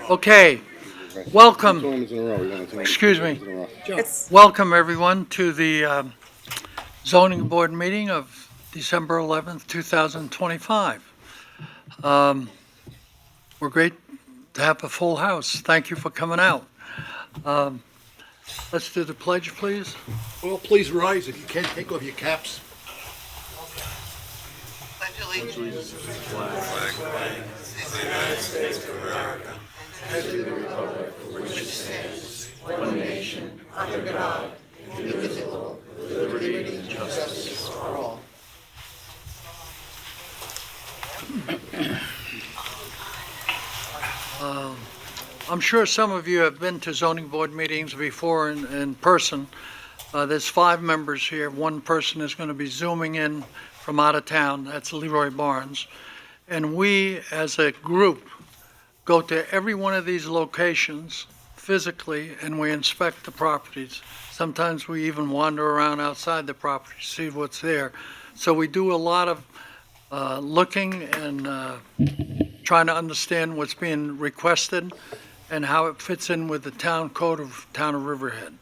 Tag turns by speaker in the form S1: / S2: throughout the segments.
S1: Okay, welcome. Excuse me. Welcome, everyone, to the zoning board meeting of December 11th, 2025. We're great to have a full house. Thank you for coming out. Let's do the pledge, please.
S2: Well, please rise if you can. Take off your caps.
S1: I'm sure some of you have been to zoning board meetings before in person. There's 5 members here. One person is going to be zooming in from out of town. That's Leroy Barnes. And we, as a group, go to every one of these locations physically, and we inspect the properties. Sometimes we even wander around outside the property, see what's there. So we do a lot of looking and trying to understand what's being requested and how it fits in with the town code of Town of Riverhead.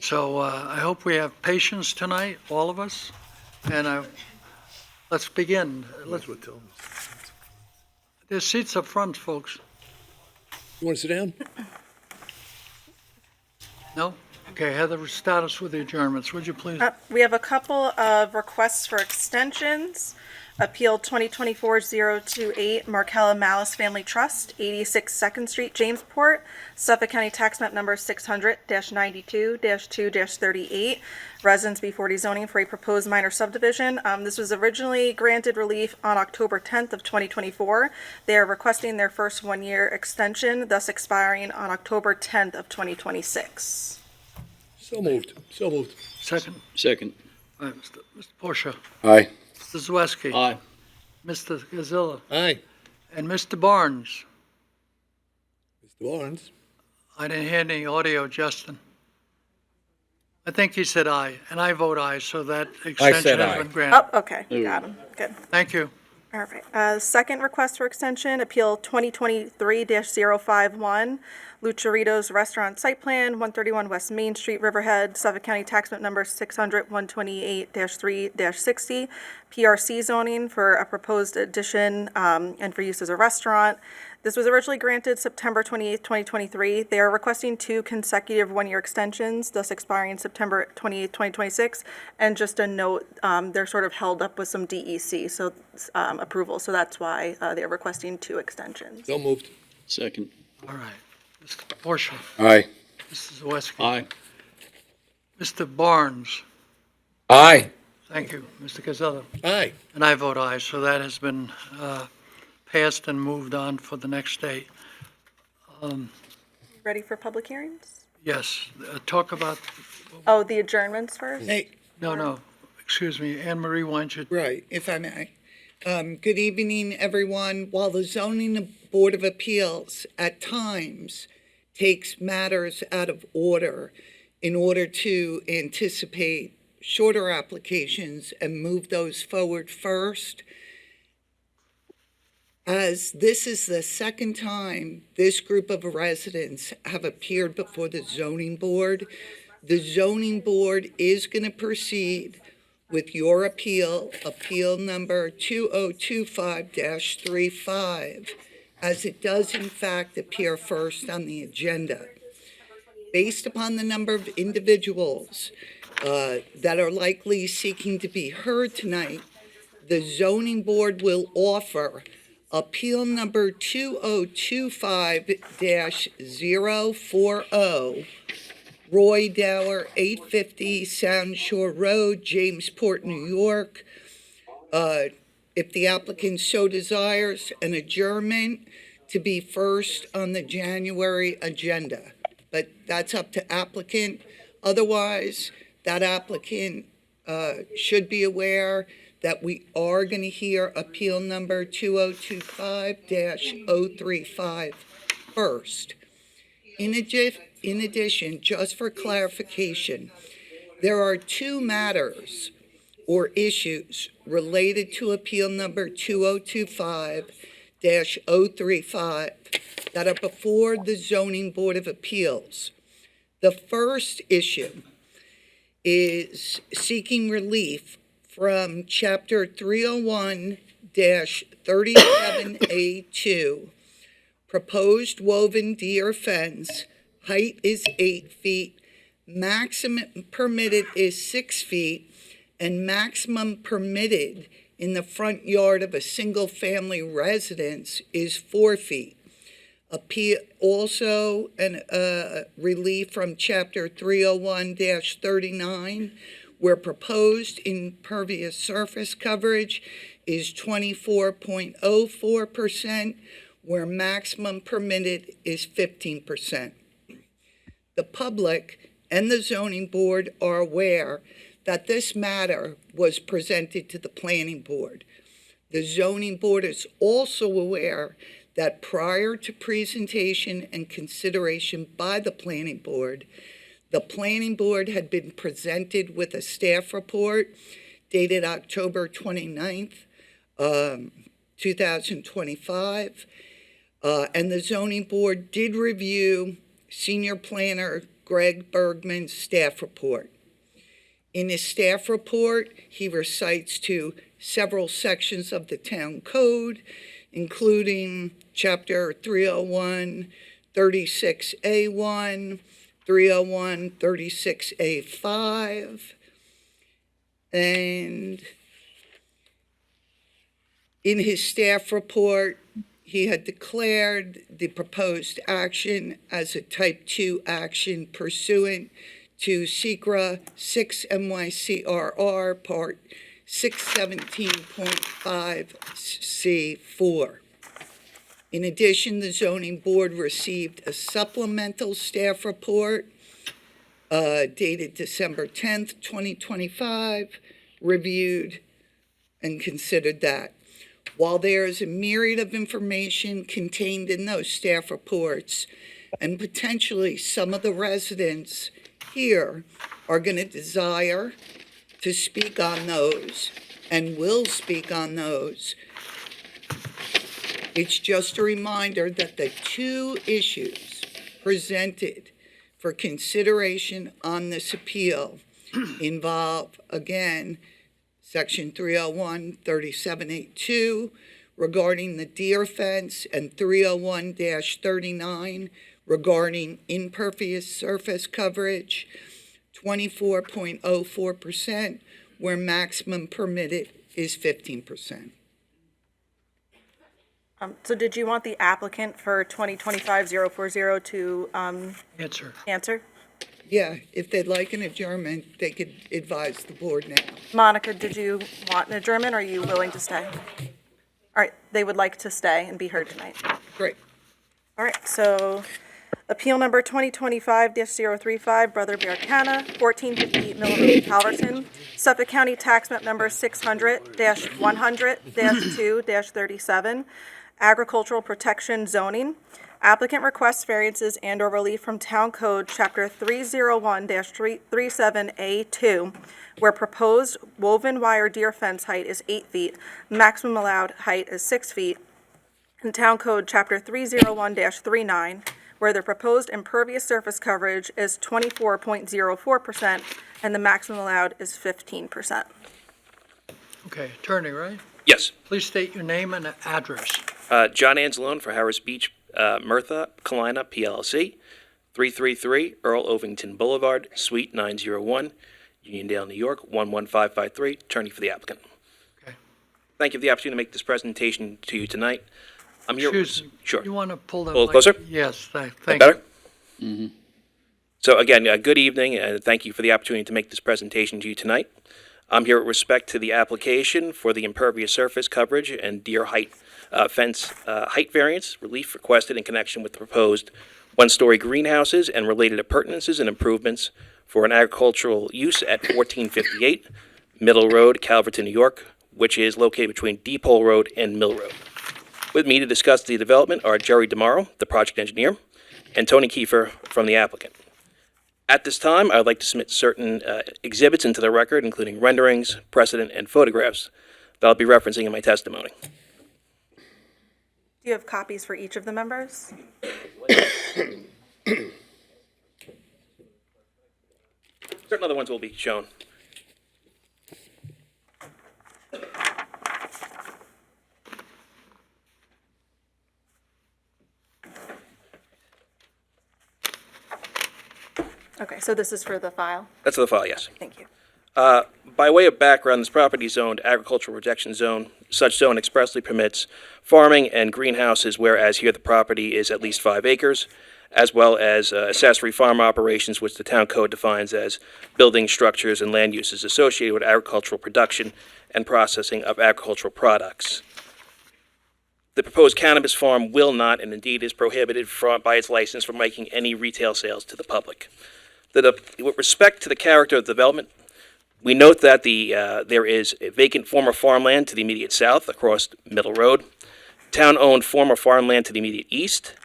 S1: So I hope we have patience tonight, all of us, and let's begin. There's seats up front, folks.
S2: You want to sit down?
S1: No? Okay, Heather, start us with the adjournments, would you please?
S3: We have a couple of requests for extensions. Appeal 2024-028, Markella Mallas Family Trust, 86 2nd Street, Jamesport, Suffolk County Tax Map Number 600-92-2-38, Residence B40 zoning for a proposed minor subdivision. This was originally granted relief on October 10th of 2024. They are requesting their first 1-year extension, thus expiring on October 10th of 2026.
S2: So moved. So moved.
S1: Second. All right, Mr. Portia.
S2: Aye.
S1: Mr. Zaweski.
S4: Aye.
S1: Mr. Gazilla.
S2: Aye.
S1: And Mr. Barnes.
S2: Mr. Barnes.
S1: I didn't hear any audio, Justin. I think he said aye, and I vote aye, so that extension has been granted.
S3: Oh, okay, got him, good.
S1: Thank you.
S3: All right, second request for extension, Appeal 2023-051, Lucharitos Restaurant Site Plan, 131 West Main Street, Riverhead, Suffolk County Tax Map Number 600-128-3-60, PRC Zoning for a proposed addition and for use as a restaurant. This was originally granted September 28th, 2023. They are requesting 2 consecutive 1-year extensions, thus expiring September 28th, 2026. And just a note, they're sort of held up with some DEC approval, so that's why they're requesting 2 extensions.
S2: So moved.
S4: Second.
S1: All right. Mr. Portia.
S2: Aye.
S1: Mrs. Zaweski.
S4: Aye.
S1: Mr. Barnes.
S2: Aye.
S1: Thank you. Mr. Gazella.
S2: Aye.
S1: And I vote aye, so that has been passed and moved on for the next day.
S3: Ready for public hearings?
S1: Yes, talk about,
S3: Oh, the adjournments first?
S5: Hey,
S1: no, excuse me, Anne Marie, why don't you?
S5: right, if I may. Good evening, everyone. While the Zoning Board of Appeals at times takes matters out of order in order to anticipate shorter applications and move those forward first, as this is the second time this group of residents have appeared before the zoning board is going to proceed with your appeal number 2025-35, as it does in fact appear first on the agenda. Based upon the number of individuals that are likely seeking to be heard tonight, the zoning board will offer appeal number 2025-040, Roy Dower, 850 Sound Shore Road, Jamesport, New York. If the applicant so desires, an adjournment to be first on the January agenda. But that's up to applicant. Otherwise, that applicant should be aware that we are going to hear appeal number 2025-035 first. In addition, just for clarification, there are 2 matters or issues related to appeal number 2025 that are before the Zoning Board of Appeals. The first issue is seeking relief from Chapter 301-37A2, proposed woven deer fence, height is 8 feet, maximum permitted is 6 feet, and maximum permitted in the front yard of a single-family residence is 4 feet. Also, relief from Chapter 301-39, where proposed impervious surface coverage is 24.04%, where maximum permitted is 15%. The public and the zoning board are aware that this matter was presented to the planning board. The zoning board is also aware that prior to presentation and consideration by the planning board had been presented with a staff report dated October 29th, 2025, and the zoning board did review Senior Planner Greg Bergman's staff report. In his staff report, he recites to several sections of the town code, including Chapter 301, 36A1, 301, 36A5, and in his staff report, he had declared the proposed action as a Type 2 action pursuant to SECRA 6 MYCRR Part 617.5C4. In addition, the zoning board received a supplemental staff report dated December 10th, 2025, reviewed and considered that. While there is a myriad of information contained in those staff reports, and potentially some of the residents here are going to desire to speak on those and will speak on those, it's just a reminder that the two issues presented for consideration on this appeal involve, again, Section 301-3782 regarding the deer fence and 301-39 regarding impervious surface coverage, 24.04%, where maximum permitted is 15%.
S3: So did you want the applicant for 2025-040 to answer?
S5: Yeah, if they'd like an adjournment, they could advise the board now.
S3: Monica, did you want an adjournment, or are you willing to stay? All right, they would like to stay and be heard tonight.
S5: Great.
S3: All right, so appeal number 2025-035, Brother Bearcana, 1458 Mill Road, Calverton, Suffolk County Tax Map Number 600-100-2-37, Agricultural Protection Zoning. Applicant requests variances and/or relief from Town Code Chapter 301-37A2, where proposed woven wire deer fence height is 8 feet, maximum allowed height is 6 feet, and Town Code Chapter 301-39, where the proposed impervious surface coverage is 24.04% and the maximum allowed is 15%.
S1: Okay, attorney, right?
S4: Yes.
S1: Please state your name and address.
S4: John Anzalone for Harris Beach, Merthyr, Carolina, PLC, 333 Earl Ovington Boulevard, Suite 901, Uniondale, New York, 11553, attorney for the applicant.
S1: Okay.
S4: Thank you for the opportunity to make this presentation to you tonight. I'm here.
S1: Excuse me.
S4: Sure.
S1: You want to pull that
S4: A little
S1: mic-
S4: closer?
S1: Yes, thank
S4: Better?
S1: you.
S4: So again, good evening, and thank you for the opportunity to make this presentation to you tonight. I'm here with respect to the application for the impervious surface coverage and deer height fence height variance relief requested in connection with the proposed one-story greenhouses and related appurtenances and improvements for an agricultural use at 1458 Middle Road, Calverton, New York, which is located between Deepole Road and Mill Road. With me to discuss the development are Jerry DeMauro, the project engineer, and Tony Kiefer from the applicant. At this time, I would like to submit certain exhibits into the record, including renderings, precedent, and photographs that I'll be referencing in my testimony.
S3: you have copies for each of the members?
S4: Certain other ones will be shown.
S3: Okay, so this is for the file.
S4: That's the file, yes.
S3: Thank you.
S4: By way of background, this property is zoned agricultural protection zone. Such zone expressly permits farming and greenhouses, whereas here the property is at least 5 acres, as well as accessory farm operations, which the town code defines as building structures and land uses associated with agricultural production and processing of agricultural products. The proposed cannabis farm will not, and indeed is prohibited by its license from making any retail sales to the public. With respect to the character of the development, we note that there is a vacant former farmland to the immediate south across Middle Road, town-owned former farmland to the immediate east,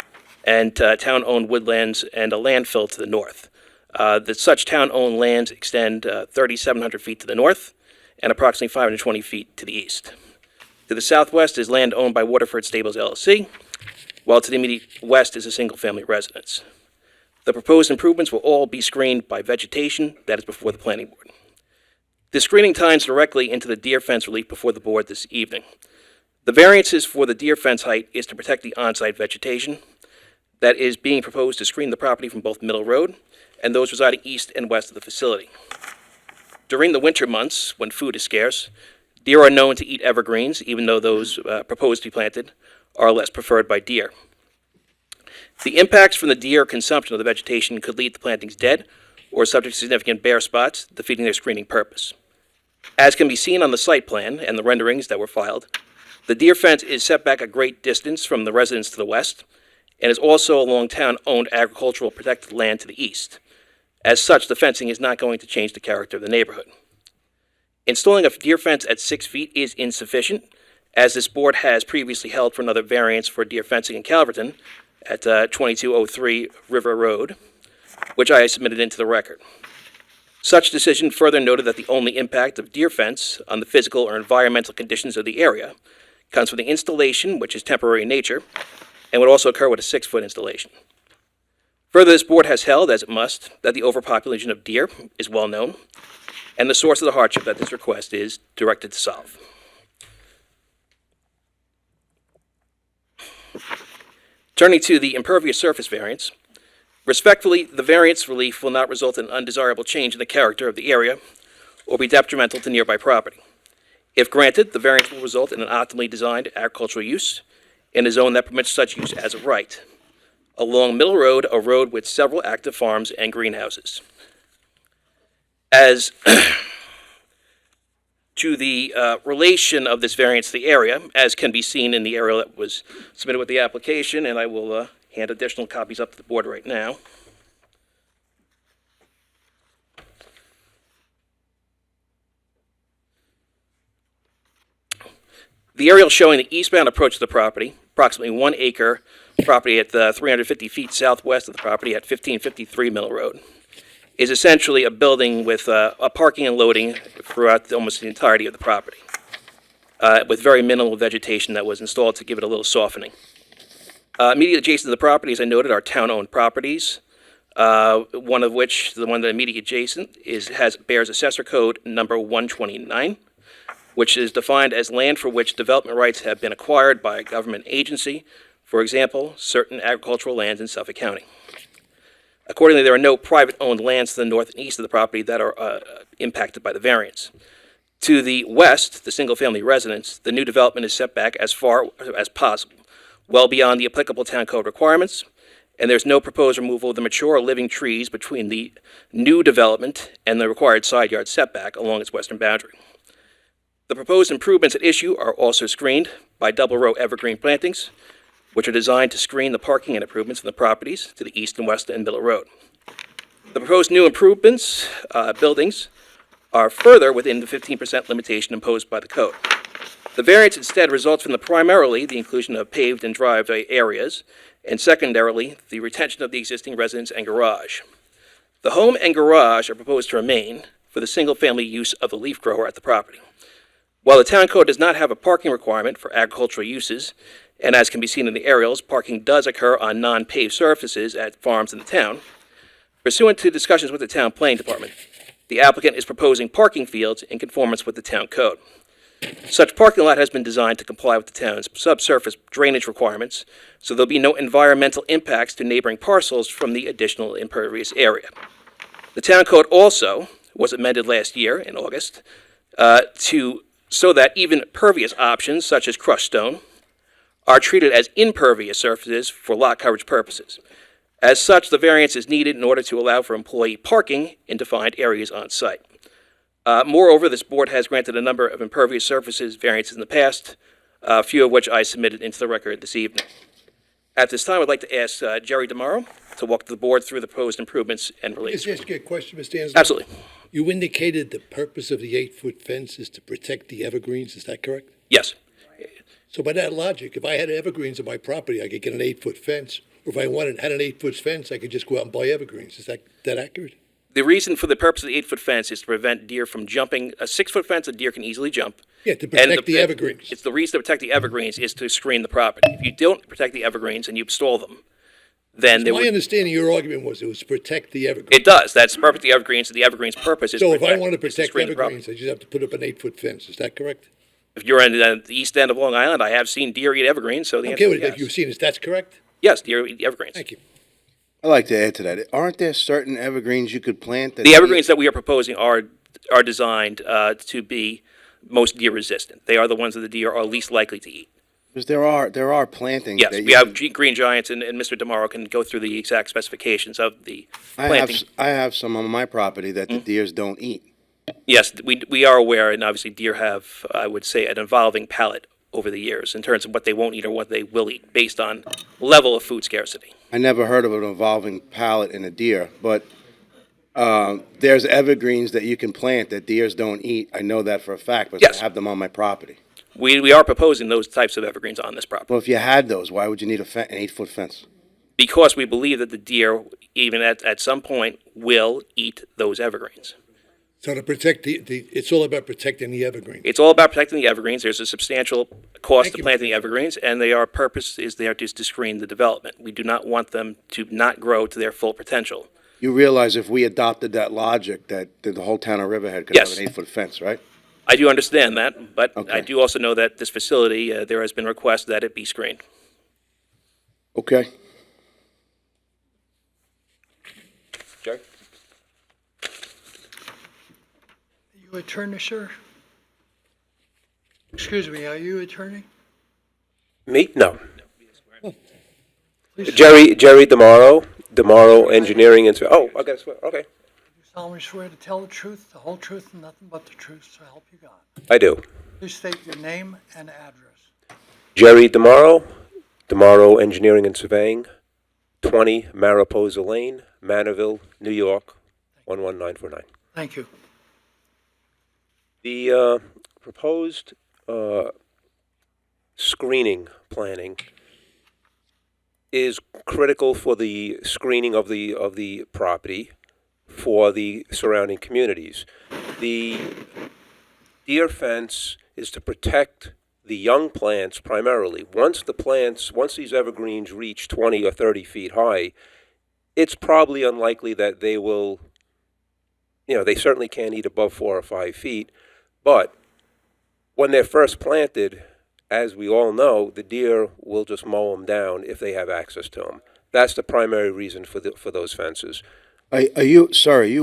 S4: and town-owned woodlands and a landfill to the north. Such town-owned lands extend 3,700 feet to the north and approximately 520 feet to the east. To the southwest is land owned by Waterford Stables LLC, while to the immediate west is a single-family residence. The proposed improvements will all be screened by vegetation that is before the planning board. The screening ties directly into the deer fence relief before the board this evening. The variances for the deer fence height is to protect the on-site vegetation that is being proposed to screen the property from both Middle Road and those residing east and west of the facility. During the winter months, when food is scarce, deer are known to eat evergreens, even though those proposed to be planted are less preferred by deer. The impacts from the deer consumption of the vegetation could leave the plantings dead or subject to significant bare spots, defeating their screening purpose. As can be seen on the site plan and the renderings that were filed, the deer fence is set back a great distance from the residence to the west and is also along town-owned agricultural protected land to the east. As such, the fencing is not going to change the character of the neighborhood. Installing a deer fence at 6 feet is insufficient, as this board has previously held for another variance for deer fencing in Calverton at 2203 River Road, which I submitted into the record. Such decision further noted that the only impact of deer fence on the physical or environmental conditions of the area comes from the installation, which is temporary in nature, and would also occur with a 6-foot installation. Further, this board has held, as it must, that the overpopulation of deer is well known, and the source of the hardship that this request is directed to solve. Turning to the impervious surface variance, respectfully, the variance relief will not result in undesirable change in the character of the area or be detrimental to nearby property. If granted, the variance will result in an optimally designed agricultural use in a zone that permits such use as a right, along Middle Road, a road with several active farms and greenhouses. As to the relation of this variance to the area, as can be seen in the aerial that was submitted with the application, and I will hand additional copies up to the board right now. The aerial showing the eastbound approach to the property, approximately 1 acre property at 350 feet southwest of the property at 1553 Middle Road, is essentially a building with a parking and loading throughout almost the entirety of the property, with very minimal vegetation that was installed to give it a little softening. Immediately adjacent to the property, as I noted, are town-owned properties, one of which, the one that immediately adjacent, bears Assessor Code number 129, which is defined as land for which development rights have been acquired by a government agency, for example, certain agricultural lands in Suffolk County. Accordingly, there are no private-owned lands to the north and east of the property that are impacted by the variance. To the west, the single-family residence, the new development is set back as far as possible, well beyond the applicable town code requirements, and there's no proposed removal of the mature or living trees between the new development and the required side yard setback along its western boundary. The proposed improvements at issue are also screened by double-row evergreen plantings, which are designed to screen the parking and improvements in the properties to the east and west and Middle Road. The proposed new improvements, buildings, are further within the 15% limitation imposed by the code. The variance instead results from primarily the inclusion of paved and driveway areas, and secondarily, the retention of the existing residence and garage. The home and garage are proposed to remain for the single-family use of the leaf grower at the property. While the town code does not have a parking requirement for agricultural uses, And as can be seen in the aerials, parking does occur on non-paved surfaces at farms in the town. Pursuant to discussions with the town planning department, the applicant is proposing parking fields in conformance with the town code. Such parking lot has been designed to comply with the town's subsurface drainage requirements, so there'll be no environmental impacts to neighboring parcels from the additional impervious area. The town code also was amended last year in August so that even pervious options such as crushed stone are treated as impervious surfaces for lot coverage purposes. As such, the variance is needed in order to allow for employee parking in defined areas on site. Moreover, this board has granted a number of impervious surfaces variances in the past, a few of which I submitted into the record this evening. At this time, I'd like to ask Jerry DeMauro to walk the board through the proposed improvements and related.
S2: Just ask you a question, Mr. Ansley?
S4: Absolutely.
S2: You indicated the purpose of the 8-foot fence is to protect the evergreens, is that correct?
S4: Yes.
S2: So by that logic, if I had evergreens on my property, I could get an 8-foot fence. Or if I had an 8-foot fence, I could just go out and buy evergreens. Is that accurate?
S4: The reason for the purpose of the 8-foot fence is to prevent deer from jumping. A 6-foot fence, a deer can easily jump.
S2: Yeah, to protect the evergreens.
S4: It's the reason to protect the evergreens is to screen the property. If you don't protect the evergreens and you stall them, then
S2: My understanding of your argument was it was to protect the evergreens.
S4: It does. That's purpose of the evergreens, and the evergreens' purpose is
S2: So if I
S4: protect-
S2: want to
S4: is to
S2: protect
S4: screen the property.
S2: evergreens, I just have to put up an 8-foot fence. Is that correct?
S4: If you're in the east end of Long Island, I have seen deer eat evergreens, so the answer
S2: Okay,
S4: is
S2: well,
S4: yes.
S2: you've seen this. That's correct?
S4: Yes, deer eat evergreens.
S2: Thank you.
S6: I'd like to add to that. Aren't there certain evergreens you could plant?
S4: The evergreens that we are proposing are designed to be most deer resistant. They are the ones that the deer are least likely to eat.
S6: Because there are plantings.
S4: Yes,
S6: that
S4: we
S6: you
S4: have
S6: can-
S4: green giants, and Mr. DeMauro can go through the exact specifications of the
S6: I
S4: planting.
S6: have some on my property that the deers don't eat.
S4: Yes, we are aware, and obviously deer have, I would say, an evolving palate over the years in terms of what they won't eat or what they will eat based on level of food scarcity.
S6: I never heard of an evolving palate in a deer, but there's evergreens that you can plant that deers don't eat. I know that for a fact, but
S4: Yes.
S6: I have them on my property.
S4: We are proposing those types of evergreens on this property
S6: Well, if you had those, why would you need an 8-foot fence?
S4: because we believe that the deer, even at some point, will eat those evergreens.
S2: So to protect it's all about protecting the evergreen.
S4: It's all about protecting the evergreens. There's a substantial cost
S2: Thank
S4: to
S2: you.
S4: planting the evergreens, and purpose is there just to screen the development. We do not want them to not grow to their full potential.
S6: You realize if we adopted that logic, that the whole town of Riverhead could
S4: Yes.
S6: have an 8-foot fence, right?
S4: I do understand that, but I
S6: Okay.
S4: do also know that this facility, there has been requests that it be screened.
S6: Okay.
S4: Jerry?
S1: You attorney, sir? Excuse me, are you attorney?
S7: Me? No.
S1: Please
S7: Jerry DeMauro Engineering and, oh, I got to swear, okay.
S1: solemnly swear to tell the truth, the whole truth, and nothing but the truth, so help you God.
S7: I do.
S1: Please state your name and address.
S7: Jerry DeMauro Engineering and Surveying, 20 Mariposa Lane, Manorville, New York, 11949.
S1: Thank you.
S7: The proposed screening planning is critical for the screening of the property for the surrounding communities. The deer fence is to protect the young plants primarily. Once these evergreens reach 20 or 30 feet high, it's probably unlikely that they will, they certainly can't eat above 4 or 5 feet, but when they're first planted, as we all know, the deer will just mow them down if they have access to them. That's the primary reason for those fences.
S6: Are you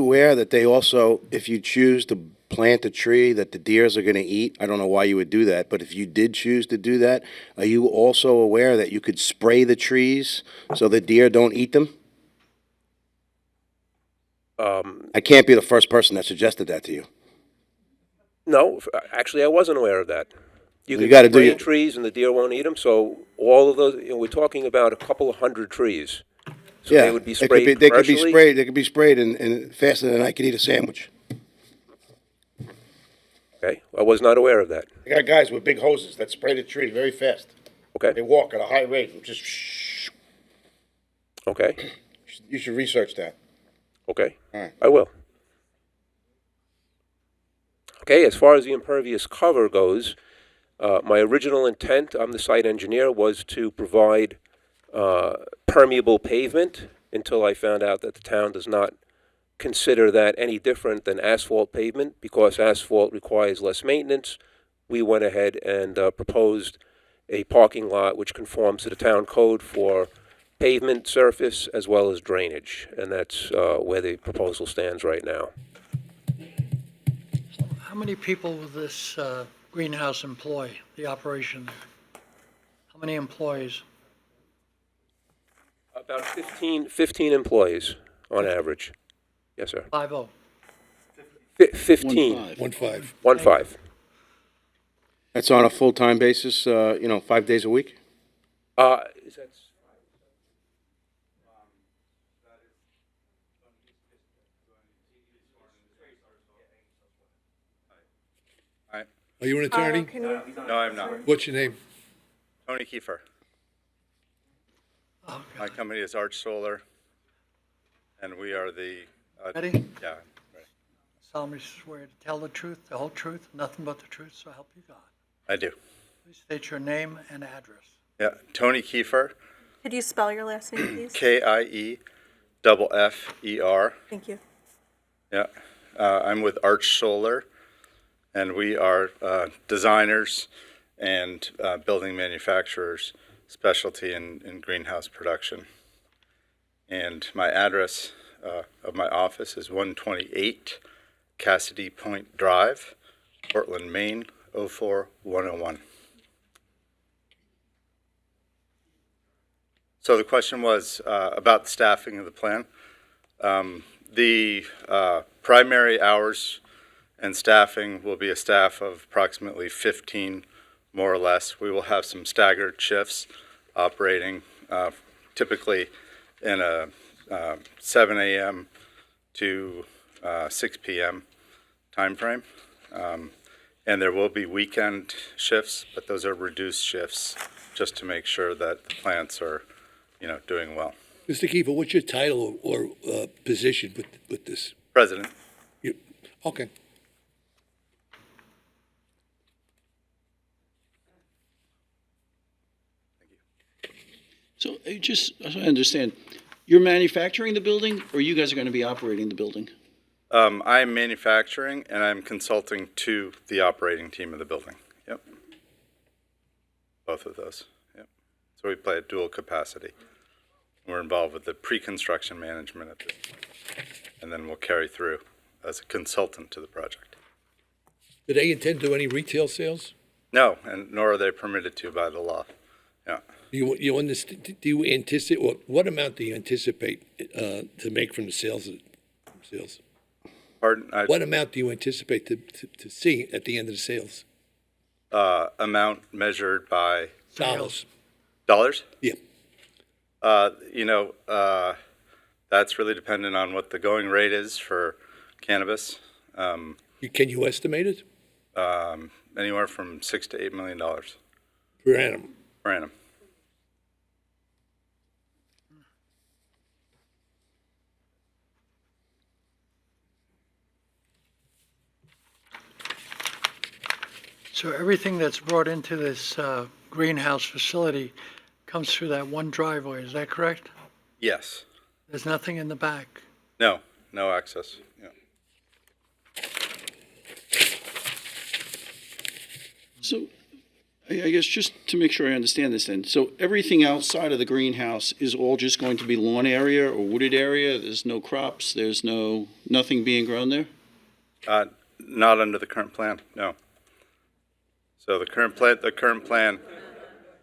S6: aware that they also, if you choose to plant a tree that the deers are going to eat, I don't know why you would do that, but if you did choose to do that, are you also aware that you could spray the trees so the deer don't eat them? I can't be the first person that suggested that to you.
S7: No, actually, I wasn't aware of that. You
S6: You
S7: can
S6: gotta do
S7: spray
S6: your-
S7: trees and the deer won't eat them, so all of those, we're talking about a couple of hundred trees. So
S6: Yeah,
S7: they would be sprayed
S6: they could be
S7: commercially?
S6: sprayed. They could be sprayed and faster than I could eat a sandwich.
S7: Okay, I was not aware of that.
S8: I got guys with big hoses that spray the tree very fast. They
S7: Okay,
S8: walk at a high rate and just shh.
S7: okay,
S8: You should research that.
S7: okay.
S6: All right.
S7: I will. Okay, as far as the impervious cover goes, My original intent, I'm the site engineer, was to provide permeable pavement until I found out that the town does not consider that any different than asphalt pavement. Because asphalt requires less maintenance, we went ahead and proposed a parking lot which conforms to the town code for pavement surface as well as drainage, and that's where the proposal stands right now.
S1: How many people will this greenhouse employ, the operation there? How many employees?
S7: About 15 employees on average. Yes, sir.
S1: 50?
S7: 15.
S2: 1-5.
S7: 1-5.
S6: That's on a full-time basis, 5 days a week?
S7: Is that?
S2: Are you an attorney?
S3: Can you,
S9: No, I'm not.
S2: What's your name?
S9: Tony Kiefer.
S1: Okay.
S9: My company is Arch Solar, and we are the,
S1: Ready?
S9: yeah, right.
S1: Solemnly swear to tell the truth, the whole truth, nothing but the truth, so help you God.
S9: I do.
S1: Please state your name and address.
S9: Yeah, Tony Kiefer,
S3: could you spell your last name, please?
S9: Kieffer.
S3: Thank you.
S9: Yeah, I'm with Arch Solar, and we are designers and building manufacturers, specialty in greenhouse production. And my address of my office is 128 Cassidy Point Drive, Portland, Maine, 04101. So the question was about the staffing of the plan. The primary hours and staffing will be a staff of approximately 15, more or less. We will have some staggered shifts operating typically in a 7 a.m. to 6 p.m. time frame. And there will be weekend shifts, but those are reduced shifts just to make sure that the plants are, doing well.
S2: Mr. Kiefer, what's your title or position with this?
S9: President.
S2: Okay.
S10: So so I understand, you're manufacturing the building, or you guys are going to be operating the building?
S9: I'm manufacturing and I'm consulting to the operating team of the building. Yep. Both of those. Yep. So we play a dual capacity. We're involved with the pre-construction management of this, and then we'll carry through as a consultant to the project.
S2: Do they intend to do any retail sales?
S9: No, and nor are they permitted to by the law. Yeah.
S2: You understand, do you anticipate, what amount do you anticipate to make from the sales?
S9: Pardon?
S2: What amount do you anticipate to see at the end of the sales?
S9: Amount measured by
S2: Dollars.
S9: dollars?
S2: Yeah.
S9: That's really dependent on what the going rate is for cannabis.
S2: Can you estimate it?
S9: Anywhere from $6 to $8 million
S2: Per annum.
S9: per annum.
S1: So everything that's brought into this greenhouse facility comes through that one driveway, is that correct?
S9: Yes.
S1: There's nothing in the back?
S9: No access. Yeah.
S10: So I guess just to make sure I understand this then, so everything outside of the greenhouse is all just going to be lawn area or wooded area? There's no crops, there's nothing being grown there?
S9: Not under the current plan, no. So the current plan,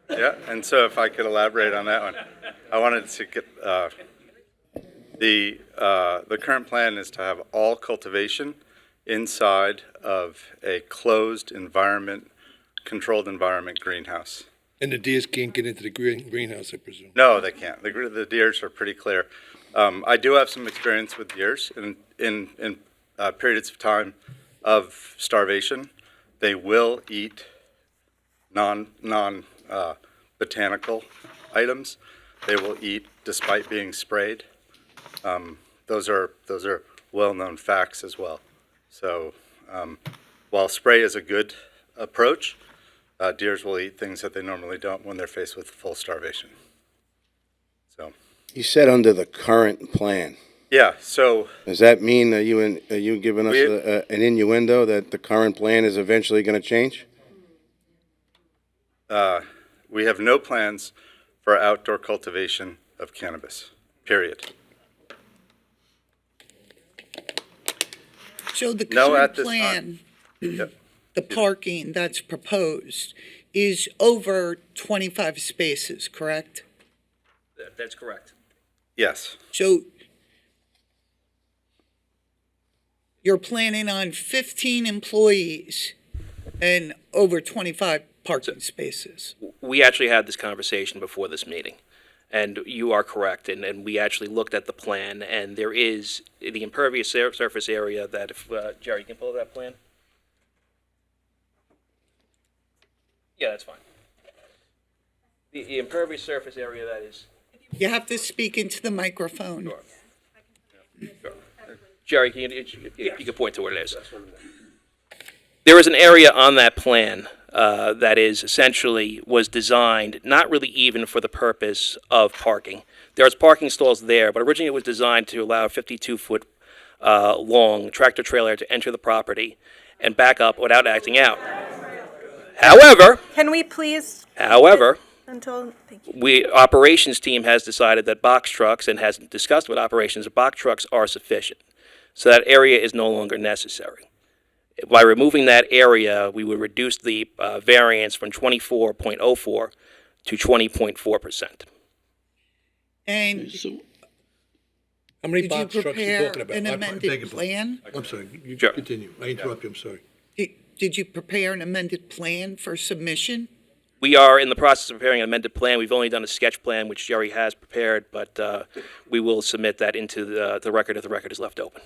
S9: yeah, and so if I could elaborate on that one, I wanted to get, the current plan is to have all cultivation inside of a closed environment, controlled environment greenhouse.
S2: And the deers can't get into the greenhouse, I presume?
S9: No, they can't. The deers are pretty clear. I do have some experience with deers in periods of time of starvation. They will eat botanical items. They will eat despite being sprayed. Those are well-known facts as well. So while spray is a good approach, Deers will eat things that they normally don't when they're faced with full starvation. So,
S6: You said under the current plan.
S9: yeah, so
S6: Does that mean, are you giving us an innuendo that the current plan is eventually going to change?
S9: we have no plans for outdoor cultivation of cannabis, period.
S5: So the
S9: No,
S5: current
S9: at this
S5: plan,
S9: Yep.
S5: the parking that's proposed is over 25 spaces, correct?
S4: That's correct.
S9: Yes,
S5: So you're planning on 15 employees and over 25 parking spaces.
S4: We actually had this conversation before this meeting, and you are correct, and we actually looked at the plan, and there is the impervious surface area that if, Jerry, you can pull that plan? Yeah, that's fine. The impervious surface area that is,
S5: You have to speak into the microphone.
S4: sure. Sure. Jerry, you can point to where it is. There is an area on that plan that is essentially was designed not really even for the purpose of parking. There's parking stalls there, but originally it was designed to allow a 52-foot long tractor trailer to enter the property and back up without acting out. However,
S3: Can we please, until, thank you.
S4: operations team has decided that box trucks and has discussed with operations that box trucks are sufficient. So that area is no longer necessary. By removing that area, we would reduce the variance from 24.04 to 20.4%.
S5: And
S10: So,
S2: How many
S5: did you
S2: box trucks are you
S5: prepare
S2: talking about?
S5: an
S2: I beg
S5: amended
S2: your
S5: plan?
S2: I'm sorry, you
S4: Sure.
S2: continue. I interrupt you, I'm sorry.
S5: Did you prepare an amended plan for submission?
S4: We are in the process of preparing an amended plan. We've only done a sketch plan, which Jerry has prepared, but we will submit that into the record if the record is left open.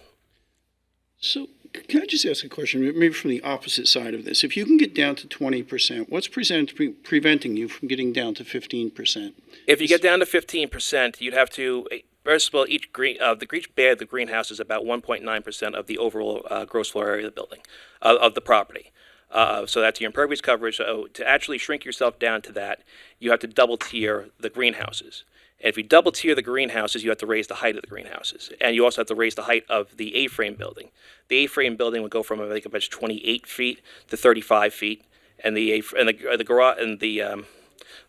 S10: so can I just ask a question, maybe from the opposite side of this? If you can get down to 20%, what's preventing you from getting down to 15%?
S4: If you get down to 15%, you'd have to, first of all, each bay of the greenhouse is about 1.9% of the overall gross floor area of the building, of the property. So that's your impervious coverage. So to actually shrink yourself down to that, you have to double tier the greenhouses. And if you double tier the greenhouses, you have to raise the height of the greenhouses. And you also have to raise the height of the A-frame building. The A-frame building would go from, I think, about 28 feet to 35 feet. And the garage and the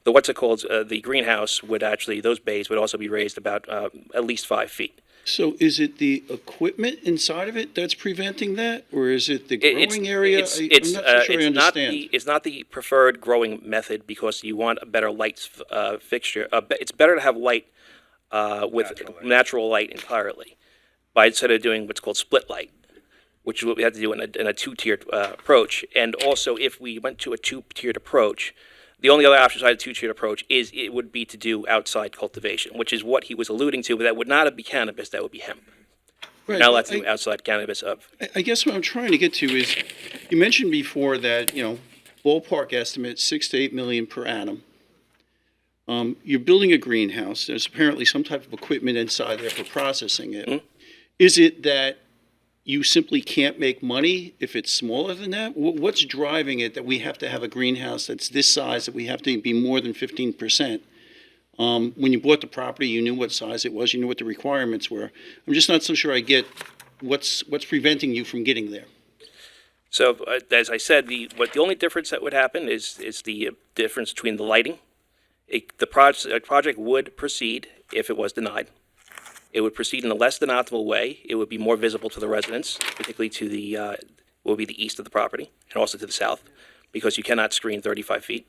S4: what's it called? The greenhouse would actually, those bays would also be raised about at least 5 feet.
S10: So is it the equipment inside of it that's preventing that, or is it the growing area? I'm not so sure I understand.
S4: It's not the preferred growing method because you want a better light fixture. It's better to have light with natural light entirely, instead of doing what's called split light, which is what we have to do in a two-tiered approach. And also, if we went to a two-tiered approach, the only other option besides a two-tiered approach would be to do outside cultivation, which is what he was alluding to, but that would not be cannabis, that would be hemp.
S10: Right,
S4: Not allowed to do outside cannabis of.
S10: I guess what I'm trying to get to is, you mentioned before that, ballpark estimate, 6 to 8 million per annum. You're building a greenhouse. There's apparently some type of equipment inside there for processing it.
S4: Mm-hmm.
S10: Is it that you simply can't make money if it's smaller than that? What's driving it that we have to have a greenhouse that's this size, that we have to be more than 15%? When you bought the property, you knew what size it was, you knew what the requirements were. I'm just not so sure I get what's preventing you from getting there.
S4: So, as I said, the only difference that would happen is the difference between the lighting. The project would proceed if it was denied. It would proceed in a less than optimal way. It would be more visible to the residents, particularly to the will be the east of the property and also to the south, because you cannot screen 35 feet.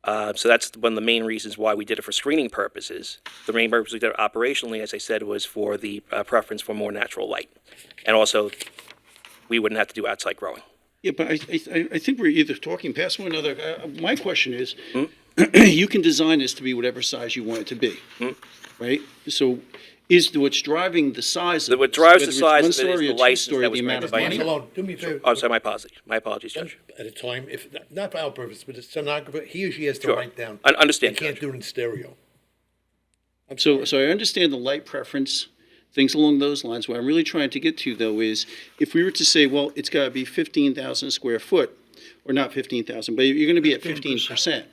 S4: So that's one of the main reasons why we did it for screening purposes. The main purpose we did it operationally, as I said, was for the preference for more natural light, and also we wouldn't have to do outside growing.
S10: Yeah, but I think we're either talking past one another. My question is, you can design this to be whatever size you want it to be, right? So is what's driving the size of
S4: What
S10: this,
S4: drives
S10: whether
S4: the
S10: it's
S4: size
S10: one
S4: of it
S10: story
S4: is
S10: or
S4: the
S10: two
S4: license
S10: story,
S4: that
S10: the
S4: was
S10: amount of
S4: granted by
S10: money?
S2: Hold on, do me a favor.
S4: Oh, sorry, my apologies, Judge.
S2: At a time, if, not for our purpose, but the stenographer, he or she has to
S4: Sure.
S2: write down.
S4: Understand,
S2: They can't
S4: Judge.
S2: do it in stereo.
S10: So I understand the light preference, things along those lines. What I'm really trying to get to, though, is if we were to say, well, it's got to be 15,000 square foot, or not 15,000, but you're going to be at 15%.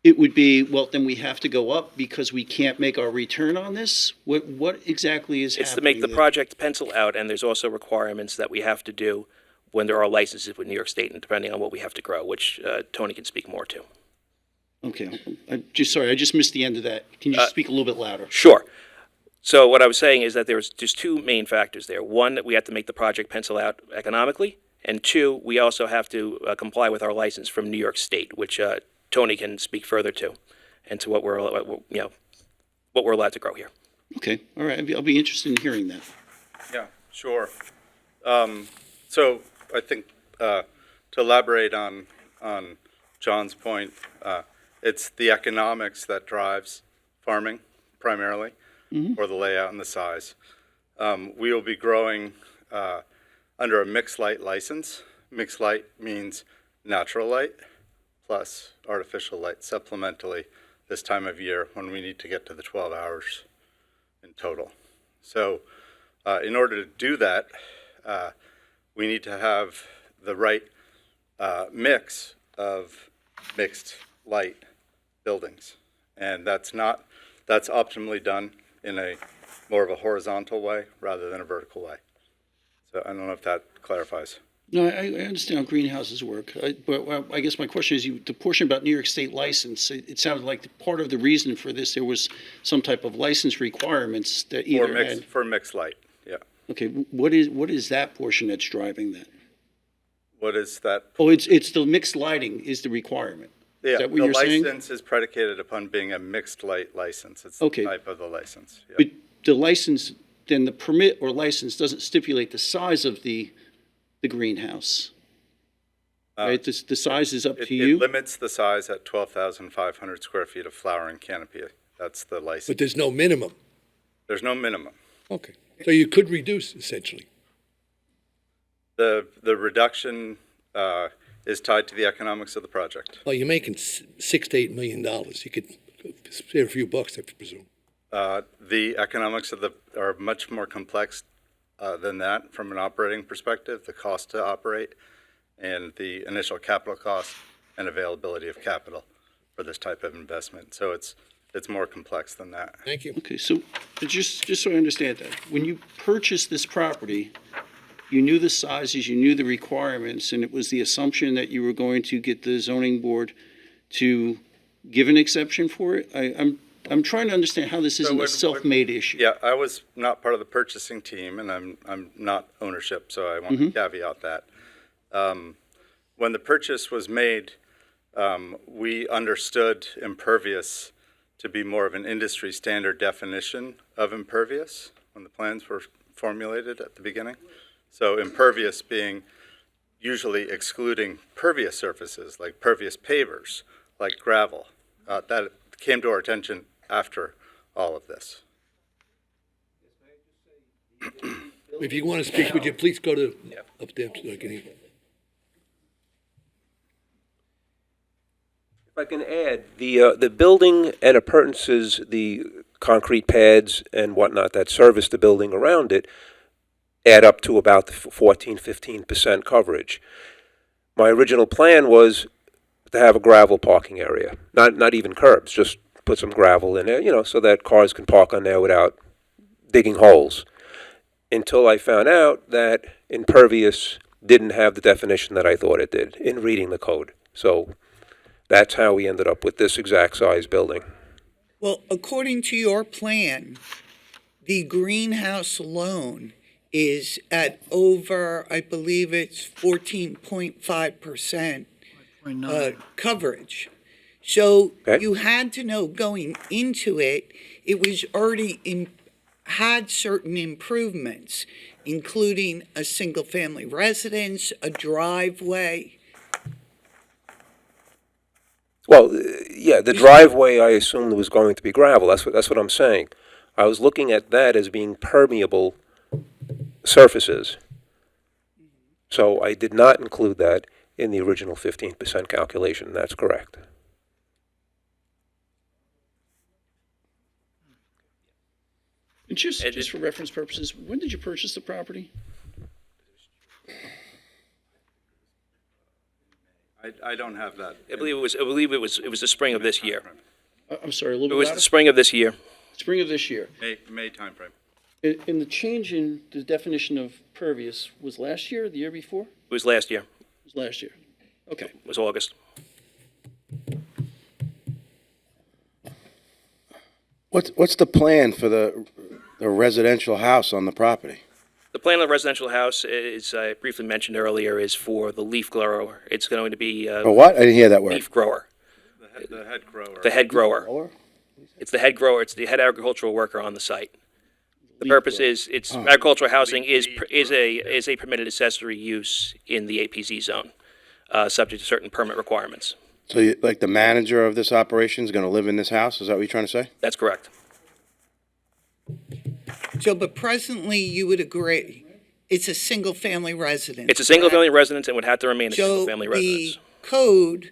S10: It would be, well, then we have to go up because we can't make our return on this? What exactly is
S4: It's to
S10: happening
S4: make the
S10: there?
S4: project pencil out, and there's also requirements that we have to do when there are licenses with New York State, and depending on what we have to grow, which Tony can speak more to.
S10: Okay, sorry, I just missed the end of that. Can you just speak a little bit louder?
S4: Sure. So what I was saying is that there's two main factors there. One, that we have to make the project pencil out economically, and two, we also have to comply with our license from New York State, which Tony can speak further to, and to what we're allowed to grow here.
S10: Okay, all right, I'll be interested in hearing that.
S9: Yeah, sure. So I think to elaborate on John's point, it's the economics that drives farming primarily, or the layout and the size. We will be growing under a mixed light license. Mixed light means natural light plus artificial light supplementally this time of year when we need to get to the 12 hours in total. So in order to do that, we need to have the right mix of mixed light buildings. And that's optimally done in a more of a horizontal way rather than a vertical way. So I don't know if that clarifies.
S10: No, I understand how greenhouses work, but I guess my question is, the portion about New York State license, it sounded like part of the reason for this, there was some type of license requirements that either had...
S9: For mixed light, yeah.
S10: Okay, what is that portion that's driving that?
S9: What is that?
S10: Oh, it's the mixed lighting is the requirement.
S9: Yeah,
S10: Is that what you're saying?
S9: the license is predicated upon being a mixed light license. It's
S10: Okay.
S9: the type of the license. Yeah.
S10: But the license, then the permit or license doesn't stipulate the size of the greenhouse, right? The size is up to
S9: It
S10: you?
S9: limits the size at 12,500 square feet of flowering canopy. That's the license.
S2: But there's no minimum.
S9: There's no minimum.
S2: Okay. So you could reduce essentially.
S9: The reduction is tied to the economics of the project.
S2: Well, you're making $6 to $8 million. You could save a few bucks, I presume.
S9: The economics are much more complex than that from an operating perspective, the cost to operate and the initial capital cost and availability of capital for this type of investment. So it's more complex than that.
S2: Thank you.
S10: Okay, so just so I understand that, when you purchased this property, you knew the sizes, you knew the requirements, and it was the assumption that you were going to get the zoning board to give an exception for it? I'm trying to understand how this isn't a self-made issue.
S9: Yeah, I was not part of the purchasing team, and I'm not ownership, so I want to caveat that. When the purchase was made, we understood impervious to be more of an industry standard definition of impervious when the plans were formulated at the beginning. So impervious being usually excluding pervious surfaces like pervious pavers, like gravel. That came to our attention after all of this.
S2: If you want to speak, would you please go to up there so I can hear?
S7: If I can add, the building and appurtenances, the concrete pads and whatnot that service the building around it, add up to about 14-15% coverage. My original plan was to have a gravel parking area, not even curbs, just put some gravel in there, so that cars can park on there without digging holes. Until I found out that impervious didn't have the definition that I thought it did in reading the code. So that's how we ended up with this exact size building.
S5: Well, according to your plan, the greenhouse alone is at over, I believe it's 14.5% coverage. So
S7: Okay.
S5: you had to know going into it, it was already had certain improvements, including a single-family residence, a driveway.
S7: Well, yeah, the driveway I assumed was going to be gravel. That's what I'm saying. I was looking at that as being permeable surfaces. So I did not include that in the original 15% calculation. That's correct.
S10: And just for reference purposes, when did you purchase the property?
S9: I don't have that.
S4: I believe it was the spring of this year.
S10: I'm sorry, a little
S4: It
S10: bit
S4: was
S10: louder?
S4: the spring of this year.
S10: Spring of this year.
S9: May timeframe.
S10: And the change in the definition of pervious was last year, or the year before?
S4: It was last year.
S10: It was last year. Okay.
S4: It was August.
S6: What's the plan for the residential house on the property?
S4: The plan of the residential house is, I briefly mentioned earlier, is for the leaf grower. It's going to be
S6: Or what? I didn't hear that word.
S4: leaf grower.
S9: The head grower.
S4: The head grower. It's the head grower. It's the head agricultural worker on the site. The purpose is, agricultural housing is a permitted accessory use in the APZ zone, subject to certain permit requirements.
S6: So like the manager of this operation is going to live in this house? Is that what you're trying to say?
S4: That's correct.
S5: So, but presently, you would agree, it's a single-family residence.
S4: It's a single-family residence and would have to remain a single-family
S5: So
S4: residence.
S5: the code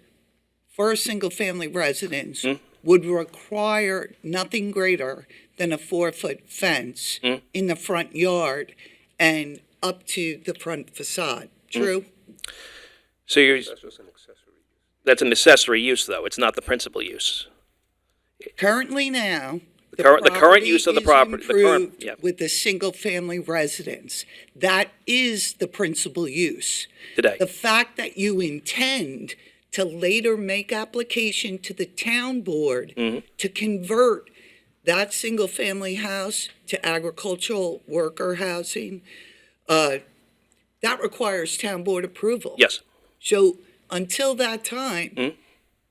S5: for a single-family residence would require nothing greater than a 4-foot fence in the front yard and up to the front facade. True?
S4: So
S7: That's just an accessory.
S4: that's an accessory use, though. It's not the principal use.
S5: Currently now,
S4: The current use of the property,
S5: is
S4: the current,
S5: improved
S4: yeah,
S5: with a single-family residence. That is the principal use.
S4: today.
S5: The fact that you intend to later make application to the town board to convert that single-family house to agricultural worker housing, that requires town board approval.
S4: Yes.
S5: So until that time,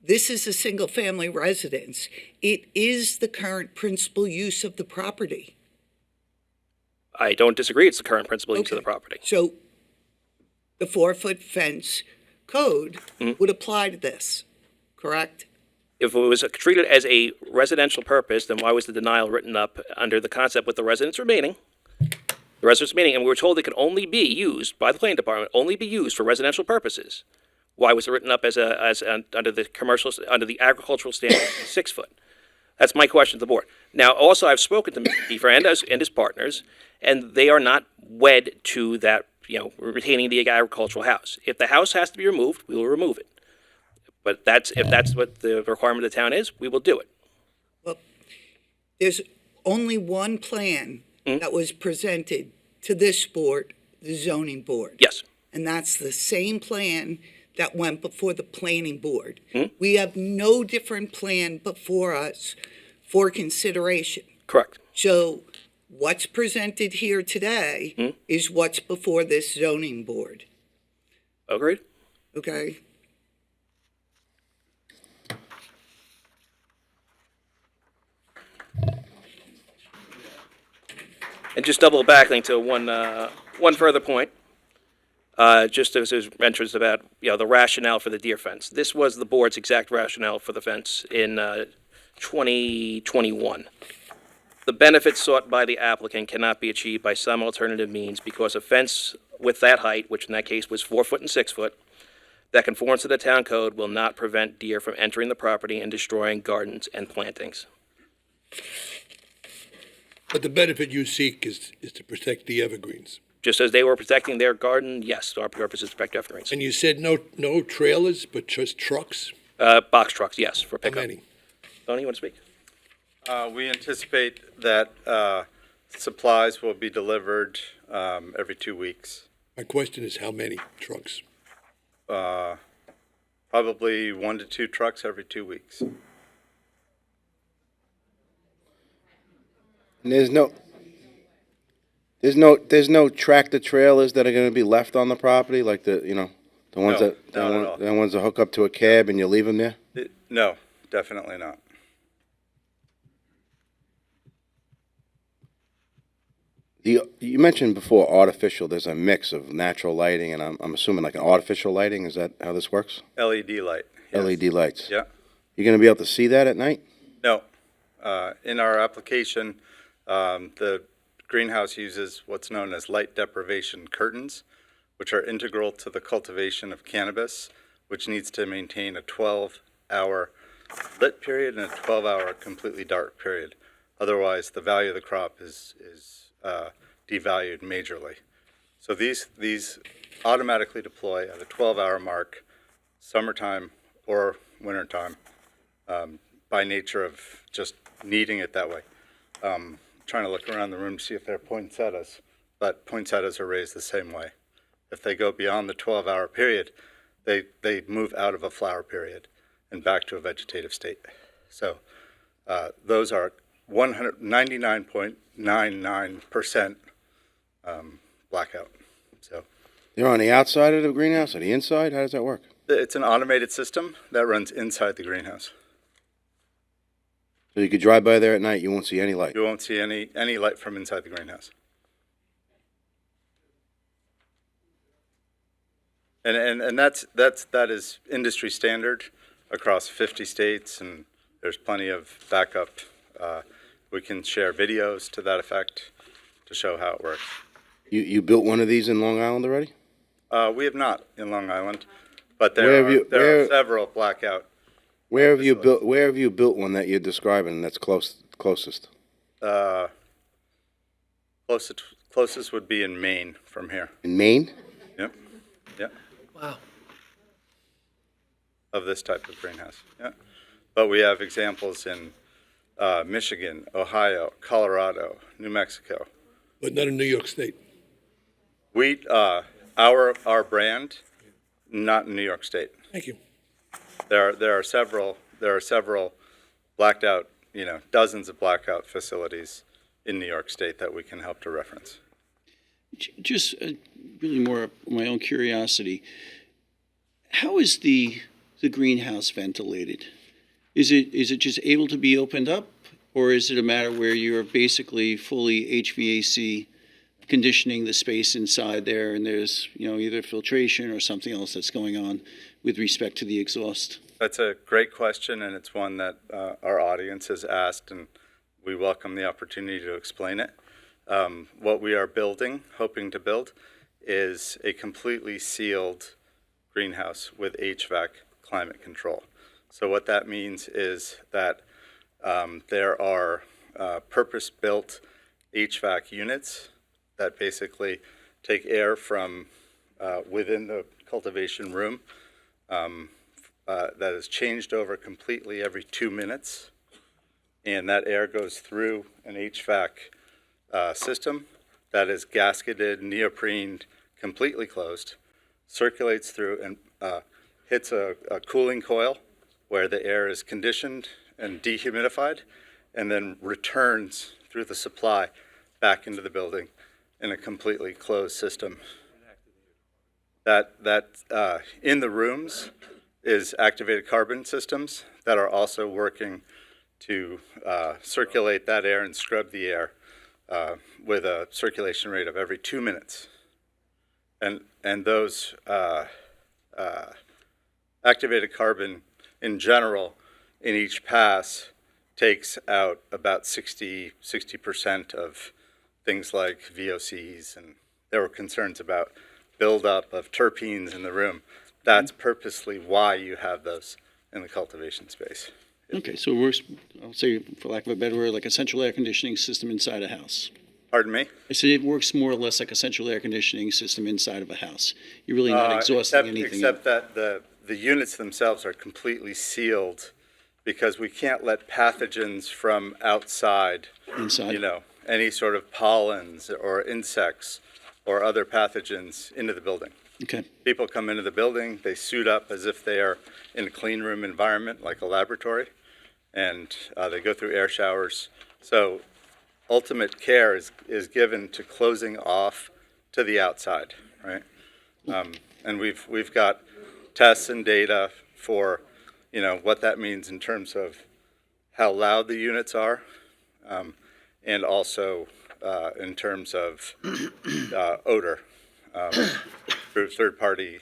S5: this is a single-family residence. It is the current principal use of the property.
S4: I don't disagree. It's the current principal use of the
S5: Okay.
S4: property.
S5: So the 4-foot fence code would apply to this, correct?
S4: If it was treated as a residential purpose, then why was the denial written up under the concept with the residents remaining? The residents remaining, and we were told it could only be used by the planning department, only be used for residential purposes. Why was it written up as under the agricultural standard, 6 foot? That's my question to the board. Now, also, I've spoken to Mr. Kiefer and his partners, and they are not wed to that, retaining the agricultural house. If the house has to be removed, we will remove it. But if that's what the requirement of the town is, we will do it.
S5: Well, there's only one plan that was presented to this board, the zoning board.
S4: Yes.
S5: And that's the same plan that went before the planning board. We have no different plan before us for consideration.
S4: Correct.
S5: So what's presented here today is what's before this zoning board,
S4: Agreed?
S5: okay?
S4: And just double backing to one further point, just as was mentioned about, the rationale for the deer fence. This was the board's exact rationale for the fence in 2021. The benefits sought by the applicant cannot be achieved by some alternative means because a fence with that height, which in that case was 4 foot and 6 foot, that conforms to the town code will not prevent deer from entering the property and destroying gardens and plantings.
S2: But the benefit you seek is to protect the evergreens.
S4: Just as they were protecting their garden, yes, our purpose is to protect evergreens.
S2: And you said no trailers, but just trucks?
S4: Box trucks, yes, for
S2: How
S4: pickup.
S2: many?
S4: Tony, you want to speak?
S9: We anticipate that supplies will be delivered every 2 weeks.
S2: My question is how many trucks?
S9: Probably 1 to 2 trucks every 2 weeks.
S6: And there's no tractor trailers that are going to be left on the property, like the ones
S9: No, not at all.
S6: the ones that hook up to a cab and you leave them there.
S9: No, definitely not.
S6: You mentioned before artificial. There's a mix of natural lighting, and I'm assuming like an artificial lighting. Is that how this works?
S9: LED light. Yes.
S6: LED lights.
S9: Yeah.
S6: You're going to be able to see that at night?
S9: No. In our application, the greenhouse uses what's known as light deprivation curtains, which are integral to the cultivation of cannabis, which needs to maintain a 12-hour lit period and a 12-hour completely dark period. Otherwise, the value of the crop is devalued majorly. So these automatically deploy at a 12-hour mark, summertime or wintertime, by nature of just needing it that way. Trying to look around the room to see if there are poinsettias, but poinsettias are raised the same way. If they go beyond the 12-hour period, they move out of a flower period and back to a vegetative state. So those are 99.99% blackout. So
S6: They're on the outside of the greenhouse or the inside? How does that work?
S9: it's an automated system that runs inside the greenhouse.
S6: So you could drive by there at night, you won't see any light.
S9: You won't see any light from inside the greenhouse. And that is industry standard across 50 states, and there's plenty of backup. We can share videos to that effect to show how it works.
S6: You built one of these in Long Island already?
S9: We have not in Long Island, but
S6: Where have you-
S9: there are
S6: where-
S9: several blackout.
S6: Where have you built one that you're describing that's closest?
S9: Closest would be in Maine from here.
S6: In Maine?
S9: Yep. Yep.
S1: Wow.
S9: Of this type of greenhouse. Yeah. But we have examples in Michigan, Ohio, Colorado, New Mexico.
S2: But not in New York State.
S9: Our brand, not in New York State.
S2: Thank you.
S9: There are several blacked out, dozens of blackout facilities in New York State that we can help to reference.
S10: Just really more of my own curiosity. How is the greenhouse ventilated? Is it just able to be opened up, or is it a matter where you're basically fully HVAC conditioning the space inside there, and there's either filtration or something else that's going on with respect to the exhaust?
S9: That's a great question, and it's one that our audience has asked, and we welcome the opportunity to explain it. What we are hoping to build, is a completely sealed greenhouse with HVAC climate control. So what that means is that there are purpose-built HVAC units that basically take air from within the cultivation room that is changed over completely every 2 minutes. And that air goes through an HVAC system that is gasketed, neoprened, completely closed, circulates through and hits a cooling coil where the air is conditioned and dehumidified, and then returns through the supply back into the building in a completely closed system. That in the rooms is activated carbon systems that are also working to circulate that air and scrub the air with a circulation rate of every 2 minutes. And those activated carbon in general in each pass takes out about 60% of things like VOCs, and there were concerns about buildup of terpenes in the room. That's purposely why you have those in the cultivation space.
S10: Okay, so it works, I'll say, for lack of a better word, like a central air conditioning system inside a house.
S9: Pardon me?
S10: I said it works more or less like a central air conditioning system inside of a house. You're really not exhausting anything.
S9: Except that the units themselves are completely sealed, because we can't let pathogens from outside,
S10: Inside.
S9: any sort of pollens or insects or other pathogens into the building.
S10: Okay.
S9: People come into the building, they suit up as if they are in a clean room environment, like a laboratory, and they go through air showers. So ultimate care is given to closing off to the outside, right? And we've got tests and data for, what that means in terms of how loud the units are, and also in terms of odor, through third-party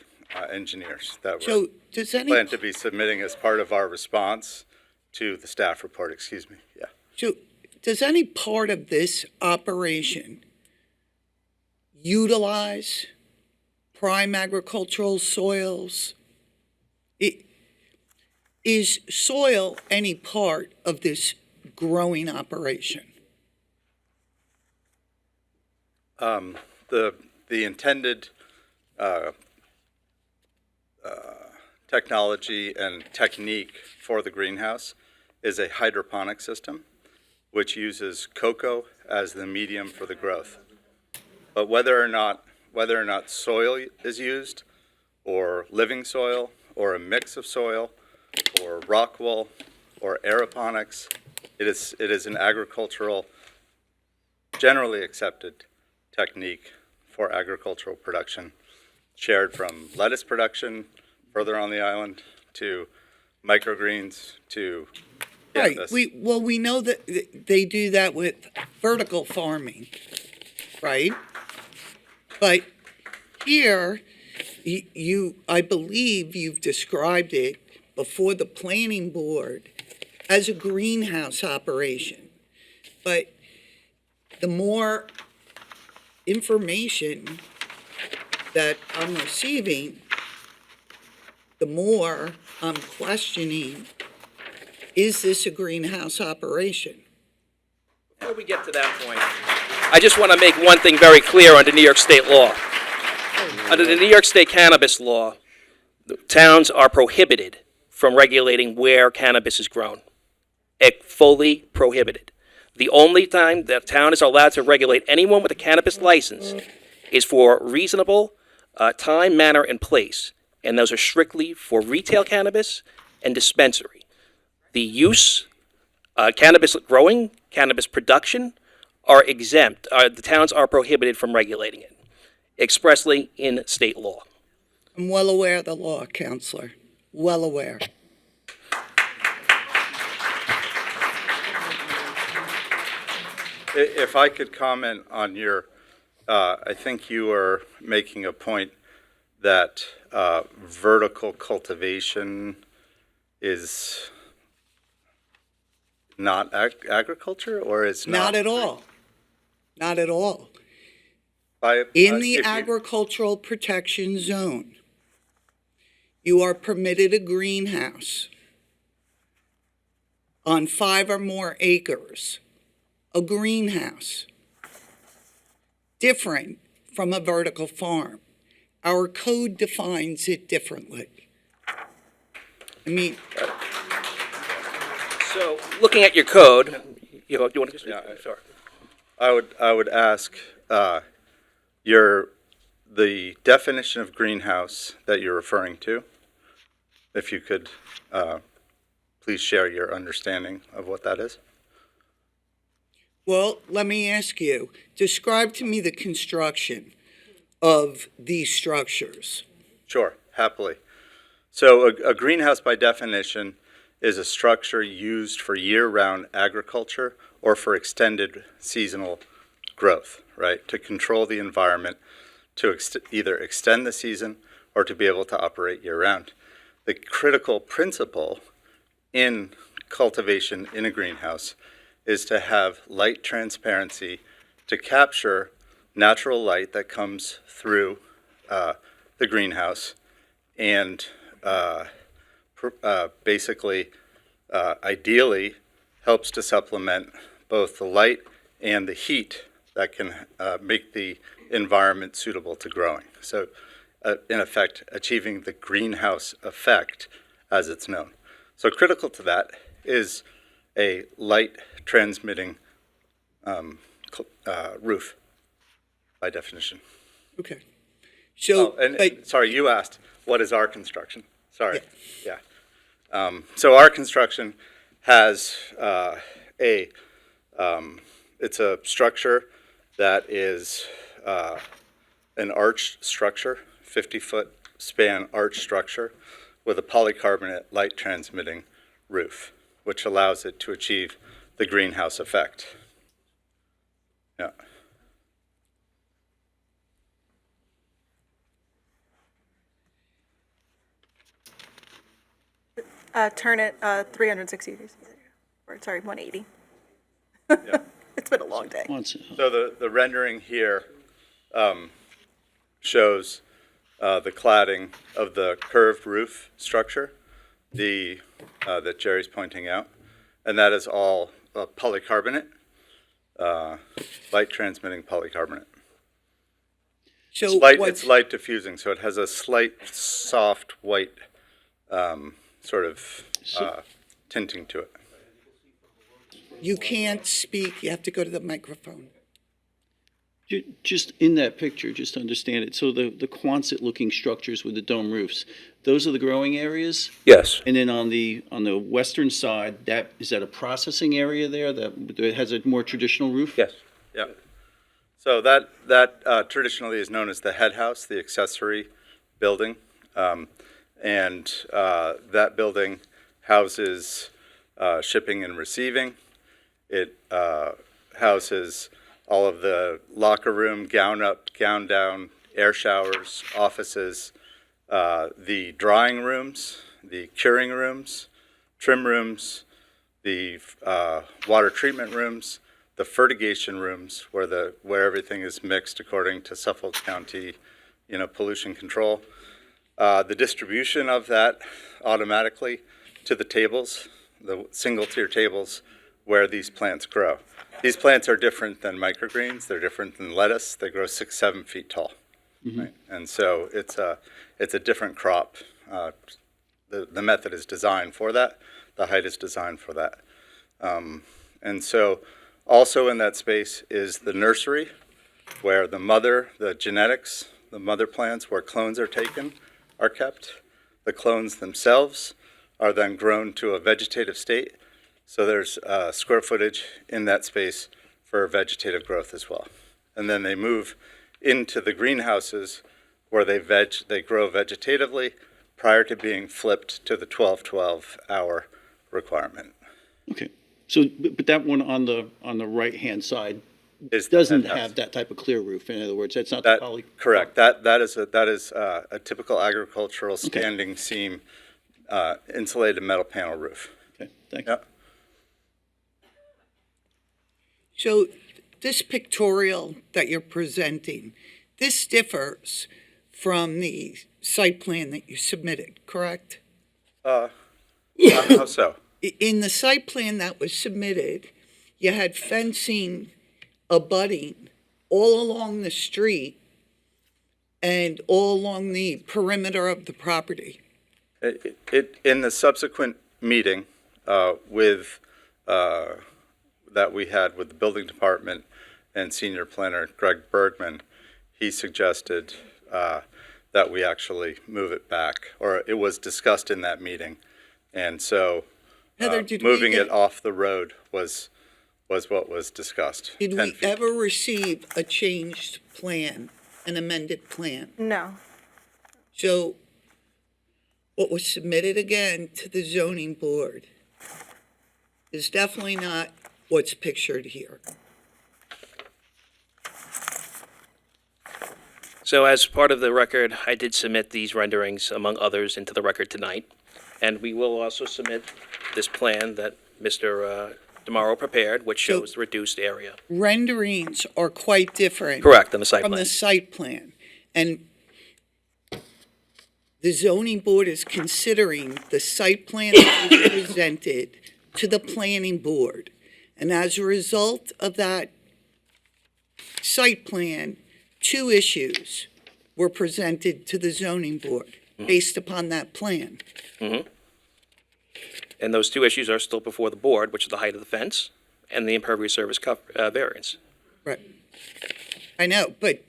S9: engineers that we're
S5: So does
S9: plan to be submitting as part of our response to the staff report, yeah.
S5: So does any part of this operation utilize prime agricultural soils? Is soil any part of this growing operation?
S9: The intended technology and technique for the greenhouse is a hydroponic system, which uses cocoa as the medium for the growth. But whether or not soil is used, or living soil, or a mix of soil, or rock wool, or aeroponics, it is an agricultural, generally accepted technique for agricultural production, shared from lettuce production further on the island to microgreens to
S5: Right, we know that they do that with vertical farming, right? But here, I believe you've described it before the planning board as a greenhouse operation. But the more information that I'm receiving, the more I'm questioning, is this a greenhouse operation?
S4: Before we get to that point, I just want to make one thing very clear under New York State law. Under the New York State cannabis law, the towns are prohibited from regulating where cannabis is grown. Fully prohibited. The only time the town is allowed to regulate anyone with a cannabis license is for reasonable time, manner, and place. And those are strictly for retail cannabis and dispensary. The use, cannabis growing, cannabis production are exempt. The towns are prohibited from regulating it, expressly in state law.
S5: I'm well aware of the law, Counselor, well aware.
S9: If I could comment on your, I think you were making a point that vertical cultivation is not agriculture, or is not?
S5: Not at all. Not at all.
S9: In
S5: In the agricultural protection zone, you are permitted a greenhouse on 5 or more acres. A greenhouse, different from a vertical farm. Our code defines it differently. I mean,
S4: So, looking at your code, you want to speak?
S9: Yeah,
S4: Sorry.
S9: I would ask the definition of greenhouse that you're referring to, if you could please share your understanding of what that is.
S5: well, let me ask you, describe to me the construction of these structures.
S9: Sure, happily. So a greenhouse by definition is a structure used for year-round agriculture or for extended seasonal growth, right? To control the environment, to either extend the season or to be able to operate year-round. The critical principle in cultivation in a greenhouse is to have light transparency to capture natural light that comes through the greenhouse and basically, ideally, helps to supplement both the light and the heat that can make the environment suitable to growing. So, in effect, achieving the greenhouse effect as it's known. So critical to that is a light transmitting roof, by definition.
S5: Okay. So,
S9: Sorry, you asked, what is our construction? Sorry, yeah. So our construction has it's a structure that is an arched structure, 50-foot span arched structure with a polycarbonate light transmitting roof, which allows it to achieve the greenhouse effect. Yeah.
S3: Turn it 360 degrees, or sorry, 180.
S9: Yeah.
S3: It's been a long day.
S9: So the rendering here shows the cladding of the curved roof structure, that Jerry's pointing out, and that is all polycarbonate, light transmitting polycarbonate.
S5: so
S9: It's light diffusing, so it has a slight soft white sort of tinting to it.
S5: You can't speak, you have to go to the microphone.
S10: Just in that picture, just to understand it, so the Quonset-looking structures with the dome roofs, those are the growing areas?
S7: Yes.
S10: And then on the western side, is that a processing area there that has a more traditional roof?
S7: Yes.
S9: Yeah. So that traditionally is known as the head house, the accessory building. And that building houses shipping and receiving. It houses all of the locker room, gown up, gown down, air showers, offices, the drying rooms, the curing rooms, trim rooms, the water treatment rooms, the fertigation rooms where everything is mixed according to Suffolk County, pollution control. The distribution of that automatically to the tables, the single tier tables where these plants grow. These plants are different than microgreens. They're different than lettuce. They grow 6-7 feet tall.
S10: Mm-hmm.
S9: Right? And so it's a different crop. The method is designed for that. The height is designed for that. And so also in that space is the nursery where the mother plants where clones are taken are kept. The clones themselves are then grown to a vegetative state. So there's square footage in that space for vegetative growth as well. And then they move into the greenhouses where they grow vegetatively prior to being flipped to the 12-12 hour requirement.
S10: Okay. So, but that one on the right-hand side
S9: Is
S10: doesn't
S9: that-
S10: have that type of clear roof. In other words, that's not the poly.
S9: Correct. That is a typical agricultural standing seam insulated metal panel roof.
S10: Okay, thank you.
S9: Yep.
S5: So this pictorial that you're presenting, this differs from the site plan that you submitted, correct?
S9: How so?
S5: In the site plan that was submitted, you had fencing abutting all along the street and all along the perimeter of the property.
S9: In the subsequent meeting that we had with the building department and senior planner Greg Bergman, he suggested that we actually move it back, or it was discussed in that meeting. And so
S5: Heather,
S9: moving it off the road was what was discussed.
S5: Did
S9: 10
S5: we
S9: feet.
S5: ever receive a changed plan, an amended plan?
S3: No.
S5: So what was submitted again to the zoning board is definitely not what's pictured here.
S4: So as part of the record, I did submit these renderings, among others, into the record tonight. And we will also submit this plan that Mr. DeMauro prepared, which
S5: So-
S4: shows the reduced area.
S5: Renderings are quite different.
S4: Correct, on the site
S5: From the
S4: plan.
S5: site plan. And the zoning board is considering the site plan that was presented to the planning board. And as a result of that site plan, 2 issues were presented to the zoning board based upon that plan.
S4: Mm-hmm. And those 2 issues are still before the board, which is the height of the fence and the impervious surface variance.
S5: Right. I know, but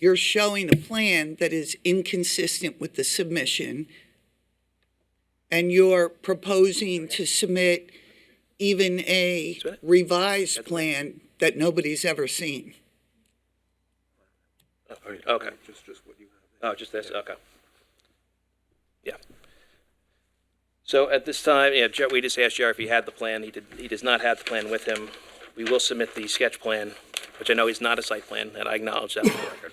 S5: you're showing a plan that is inconsistent with the submission, and you're proposing to submit even a revised plan that nobody's ever seen.
S4: Okay. Just what you have. Oh, just this, okay. Yeah. So at this time, we just asked Jerry if he had the plan. He does not have the plan with him. We will submit the sketch plan, which I know is not a site plan, and I acknowledge that for the record.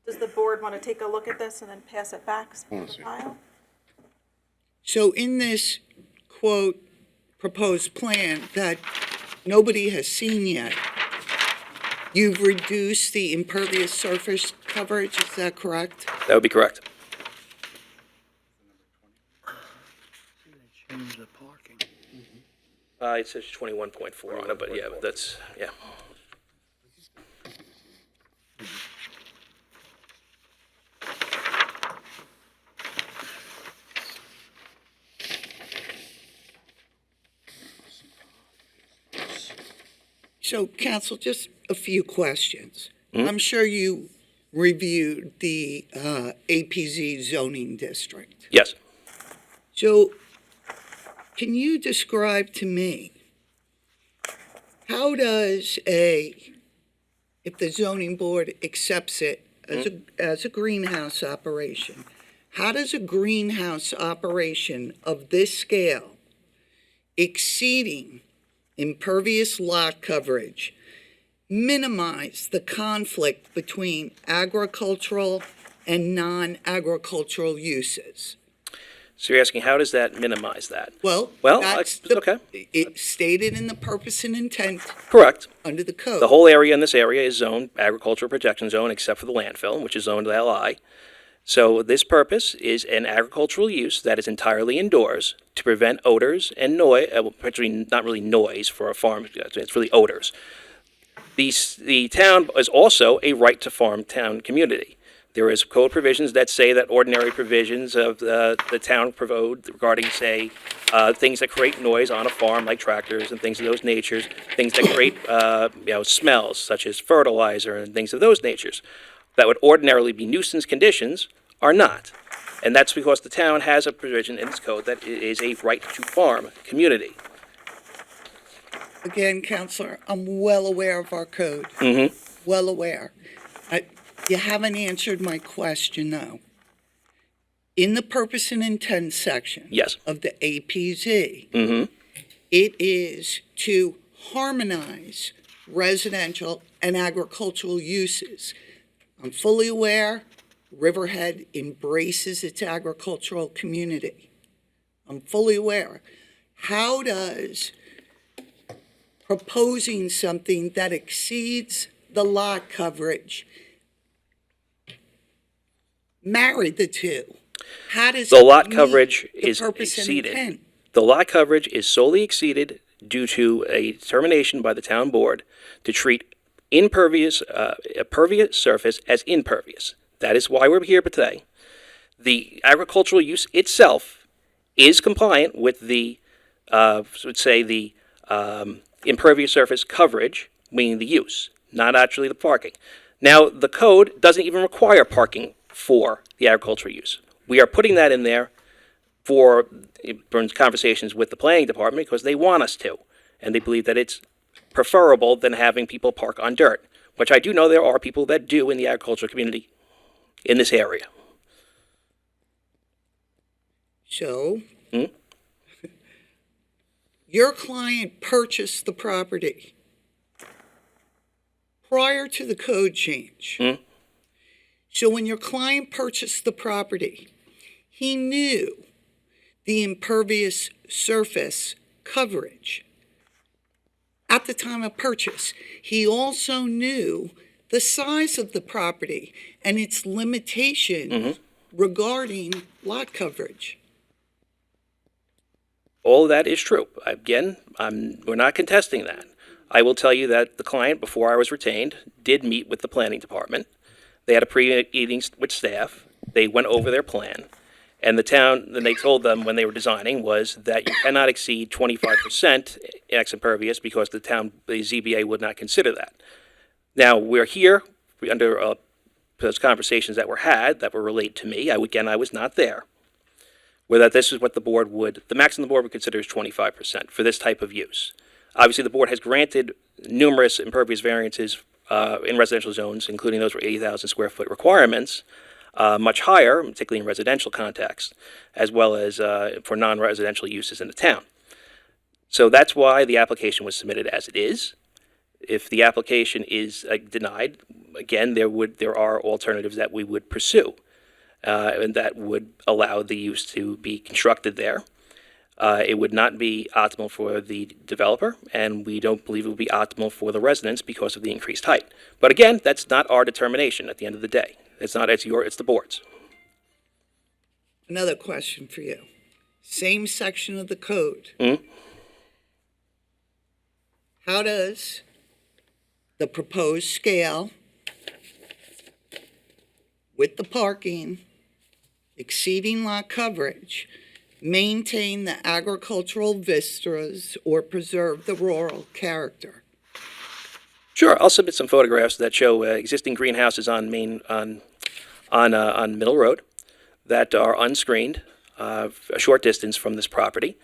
S3: Does the board want to take a look at this and then pass it back for file?
S5: So in this, quote, proposed plan that nobody has seen yet, you've reduced the impervious surface coverage, is that correct?
S4: That would be correct.
S1: Change the parking.
S4: It says 21.4 on it, but yeah, that's, yeah.
S5: So, counsel, just a few questions. I'm sure you reviewed the APZ zoning district.
S4: Yes.
S5: So, can you describe to me, how does if the zoning board accepts it as a greenhouse operation, how does a greenhouse operation of this scale exceeding impervious lot coverage minimize the conflict between agricultural and non-agricultural uses?
S4: So you're asking, how does that minimize that?
S5: Well,
S4: Okay.
S5: It's stated in the purpose and intent
S4: Correct.
S5: under the code.
S4: The whole area in this area is zoned agricultural protection zone except for the landfill, which is zoned LI. So this purpose is an agricultural use that is entirely indoors to prevent odors and noise, actually not really noise for a farm, it's really odors. The town is also a right-to-farm town community. There is code provisions that say that ordinary provisions of the town code regarding, say, things that create noise on a farm, like tractors and things of those natures, things that create, smells, such as fertilizer and things of those natures, that would ordinarily be nuisance conditions, are not. And that's because the town has a provision in its code that it is a right-to-farm community.
S5: Again, Counselor, I'm well aware of our code. Well aware. You haven't answered my question, though. In the purpose and intent section
S4: Yes.
S5: of the APZ, it is to harmonize residential and agricultural uses. I'm fully aware Riverhead embraces its agricultural community. I'm fully aware. How does proposing something that exceeds the lot coverage marry the two? How does
S4: The lot
S5: it meet
S4: coverage
S5: the
S4: is
S5: purpose and
S4: exceeded.
S5: intent?
S4: The lot coverage is solely exceeded due to a determination by the town board to treat a pervious surface as impervious. That is why we're here today. The agricultural use itself is compliant with the, impervious surface coverage, meaning the use, not actually the parking. Now, the code doesn't even require parking for the agricultural use. We are putting that in there for conversations with the planning department because they want us to, and they believe that it's preferable than having people park on dirt, which I do know there are people that do in the agricultural community in this area.
S5: So, your client purchased the property prior to the code change. So when your client purchased the property, he knew the impervious surface coverage at the time of purchase. He also knew the size of the property and its limitations regarding lot coverage.
S4: All of that is true. Again, we're not contesting that. I will tell you that the client, before I was retained, did meet with the planning department. They had a pre-meeting with staff. They went over their plan. And the town, then they told them when they were designing was that you cannot exceed 25% ex-impervious because the ZBA would not consider that. Now, we're here under those conversations that were had that were relayed to me. I was not there. Where that this is what the maximum the board would consider is 25% for this type of use. Obviously, the board has granted numerous impervious variances in residential zones, including those with 80,000 square foot requirements, much higher, particularly in residential context, as well as for non-residential uses in the town. So that's why the application was submitted as it is. If the application is denied, again, there are alternatives that we would pursue, and that would allow the use to be constructed there. It would not be optimal for the developer, and we don't believe it would be optimal for the residents because of the increased height. But again, that's not our determination at the end of the day. It's the board's.
S5: Another question for you. Same section of the code. How does the proposed scale with the parking exceeding lot coverage maintain the agricultural vistas or preserve the rural character?
S4: Sure, I'll submit some photographs that show existing greenhouses on Middle Road that are unscreened, a short distance from this property.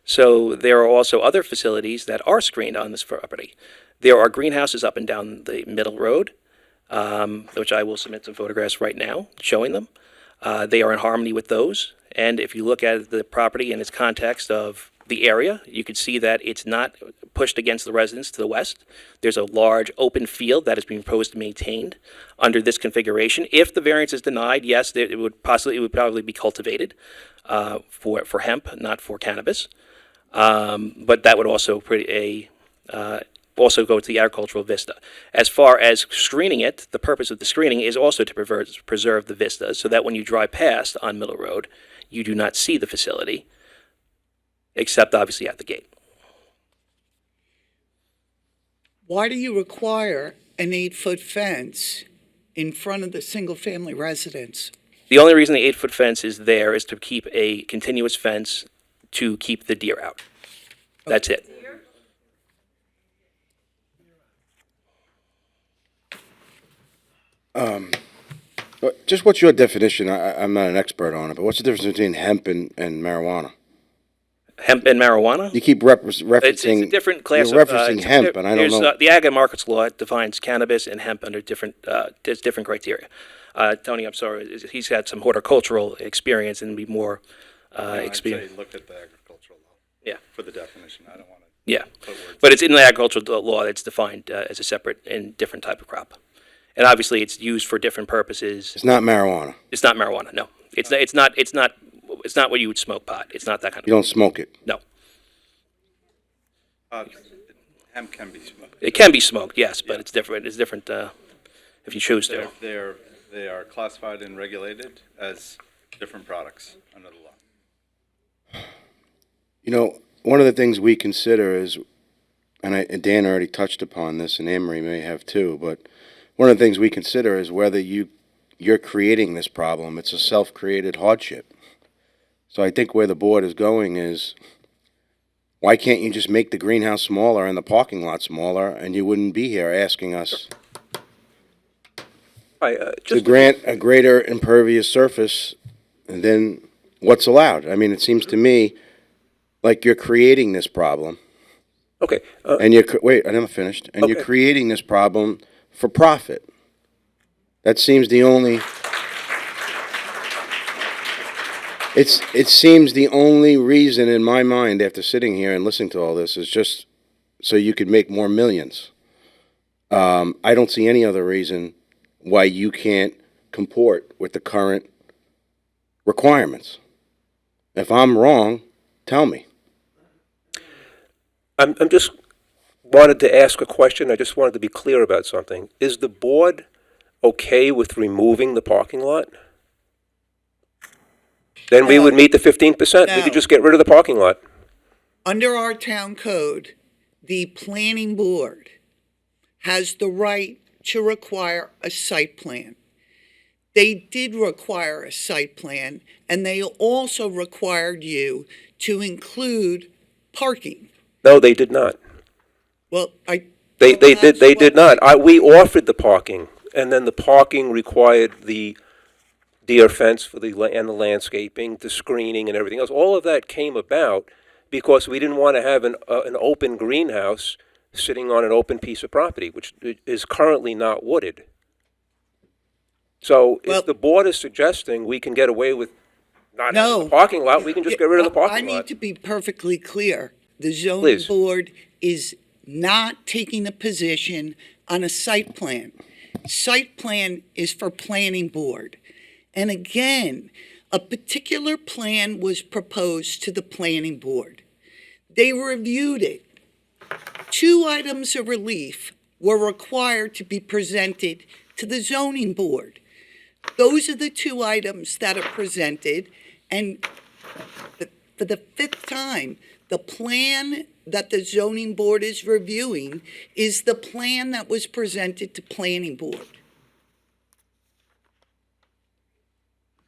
S4: So there are also other facilities that are screened on this property. There are greenhouses up and down the Middle Road, which I will submit some photographs right now showing them. They are in harmony with those. And if you look at the property in its context of the area, you can see that it's not pushed against the residents to the west. There's a large open field that is being proposed and maintained under this configuration. If the variance is denied, yes, it would probably be cultivated for hemp, not for cannabis. But that would also also go to the agricultural vista. As far as screening it, the purpose of the screening is also to preserve the vista so that when you drive past on Middle Road, you do not see the facility, except obviously at the gate.
S5: Why do you require an 8-foot fence in front of the single-family residence?
S4: The only reason the 8-foot fence is there is to keep a continuous fence to keep the deer out. That's it.
S6: Just what's your definition? I'm not an expert on it, but what's the difference between hemp and marijuana?
S4: Hemp and marijuana?
S6: You keep referencing.
S4: It's a different class
S6: You're
S4: of...
S6: referencing hemp, and I don't know.
S4: The Ag and Markets Law defines cannabis and hemp under different criteria. Tony, I'm sorry, he's had some horticultural experience and be more experience.
S9: I'd say look at the agricultural law.
S4: Yeah.
S9: For the definition, I don't want to.
S4: Yeah, but it's in the agricultural law that's defined as a separate and different type of crop. And obviously, it's used for different purposes.
S6: It's not marijuana.
S4: It's not marijuana, no. It's not what you would smoke pot. It's not that kind of...
S6: You don't smoke it.
S4: No.
S9: Hemp can be smoked.
S4: It can be smoked, yes, but it's different. It's different if you choose to.
S9: They are classified and regulated as different products under the law.
S6: You know, one of the things we consider is, and Dan already touched upon this, and Anne-Marie may have too, but one of the things we consider is whether you're creating this problem. It's a self-created hardship. So I think where the board is going is, why can't you just make the greenhouse smaller and the parking lot smaller, and you wouldn't be here asking us to grant a greater impervious surface than what's allowed? I mean, it seems to me like you're creating this problem.
S7: Okay.
S6: And wait, I never finished. And you're creating this problem for profit. That seems the only... It seems the only reason in my mind, after sitting here and listening to all this, is just so you could make more millions. I don't see any other reason why you can't comport with the current requirements. If I'm wrong, tell me.
S7: I'm just wanted to ask a question. I just wanted to be clear about something. Is the board okay with removing the parking lot? Then we would meet the 15%. We could just get rid of the parking lot.
S5: Under our town code, the planning board has the right to require a site plan. They did require a site plan, and they also required you to include parking.
S7: No, they did not.
S5: Well,
S7: They did not. We offered the parking, and then the parking required the deer fence for the landscaping, the screening, and everything else. All of that came about because we didn't want to have an open greenhouse sitting on an open piece of property, which is currently not wooded. So if the board is suggesting we can get away with not having a parking lot, we can just get rid of the parking lot.
S5: I need to be perfectly clear. The zoning board is not taking a position on a site plan. Site plan is for planning board. And again, a particular plan was proposed to the planning board. They reviewed it. 2 items of relief were required to be presented to the zoning board. Those are the 2 items that are presented, and for the 5th time, the plan that the zoning board is reviewing is the plan that was presented to planning board.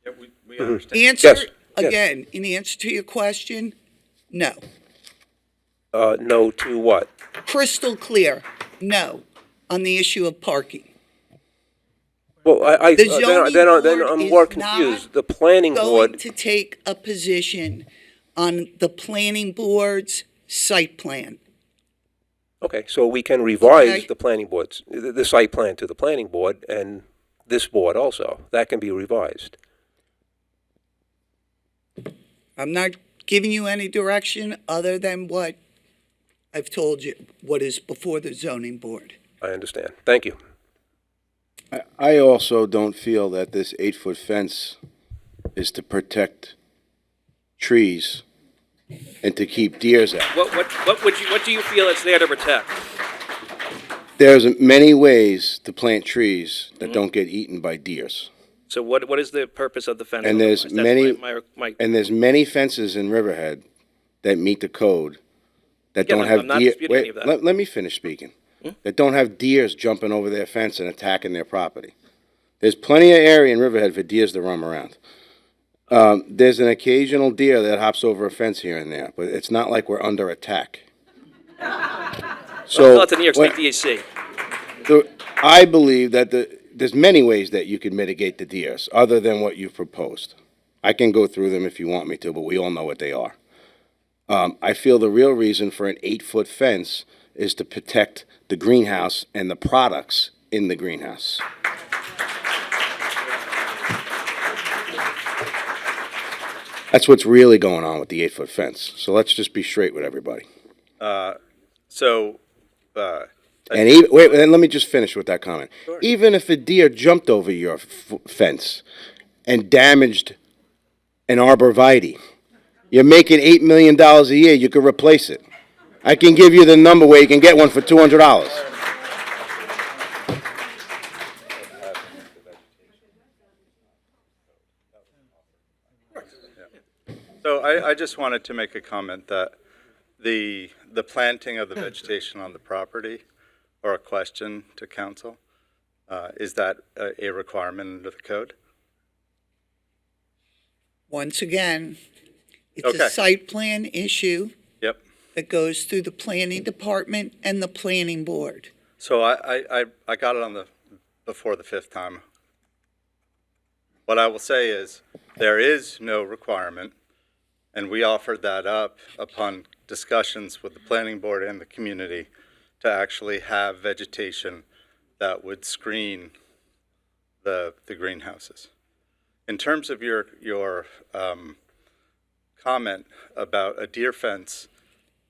S9: Yeah, we understand.
S5: Answer, again, in answer to your question, no.
S7: No to what?
S5: Crystal clear, no. on the issue of parking.
S7: Well,
S5: The zoning
S7: then
S5: board
S7: I'm
S5: is
S7: more
S5: not
S7: confused. The planning
S5: Going
S7: board,
S5: to take a position on the planning board's site plan.
S7: okay, so we can revise
S5: Okay.
S7: the planning board's, the site plan to the planning board and this board also. That can be revised.
S5: I'm not giving you any direction other than what I've told you, what is before the zoning board.
S7: I understand. Thank you.
S6: I also don't feel that this 8-foot fence is to protect trees and to keep deers out.
S4: What do you feel it's there to protect?
S6: There's many ways to plant trees that don't get eaten by deers.
S4: So what is the purpose of the fence?
S6: And there's
S4: That's
S6: many,
S4: my
S6: and there's many fences in Riverhead that meet the code that
S4: Yeah,
S6: don't
S4: I'm
S6: have
S4: not
S6: deer.
S4: disputing any of that.
S6: Let me finish speaking. That don't have deers jumping over their fence and attacking their property. There's plenty of area in Riverhead for deers to roam around. There's an occasional deer that hops over a fence here and there, but it's not like we're under attack.
S4: So it's a New York State DAC.
S6: I believe that there's many ways that you could mitigate the deers, other than what you've proposed. I can go through them if you want me to, but we all know what they are. I feel the real reason for an 8-foot fence is to protect the greenhouse and the products in the greenhouse. That's what's really going on with the 8-foot fence. So let's just be straight with everybody. And even, wait, and let me just finish with that comment.
S9: Sure.
S6: Even if a deer jumped over your fence and damaged an arborvitae, you're making $8 million a year, you could replace it. I can give you the number where you can get one for $200.
S9: So I just wanted to make a comment that the planting of the vegetation on the property, or a question to council, is that a requirement under the code?
S5: Once again, it's
S9: Okay.
S5: a site plan issue
S9: Yep.
S5: that goes through the planning department and the planning board.
S9: So I got it before the 5th time. What I will say is, there is no requirement, and we offered that up upon discussions with the planning board and the community to actually have vegetation that would screen the greenhouses. In terms of your comment about a deer fence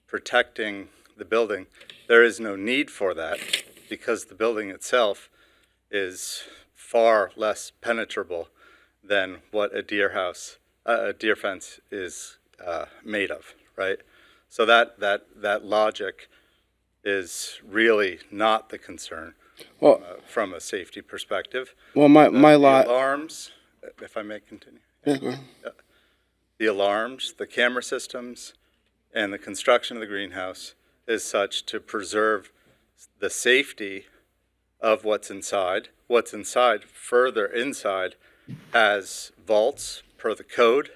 S9: protecting the building, there is no need for that because the building itself is far less penetrable than what a deer fence is made of, right? So that logic is really not the concern from a safety perspective.
S6: Well,
S9: The alarms, if I may continue.
S6: Yeah, go ahead.
S9: The alarms, the camera systems, and the construction of the greenhouse is such to preserve the safety of what's inside. What's inside, further inside, has vaults per the code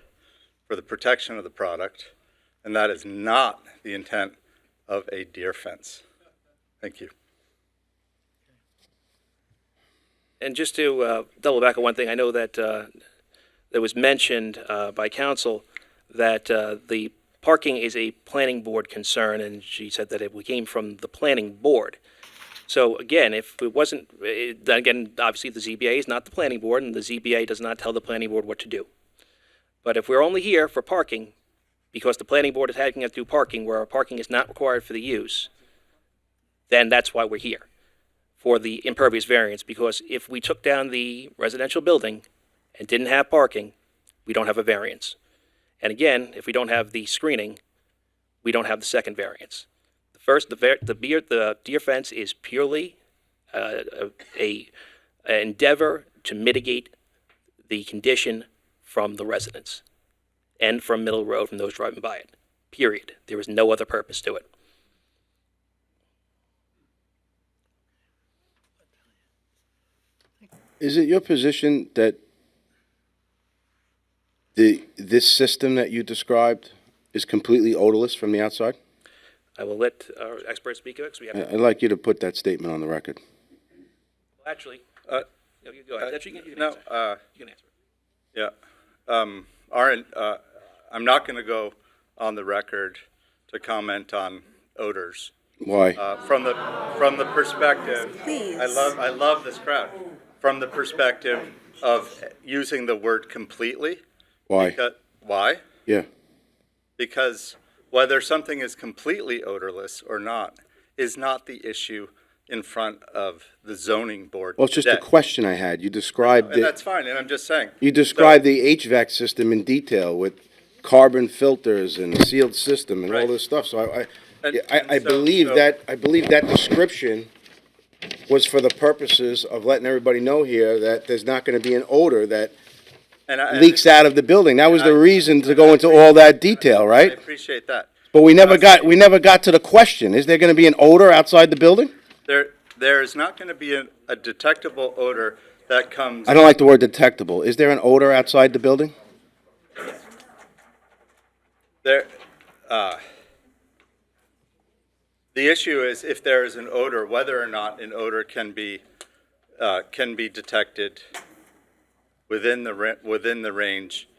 S9: for the protection of the product, and that is not the intent of a deer fence. Thank you.
S4: And just to double back on one thing, I know that it was mentioned by council that the parking is a planning board concern, and she said that it came from the planning board. So again, if it wasn't, then again, obviously the ZBA is not the planning board, and the ZBA does not tell the planning board what to do. But if we're only here for parking, because the planning board is having us do parking where our parking is not required for the use, then that's why we're here, for the impervious variance. Because if we took down the residential building and didn't have parking, we don't have a variance. And again, if we don't have the screening, we don't have the second variance. The first, the deer fence is purely an endeavor to mitigate the condition from the residents and from Middle Road, from those driving by it. Period. There is no other purpose to it.
S6: Is it your position that this system that you described is completely odorless from the outside?
S4: I will let our expert speak, because we have.
S6: I'd like you to put that statement on the record.
S4: Actually,
S9: Uh,
S4: no, you go ahead. That's, you can
S9: No,
S4: answer. You can answer.
S9: yeah. I'm not going to go on the record to comment on odors.
S6: Why?
S9: From the perspective,
S3: Please.
S9: I love this crowd. From the perspective of using the word completely.
S6: Why?
S9: Why?
S6: Yeah.
S9: Because whether something is completely odorless or not is not the issue in front of the zoning board
S6: Well, it's just a
S9: today.
S6: question I had. You described
S9: And
S6: it.
S9: that's fine, and I'm just saying.
S6: You described the HVAC system in detail with carbon filters and sealed system and all
S9: Right.
S6: this stuff. So I
S9: And so-
S6: believe
S9: so-
S6: that, I believe that description was for the purposes of letting everybody know here that there's not gonna be an odor that leaks out of the building. That was the reason to go into all that detail,
S9: I
S6: right?
S9: appreciate that.
S6: But we never got to the question. Is there gonna be an odor outside the building?
S9: There is not going to be a detectable odor that comes.
S6: I don't like the word detectable. Is there an odor outside the building?
S9: There, the issue is if there is an odor, whether or not an odor can be detected within the range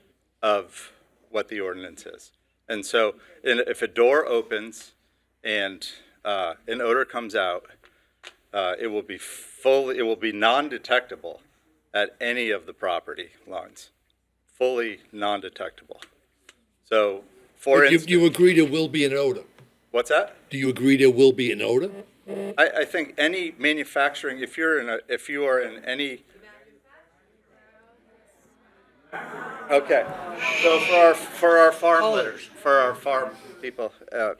S9: of what the ordinance is. And so, if a door opens and an odor comes out, it will be non-detectable at any of the property lines, fully non-detectable. So, for
S2: But
S9: instance,
S2: you agree there will be an odor?
S9: what's that?
S2: Do you agree there will be an odor?
S9: I think any manufacturing, if you are in any. Okay, so for our farm litters, for our farm people,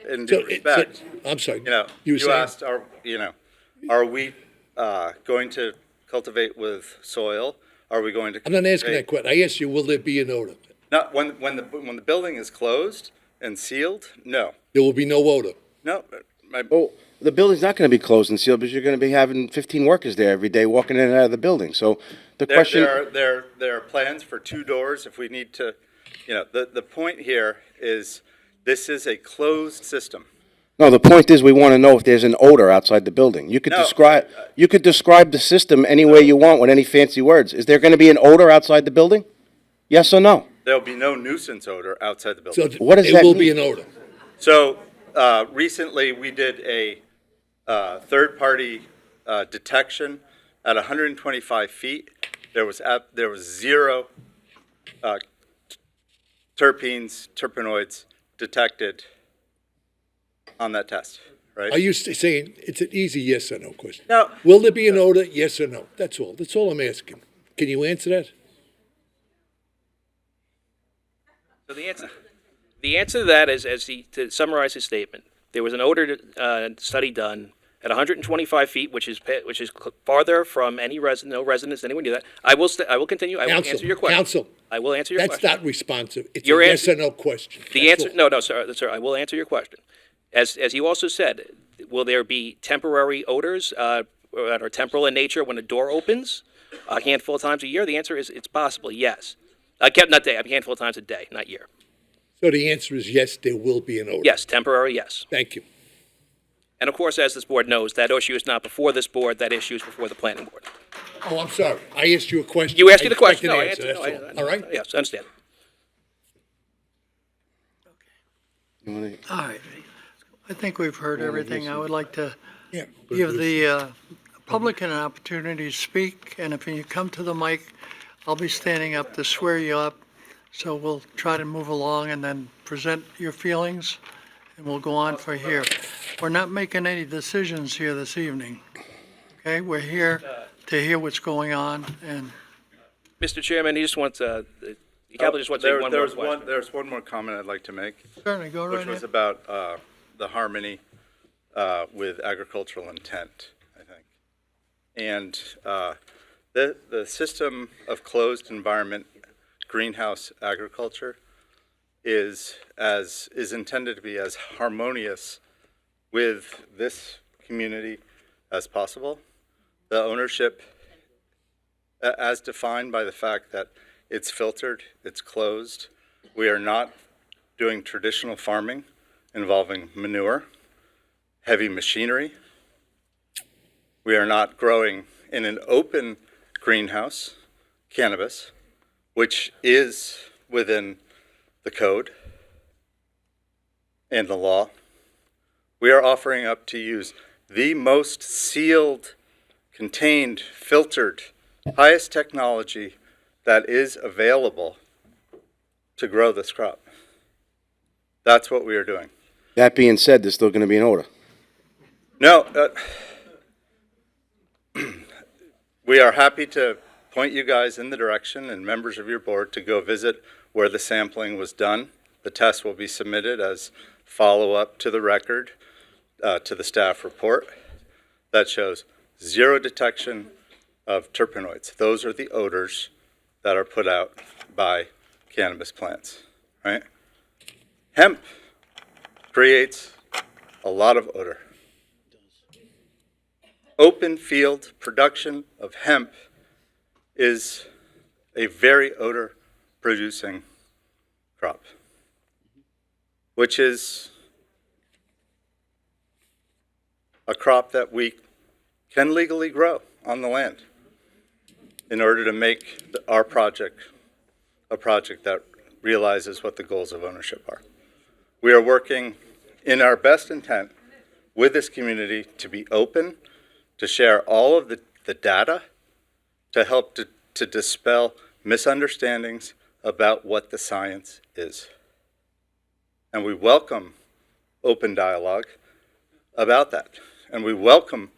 S9: in due respect,
S2: I'm sorry.
S9: you know,
S2: You were
S9: you
S2: saying?
S9: asked, are we going to cultivate with soil? Are we going to?
S2: I'm not asking that
S9: cultivate-
S2: question. I asked you, will there be an odor?
S9: Not when the building is closed and sealed. No,
S2: There will be no odor.
S9: no.
S6: Oh, the building's not gonna be closed and sealed, because you're gonna be having 15 workers there every day walking in and out of the building. So the question.
S9: There are plans for 2 doors if we need to. The point here is this is a closed system.
S6: No, the point is, we want to know if there's an odor outside the building. You could
S9: No,
S6: describe the system any way you want with any fancy words. Is there going to be an odor outside the building? Yes or no?
S9: There'll be no nuisance odor outside the
S2: So
S9: building.
S6: What does
S2: there
S6: that
S2: will
S6: mean?
S2: be an odor.
S9: So recently, we did a third-party detection at 125 feet. There was zero terpenoids detected on that test, right?
S2: Are you saying it's an easy yes or no question?
S9: No.
S2: Will there be an odor? Yes or no? That's all. That's all I'm asking. Can you answer that?
S4: So the answer to that is, to summarize his statement, there was an odor study done at 125 feet, which is farther from any no residence anywhere near that. I will continue. I will
S2: Counsel,
S4: answer your question.
S2: counsel,
S4: I will answer your
S2: That's
S4: question.
S2: not responsive. It's
S4: Your
S2: a yes
S4: answer-
S2: or no question.
S4: The
S2: That's
S4: answer,
S2: all.
S4: no, sir, I will answer your question. As you also said, will there be temporary odors that are temporal in nature when a door opens a handful of times a year? The answer is it's possible, yes. Not day, a handful of times a day, not year.
S2: So the answer is yes, there will be an odor.
S4: Yes, temporary, yes.
S2: Thank you.
S4: And of course, as this board knows, that issue is not before this board, that issue is before the planning board.
S2: Oh, I'm sorry. I asked you a question.
S4: You asked me the
S2: I
S4: question.
S2: expect
S4: No,
S2: an
S4: I
S2: answer,
S4: answered.
S2: that's all. All right?
S4: Yes, I understand.
S1: All right. I think we've heard everything. I would like to
S2: Yeah.
S1: give the public an opportunity to speak, and if you come to the mic, I'll be standing up to swear you up. So we'll try to move along and then present your feelings, and we'll go on for here. We're not making any decisions here this evening, okay? We're here to hear what's going on, and
S4: Mr. Chairman, he just wants, the couple just wants to make one more question.
S9: There's one more comment I'd like to make,
S1: certainly go right
S9: which was
S1: ahead.
S9: about the harmony with agricultural intent, I think. And the system of closed environment greenhouse agriculture is intended to be as harmonious with this community as possible. The ownership, as defined by the fact that it's filtered, it's closed. We are not doing traditional farming involving manure, heavy machinery. We are not growing in an open greenhouse, cannabis, which is within the code and the law. We are offering up to use the most sealed, contained, filtered, highest technology that is available to grow this crop. That's what we are doing.
S6: That being said, there's still going to be an odor.
S9: No, we are happy to point you guys in the direction and members of your board to go visit where the sampling was done. The test will be submitted as follow-up to the record, to the staff report that shows zero detection of terpenoids. Those are the odors that are put out by cannabis plants, right? Hemp creates a lot of odor. Open field production of hemp is a very odor-producing crop, which is a crop that we can legally grow on the land in order to make our project a project that realizes what the goals of ownership are. We are working in our best intent with this community to be open, to share all of the data, to help to dispel misunderstandings about what the science is. And we welcome open dialogue about that. And we welcome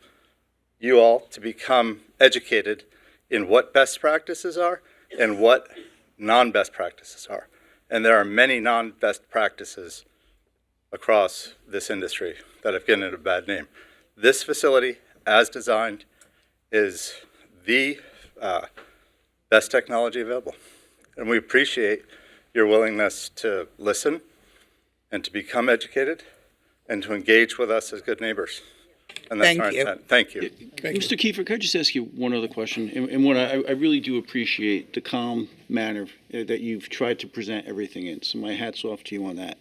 S9: you all to become educated in what best practices are and what non-best practices are. And there are many non-best practices across this industry that have gotten a bad name. This facility, as designed, is the best technology available. And we appreciate your willingness to listen and to become educated and to engage with us as good neighbors. And that's
S5: Thank
S9: our
S5: you.
S9: intent. Thank you.
S10: Mr. Kiefer, could I just ask you one other question? And one, I really do appreciate the calm manner that you've tried to present everything in. So my hat's off to you on that.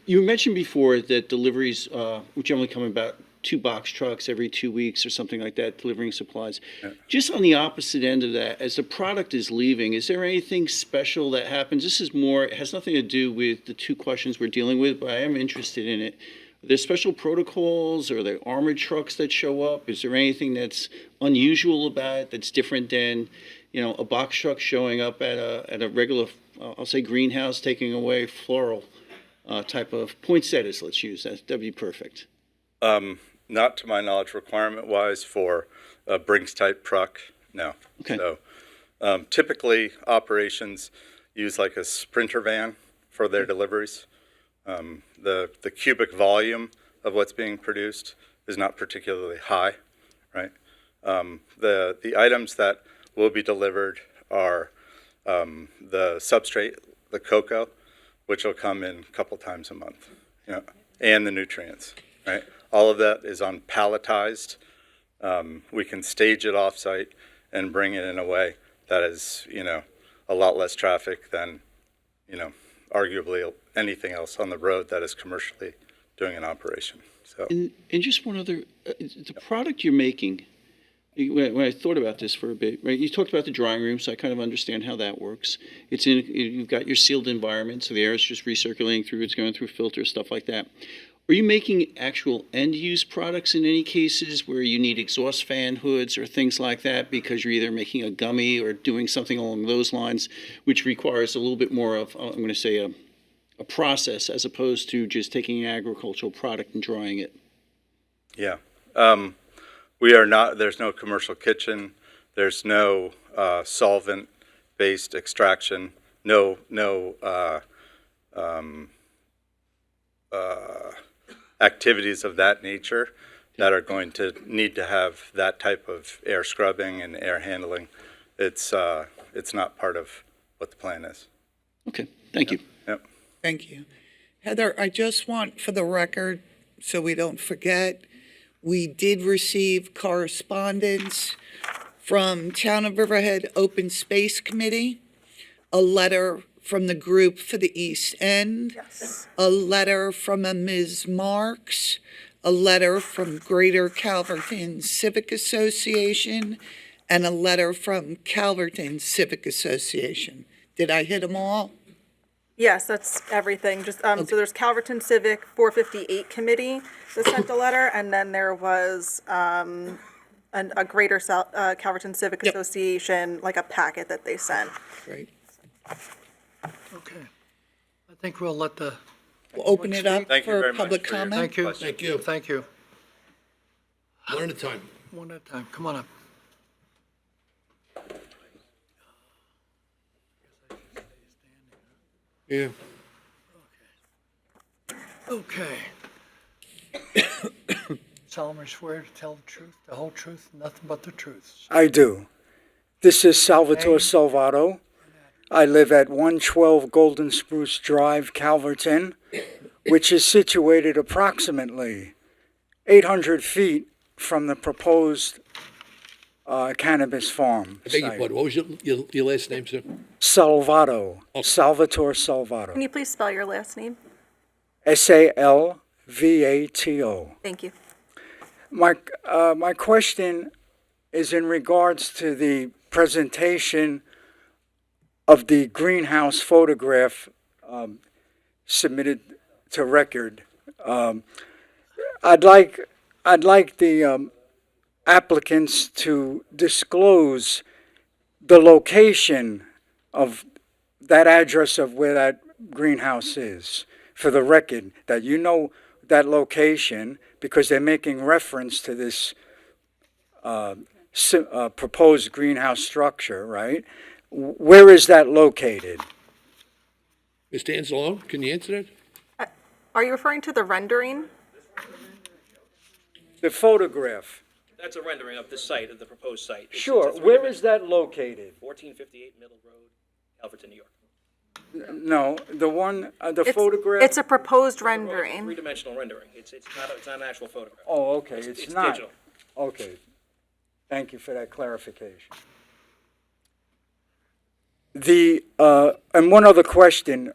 S10: You mentioned before that deliveries, which generally come about 2 box trucks every 2 weeks or something like that, delivering supplies.
S9: Yeah.
S10: Just on the opposite end of that, as the product is leaving, is there anything special that happens? This is more, it has nothing to do with the 2 questions we're dealing with, but I am interested in it. Are there special protocols? Are there armored trucks that show up? Is there anything that's unusual about it that's different than, a box truck showing up at a regular, I'll say greenhouse, taking away floral type of poinsettias, let's use. That'd be perfect.
S9: Not to my knowledge, requirement-wise for a Brinks-type truck, no.
S10: Okay.
S9: So typically, operations use like a Sprinter van for their deliveries. The cubic volume of what's being produced is not particularly high, right? The items that will be delivered are the substrate, the cocoa, which will come in a couple times a month, and the nutrients, right? All of that is on palletized. We can stage it off-site and bring it in a way that is, a lot less traffic than, arguably anything else on the road that is commercially doing an operation. So.
S10: And just one other, the product you're making, when I thought about this for a bit, right? You talked about the drying room, so I kind of understand how that works. You've got your sealed environment, so the air is just recirculating through, it's going through filters, stuff like that. Are you making actual end-use products in any cases where you need exhaust fan hoods or things like that because you're either making a gummy or doing something along those lines, which requires a little bit more of, I'm going to say, a process as opposed to just taking an agricultural product and drying it?
S9: Yeah. We are not, there's no commercial kitchen. There's no solvent-based extraction. No activities of that nature that are going to need to have that type of air scrubbing and air handling. It's not part of what the plan is.
S10: Okay, thank you.
S9: Yep.
S5: Thank you. Heather, I just want for the record, so we don't forget, we did receive correspondence from Town of Riverhead Open Space Committee, a letter from the group for the East End,
S3: Yes.
S5: a letter from a Ms. Marks, a letter from Greater Calverton Civic Association, and a letter from Calverton Civic Association. Did I hit them all?
S3: Yes, that's everything. Just, so there's Calverton Civic 458 Committee that sent a letter, and then there was, a Greater Calverton Civic Association, like a packet that they sent.
S5: Right.
S1: Okay. I think we'll let the,
S5: We'll open it up
S9: Thank you
S5: for
S9: very much
S5: public
S9: for your
S5: comment.
S1: thank you.
S2: Thank you.
S1: Thank you.
S2: One at a time.
S1: One at a time. Come on up.
S2: Yeah.
S1: Okay. Solemnly swear to tell the truth, the whole truth, and nothing but the truth.
S11: I do. This is Salvatore Salvato. I live at 112 Golden Spruce Drive, Calverton, which is situated approximately 800 feet from the proposed cannabis farm
S2: I beg your
S11: site.
S2: pardon. What was your last name, sir?
S11: Salvato. Salvatore Salvato.
S3: Can you please spell your last name?
S11: Salvato.
S3: Thank you.
S11: My question is in regards to the presentation of the greenhouse photograph submitted to record. I'd like the applicants to disclose the location of that address of where that greenhouse is, for the record, that you know that location, because they're making reference to this proposed greenhouse structure, right? Where is that located?
S2: Mr. Anzalone, can you answer that?
S3: Are you referring to the rendering?
S11: The photograph.
S4: That's a rendering of the site, of the proposed site.
S11: Sure, where is that located?
S4: 1458 Middle Road, Calverton, New York.
S11: No, the one, the
S3: It's-
S11: photograph?
S3: It's a proposed rendering.
S4: Three-dimensional rendering. It's not an actual photograph.
S11: Oh, okay, it's not.
S4: digital.
S11: Okay, thank you for that clarification. And one other question,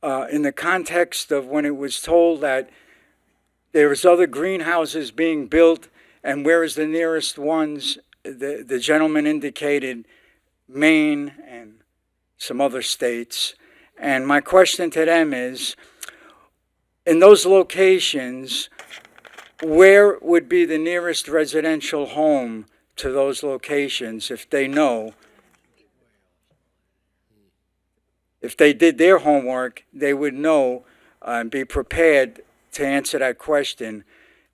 S11: in the context of when it was told that there was other greenhouses being built, and where is the nearest ones, the gentleman indicated Maine and some other states. And my question to them is, in those locations, where would be the nearest residential home to those locations if they know? If they did their homework, they would know and be prepared to answer that question,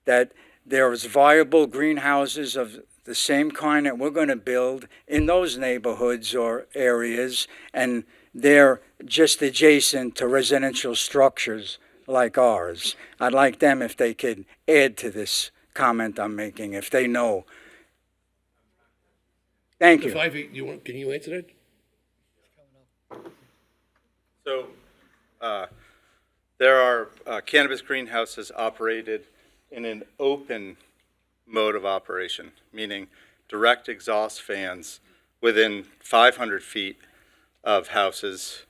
S11: that there is viable greenhouses of the same kind that we're going to build in those neighborhoods or areas, and they're just adjacent to residential structures like ours. I'd like them, if they could add to this comment I'm making, if they know. Thank you.
S2: Can you answer that?
S9: So, there are cannabis greenhouses operated in an open mode of operation, meaning direct exhaust fans within 500 feet of houses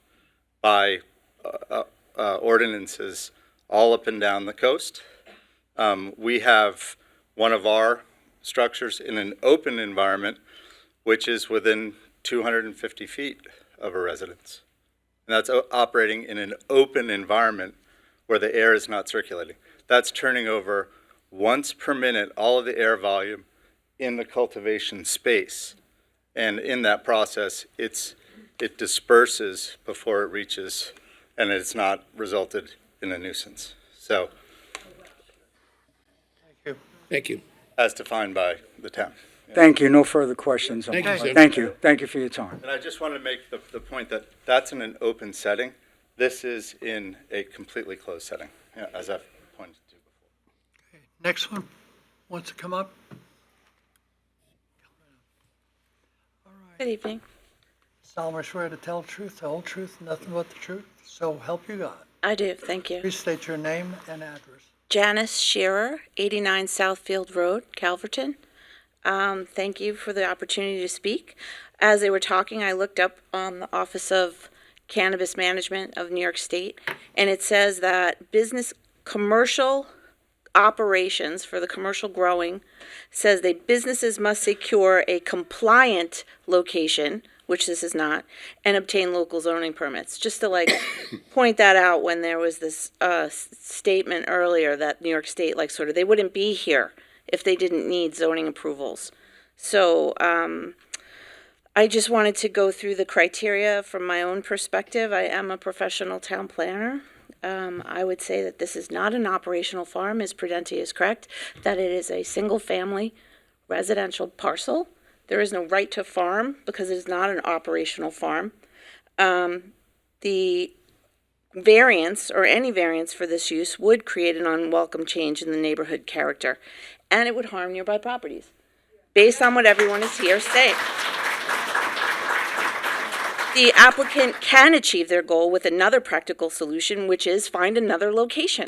S9: by ordinances all up and down the coast. We have one of our structures in an open environment, which is within 250 feet of a residence. And that's operating in an open environment where the air is not circulating. That's turning over once per minute all of the air volume in the cultivation space. And in that process, it disperses before it reaches, and it's not resulted in a nuisance. So,
S2: Thank you.
S9: as defined by the town.
S11: Thank you. No further questions.
S2: Thank you, sir.
S11: Thank you. Thank you for your time.
S9: And I just want to make the point that that's in an open setting. This is in a completely closed setting, as I've pointed to before.
S1: Next one wants to come up?
S12: Good evening.
S1: Solemnly swear to tell the truth, the whole truth, and nothing but the truth. So help you God.
S12: I do, thank you.
S1: Please state your name and address.
S12: Janice Shearer, 89 Southfield Road, Calverton. Thank you for the opportunity to speak. As they were talking, I looked up on the Office of Cannabis Management of New York State, and it says that commercial operations for the commercial growing says that businesses must secure a compliant location, which this is not, and obtain local zoning permits. Just to like point that out when there was this statement earlier that New York State, like sort of, they wouldn't be here if they didn't need zoning approvals. So I just wanted to go through the criteria from my own perspective. I am a professional town planner. I would say that this is not an operational farm, as Prudenti is correct, that it is a single-family residential parcel. There is no right to farm because it is not an operational farm. The variance, or any variance for this use, would create an unwelcome change in the neighborhood character, and it would harm nearby properties, based on what everyone is here saying. The applicant can achieve their goal with another practical solution, which is find another location.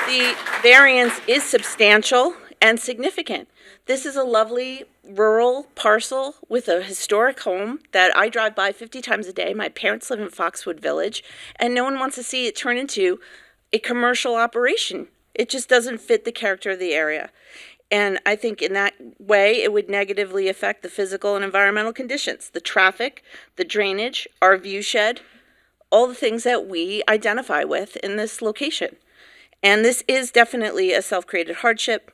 S12: The variance is substantial and significant. This is a lovely rural parcel with a historic home that I drive by 50 times a day. My parents live in Foxwood Village, and no one wants to see it turn into a commercial operation. It just doesn't fit the character of the area. And I think in that way, it would negatively affect the physical and environmental conditions, the traffic, the drainage, our view shed, all the things that we identify with in this location. And this is definitely a self-created hardship.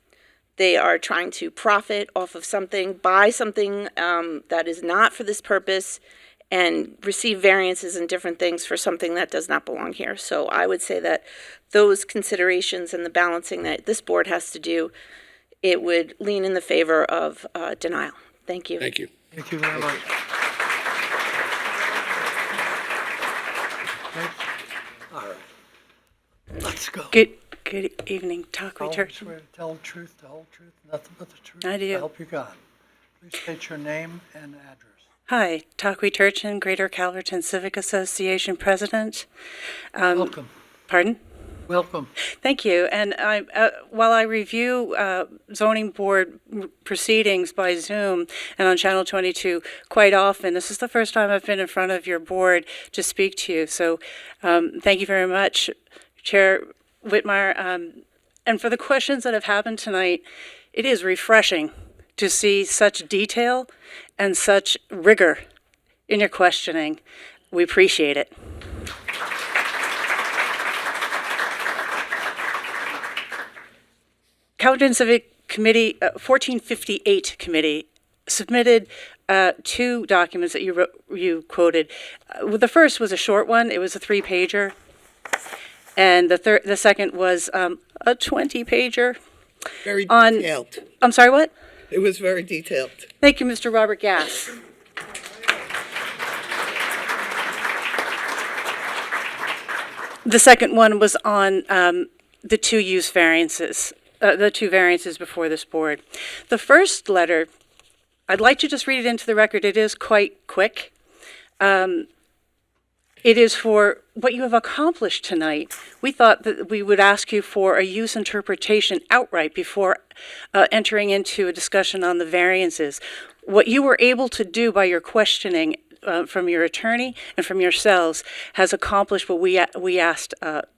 S12: They are trying to profit off of something, buy something that is not for this purpose, and receive variances and different things for something that does not belong here. So I would say that those considerations and the balancing that this board has to do, it would lean in the favor of denial. Thank you.
S2: Thank you.
S1: Thank you very much. Okay. All right. Let's go.
S13: Good evening, Takwi
S1: Always
S13: Church.
S1: swear to tell the truth, the whole truth, nothing but the truth.
S13: I do.
S1: So help you God. Please state your name and address.
S13: Hi, Takwi Turchin, Greater Calverton Civic Association President.
S1: Welcome.
S13: Pardon?
S1: Welcome.
S13: Thank you. And while I review zoning board proceedings by Zoom and on Channel 22 quite often, this is the first time I've been in front of your board to speak to you. So thank you very much, Chair Whitmire. And for the questions that have happened tonight, it is refreshing to see such detail and such rigor in your questioning. We appreciate it. Calverton Civic Committee, 1458 Committee, submitted two documents that you quoted. The first was a short one. It was a 3-pager. And the second was a 20-pager.
S5: Very detailed.
S13: I'm sorry, what?
S5: It was very detailed.
S13: Thank you, Mr. Robert Gass. The second one was on the two use variances. The two variances before this board. The first letter, I'd like to just read it into the record. It is quite quick. It is for what you have accomplished tonight. We thought that we would ask you for a use interpretation outright before entering into a discussion on the variances. What you were able to do by your questioning from your attorney and from yourselves has accomplished what we asked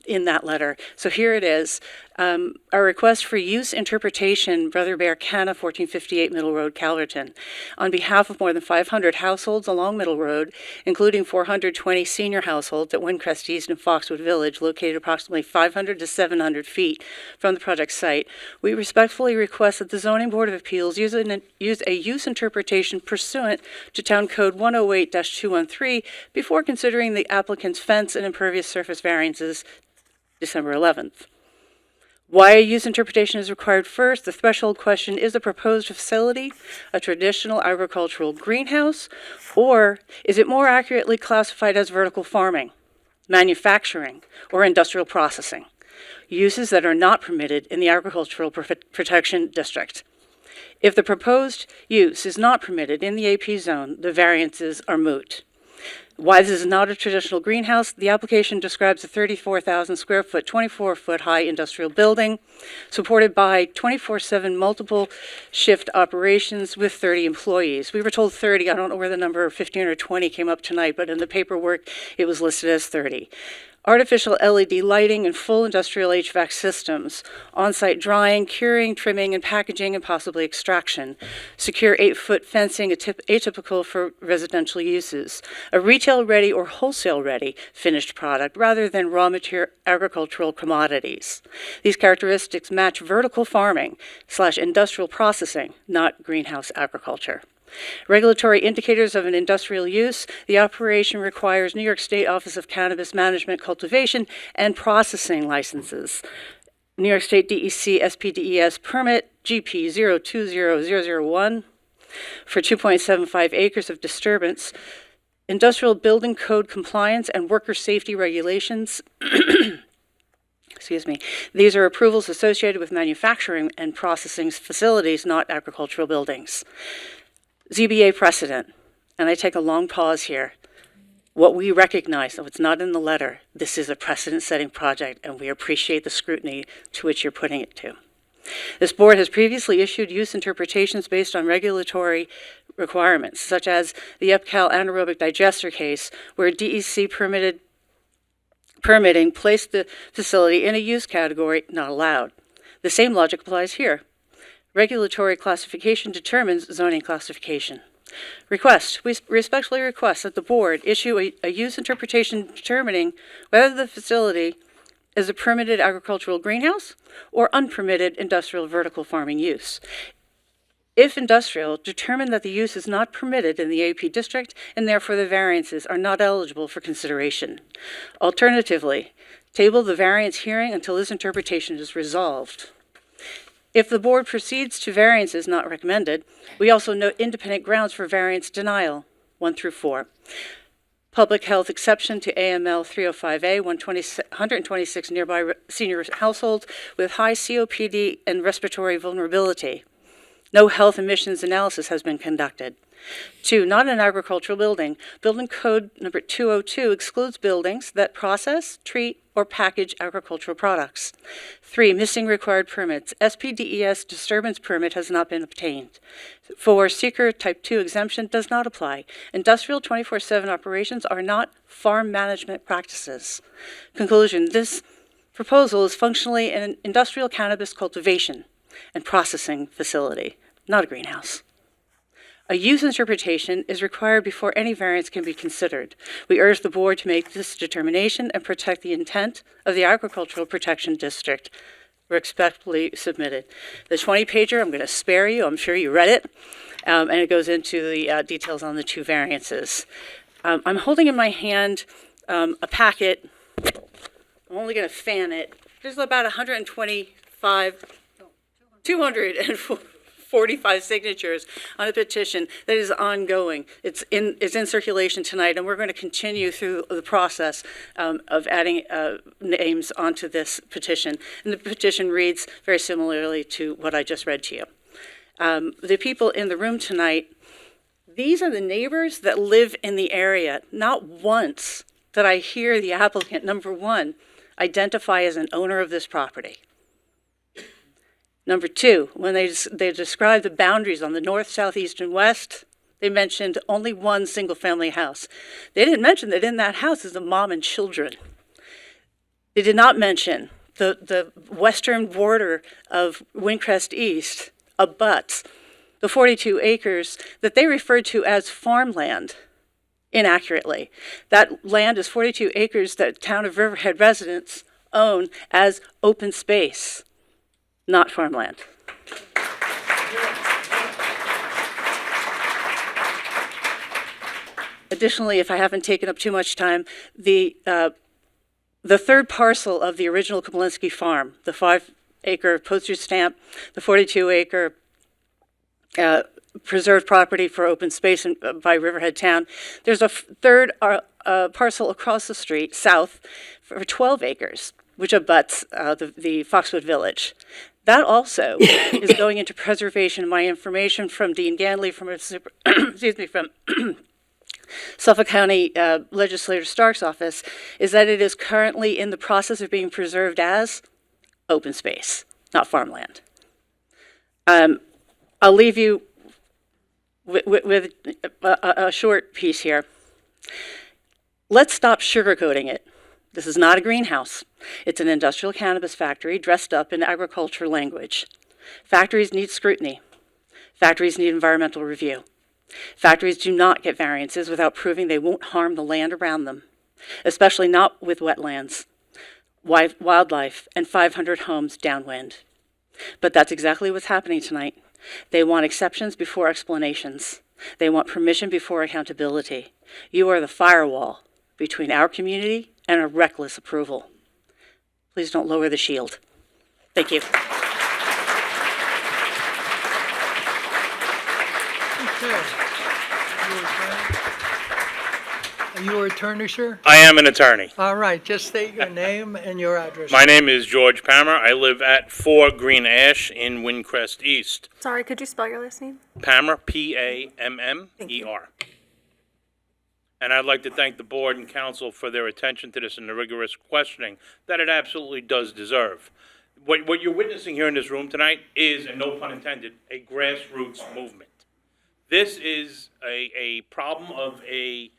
S13: in that letter. So here it is. Our request for use interpretation, Brother Bear Canna, 1458 Middle Road, Calverton. On behalf of more than 500 households along Middle Road, including 420 senior households at Windcrest East and Foxwood Village, located approximately 500 to 700 feet from the project site, we respectfully request that the Zoning Board of Appeals use a use interpretation pursuant to Town Code 108-213 before considering the applicant's fence and impervious surface variances December 11th. Why a use interpretation is required first, the threshold question, is the proposed facility a traditional agricultural greenhouse, or is it more accurately classified as vertical farming, manufacturing, or industrial processing, uses that are not permitted in the Agricultural Protection District? If the proposed use is not permitted in the AP zone, the variances are moot. Why this is not a traditional greenhouse, the application describes a 34,000 square foot, 24-foot high industrial building supported by 24/7 multiple shift operations with 30 employees. We were told 30. I don't know where the number 15 or 20 came up tonight, but in the paperwork it was listed as 30. Artificial LED lighting and full industrial HVAC systems, on-site drying, curing, trimming, and packaging, and possibly extraction. Secure 8-foot fencing, atypical for residential uses. A retail-ready or wholesale-ready finished product rather than raw material agricultural commodities. These characteristics match vertical farming / industrial processing, not greenhouse agriculture. Regulatory indicators of an industrial use. The operation requires New York State Office of Cannabis Management, Cultivation, and Processing licenses. New York State DEC SPDES permit GP 020001 for 2.75 acres of disturbance. Industrial Building Code compliance and worker safety regulations. Excuse me. These are approvals associated with manufacturing and processing facilities, not agricultural buildings. ZBA precedent, and I take a long pause here. What we recognize, though it's not in the letter, this is a precedent-setting project, and we appreciate the scrutiny to which you're putting it to. This board has previously issued use interpretations based on regulatory requirements, such as the EPCAL anaerobic digester case, where DEC permitting placed the facility in a use category not allowed. The same logic applies here. Regulatory classification determines zoning classification. Request. We respectfully request that the board issue a use interpretation determining whether the facility is a permitted agricultural greenhouse or unpermitted industrial vertical farming use. If industrial, determine that the use is not permitted in the AP district and therefore the variances are not eligible for consideration. Alternatively, table the variance hearing until this interpretation is resolved. If the board proceeds to variances not recommended, we also note independent grounds for variance denial, 1 through 4. Public health exception to AML 305A, 126 nearby senior households with high COPD and respiratory vulnerability. No health emissions analysis has been conducted. 2, not an agricultural building. Building code number 202 excludes buildings that process, treat, or package agricultural products. 3, missing required permits. SPDES disturbance permit has not been obtained. 4, seeker type 2 exemption does not apply. Industrial 24/7 operations are not farm management practices. Conclusion, this proposal is functionally an industrial cannabis cultivation and processing facility, not a greenhouse. A use interpretation is required before any variance can be considered. We urge the board to make this determination and protect the intent of the Agricultural Protection District. Respectfully submitted. The 20-pager, I'm going to spare you. I'm sure you read it. And it goes into the details on the 2 variances. I'm holding in my hand a packet. I'm only going to fan it. There's about 245 signatures on a petition that is ongoing. It's in circulation tonight, and we're going to continue through the process of adding names onto this petition. And the petition reads very similarly to what I just read to you. The people in the room tonight, these are the neighbors that live in the area. Not once did I hear the applicant, number 1, identify as an owner of this property. Number 2, when they described the boundaries on the north, south, east, and west, they mentioned only one single-family house. They didn't mention that in that house is a mom and children. They did not mention the western border of Windcrest East abuts the 42 acres that they referred to as farmland inaccurately. That land is 42 acres that town of Riverhead residents own as open space, not farmland. Additionally, if I haven't taken up too much time, the third parcel of the original Kaplinsky farm, the 5-acre postage stamp, the 42-acre preserved property for open space by Riverhead Town, there's a third parcel across the street, south, for 12 acres, which abuts the Foxwood Village. That also is going into preservation. My information from Dean Ganley, from Suffolk County Legislator Stark's office is that it is currently in the process of being preserved as open space, not farmland. I'll leave you with a short piece here. Let's stop sugarcoating it. This is not a greenhouse. It's an industrial cannabis factory dressed up in agriculture language. Factories need scrutiny. Factories need environmental review. Factories do not get variances without proving they won't harm the land around them, especially not with wetlands, wildlife, and 500 homes downwind. But that's exactly what's happening tonight. They want exceptions before explanations. They want permission before accountability. You are the firewall between our community and a reckless approval. Please don't lower the shield. Thank you.
S1: Okay. Are you an attorney, sir?
S14: I am an attorney.
S1: All right, just state your name and your address.
S14: My name is George Pammer. I live at 4 Green Ash in Windcrest East.
S3: Sorry, could you spell your last name?
S14: Pammer, P-A-M-M-E-R. And I'd like to thank the board and council for their attention to this and the rigorous questioning that it absolutely does deserve. What you're witnessing here in this room tonight is, and no pun intended, a grassroots movement. This is a problem of a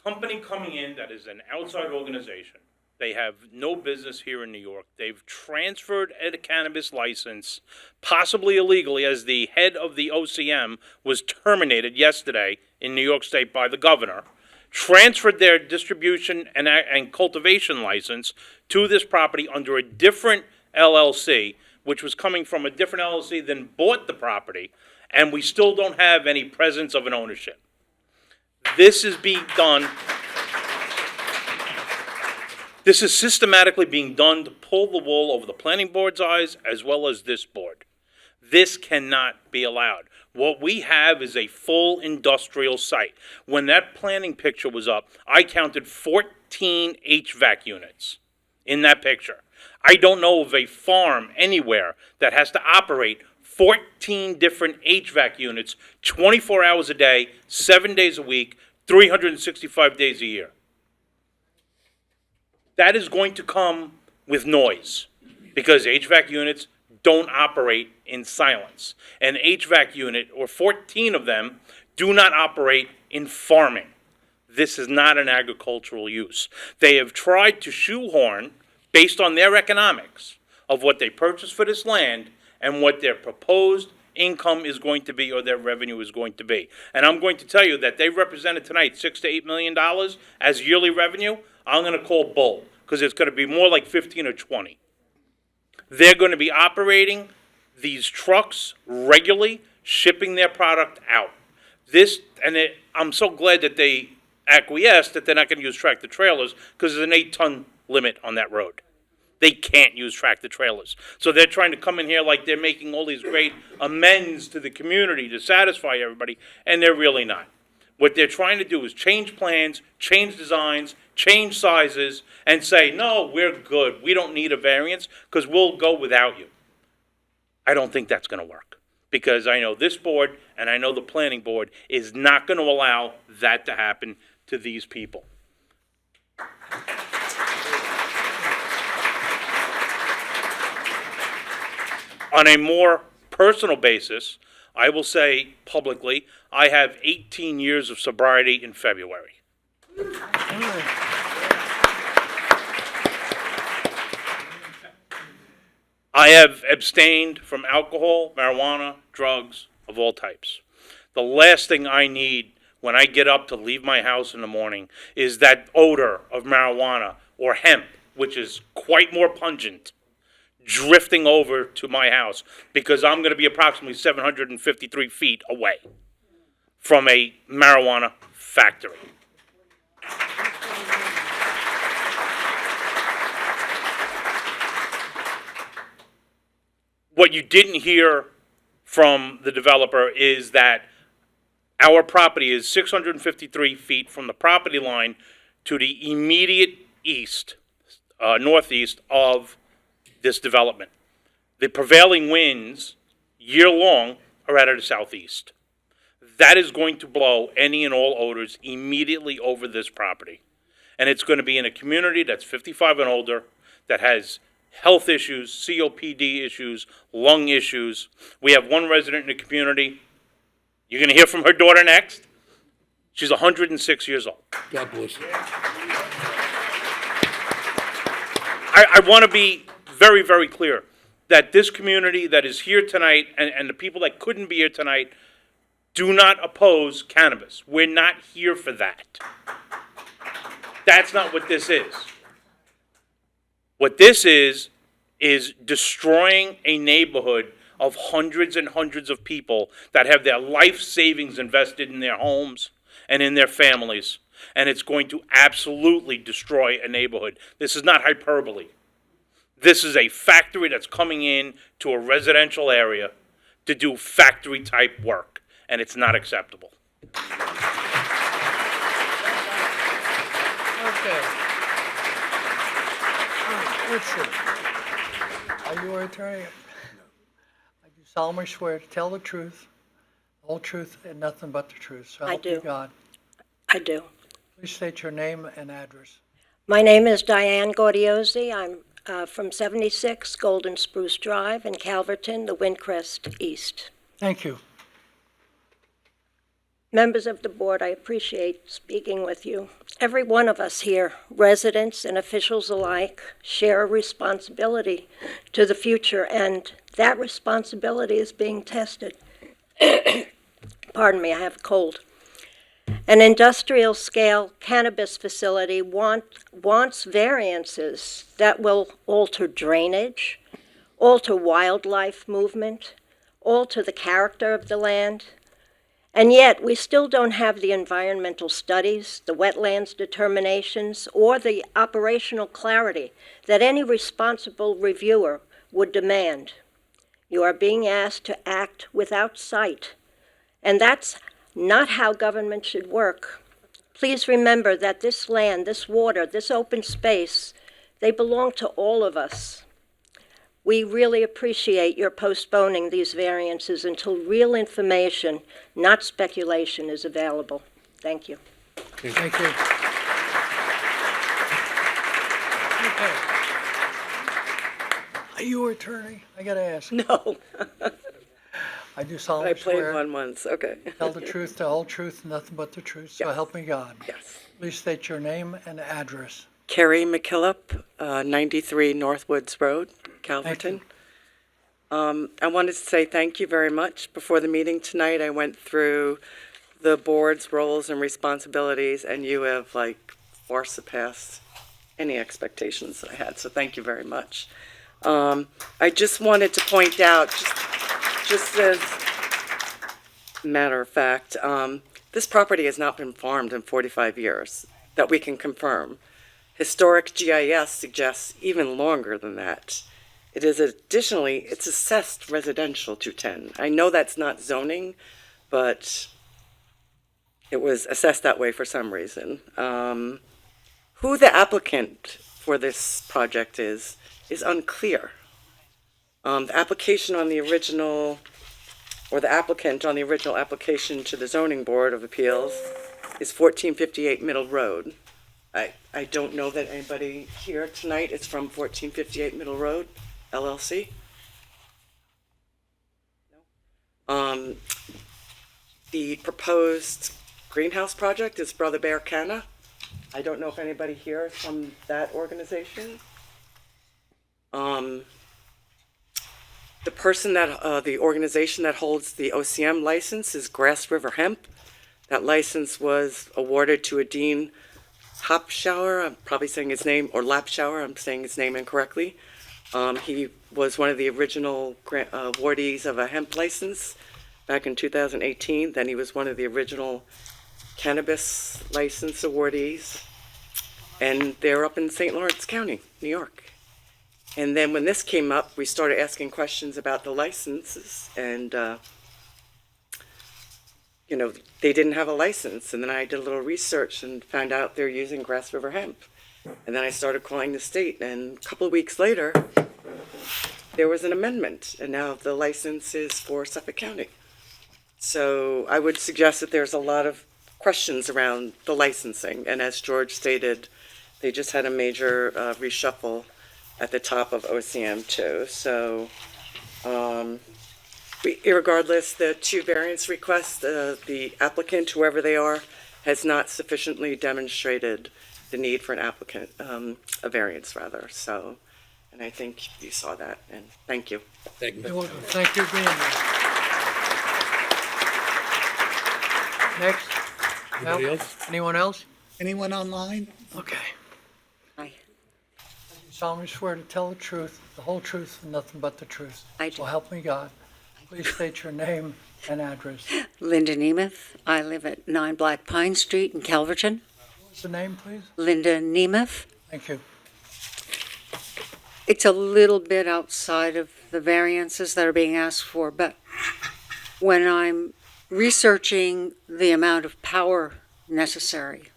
S14: company coming in that is an outside organization. They have no business here in New York. They've transferred a cannabis license, possibly illegally, as the head of the OCM was terminated yesterday in New York State by the governor, transferred their distribution and cultivation license to this property under a different LLC, which was coming from a different LLC than bought the property, and we still don't have any presence of an ownership. This is being done. This is systematically being done to pull the wool over the planning board's eyes as well as this board. This cannot be allowed. What we have is a full industrial site. When that planning picture was up, I counted 14 HVAC units in that picture. I don't know of a farm anywhere that has to operate 14 different HVAC units 24 hours a day, 7 days a week, 365 days a year. That is going to come with noise because HVAC units don't operate in silence. An HVAC unit, or 14 of them, do not operate in farming. This is not an agricultural use. They have tried to shoehorn, based on their economics, of what they purchased for this land and what their proposed income is going to be or their revenue is going to be. And I'm going to tell you that they represented tonight $6 to $8 million as yearly revenue. I'm going to call bull because it's going to be more like 15 or 20. They're going to be operating these trucks regularly, shipping their product out. I'm so glad that they acquiesced that they're not going to use tractor trailers because there's an 8-ton limit on that road. They can't use tractor trailers. So they're trying to come in here like they're making all these great amends to the community to satisfy everybody, and they're really not. What they're trying to do is change plans, change designs, change sizes, and say, no, we're good. We don't need a variance because we'll go without you. I don't think that's going to work because I know this board and I know the planning board is not going to allow that to happen to these people. On a more personal basis, I will say publicly, I have 18 years of sobriety in February. I have abstained from alcohol, marijuana, drugs of all types. The last thing I need when I get up to leave my house in the morning is that odor of marijuana or hemp, which is quite more pungent, drifting over to my house because I'm going to be approximately 753 feet away from a marijuana factory. What you didn't hear from the developer is that our property is 653 feet from the property line to the immediate east, northeast of this development. The prevailing winds year long are out of the southeast. That is going to blow any and all odors immediately over this property. And it's going to be in a community that's 55 and older, that has health issues, COPD issues, lung issues. We have one resident in the community. You're going to hear from her daughter next. She's 106 years old.
S2: God bless you.
S14: I want to be very, very clear that this community that is here tonight and the people that couldn't be here tonight do not oppose cannabis. We're not here for that. That's not what this is. What this is destroying a neighborhood of hundreds and hundreds of people that have their life savings invested in their homes and in their families. And it's going to absolutely destroy a neighborhood. This is not hyperbole. This is a factory that's coming in to a residential area to do factory type work, and it's not acceptable.
S1: Okay. Let's see. Are you an attorney? I do solemnly swear to tell the truth, the whole truth, and nothing but the truth. So help me God.
S15: I do.
S1: Please state your name and address.
S15: My name is Diane Gaudiozzi. I'm from 76 Golden Spruce Drive in Calverton, the Windcrest East.
S1: Thank you.
S15: Members of the board, I appreciate speaking with you. Every one of us here, residents and officials alike, share a responsibility to the future, and that responsibility is being tested. Pardon me, I have a cold. An industrial-scale cannabis facility wants variances that will alter drainage, alter wildlife movement, alter the character of the land. And yet, we still don't have the environmental studies, the wetlands determinations, or the operational clarity that any responsible reviewer would demand. You are being asked to act without sight, and that's not how government should work. Please remember that this land, this water, this open space, they belong to all of us. We really appreciate your postponing these variances until real information, not speculation, is available. Thank you.
S1: Thank you. Okay. Are you an attorney? I gotta ask.
S16: No.
S1: I do
S16: I
S1: solemnly
S16: played
S1: swear.
S16: one once, okay.
S1: Tell the truth, the whole truth, and nothing but the truth. So help me God.
S16: Yes.
S1: Please state your name and address.
S16: Carrie McKillop, 93 Northwoods Road, Calverton. I wanted to say thank you very much. Before the meeting tonight, I went through the board's roles and responsibilities, and you have far surpassed any expectations that I had, so thank you very much. I just wanted to point out, just as a matter of fact, this property has not been farmed in 45 years, that we can confirm. Historic GIS suggests even longer than that. It is additionally, it's assessed residential 210. I know that's not zoning, but it was assessed that way for some reason. Who the applicant for this project is unclear. The application on the original, or the applicant on the original application to the Zoning Board of Appeals is 1458 Middle Road. I don't know that anybody here tonight is from 1458 Middle Road, LLC. No. The proposed greenhouse project is Brother Bear Canna. I don't know if anybody here is from that organization. The person that, the organization that holds the OCM license is Grass River Hemp. That license was awarded to a Dean Hopshower, I'm probably saying his name, or Lapshower, I'm saying his name incorrectly. He was one of the original awardees of a hemp license back in 2018. Then he was one of the original cannabis license awardees. And they're up in St. Lawrence County, New York. And then when this came up, we started asking questions about the licenses, and they didn't have a license. And then I did a little research and found out they're using Grass River Hemp. And then I started calling the state, and a couple of weeks later, there was an amendment, and now the license is for Suffolk County. So I would suggest that there's a lot of questions around the licensing. And as George stated, they just had a major reshuffle at the top of OCM2. So irregardless, the two variance requests, the applicant, whoever they are, has not sufficiently demonstrated the need for an applicant, a variance rather. So, and I think you saw that, and thank you.
S2: Thank you.
S1: You're welcome. Thank you for being here. Next.
S2: Anybody
S1: No?
S2: else?
S1: Anyone else?
S5: Anyone online?
S1: Okay.
S13: Aye.
S1: You solemnly swear to tell the truth, the whole truth, and nothing but the truth.
S13: I do.
S1: So help me God. Please state your name and address.
S13: Linda Nemeth. I live at 9 Black Pine Street in Calverton.
S1: What's the name, please?
S13: Linda Nemeth.
S1: Thank you.
S13: It's a little bit outside of the variances that are being asked for, but when I'm researching the amount of power necessary,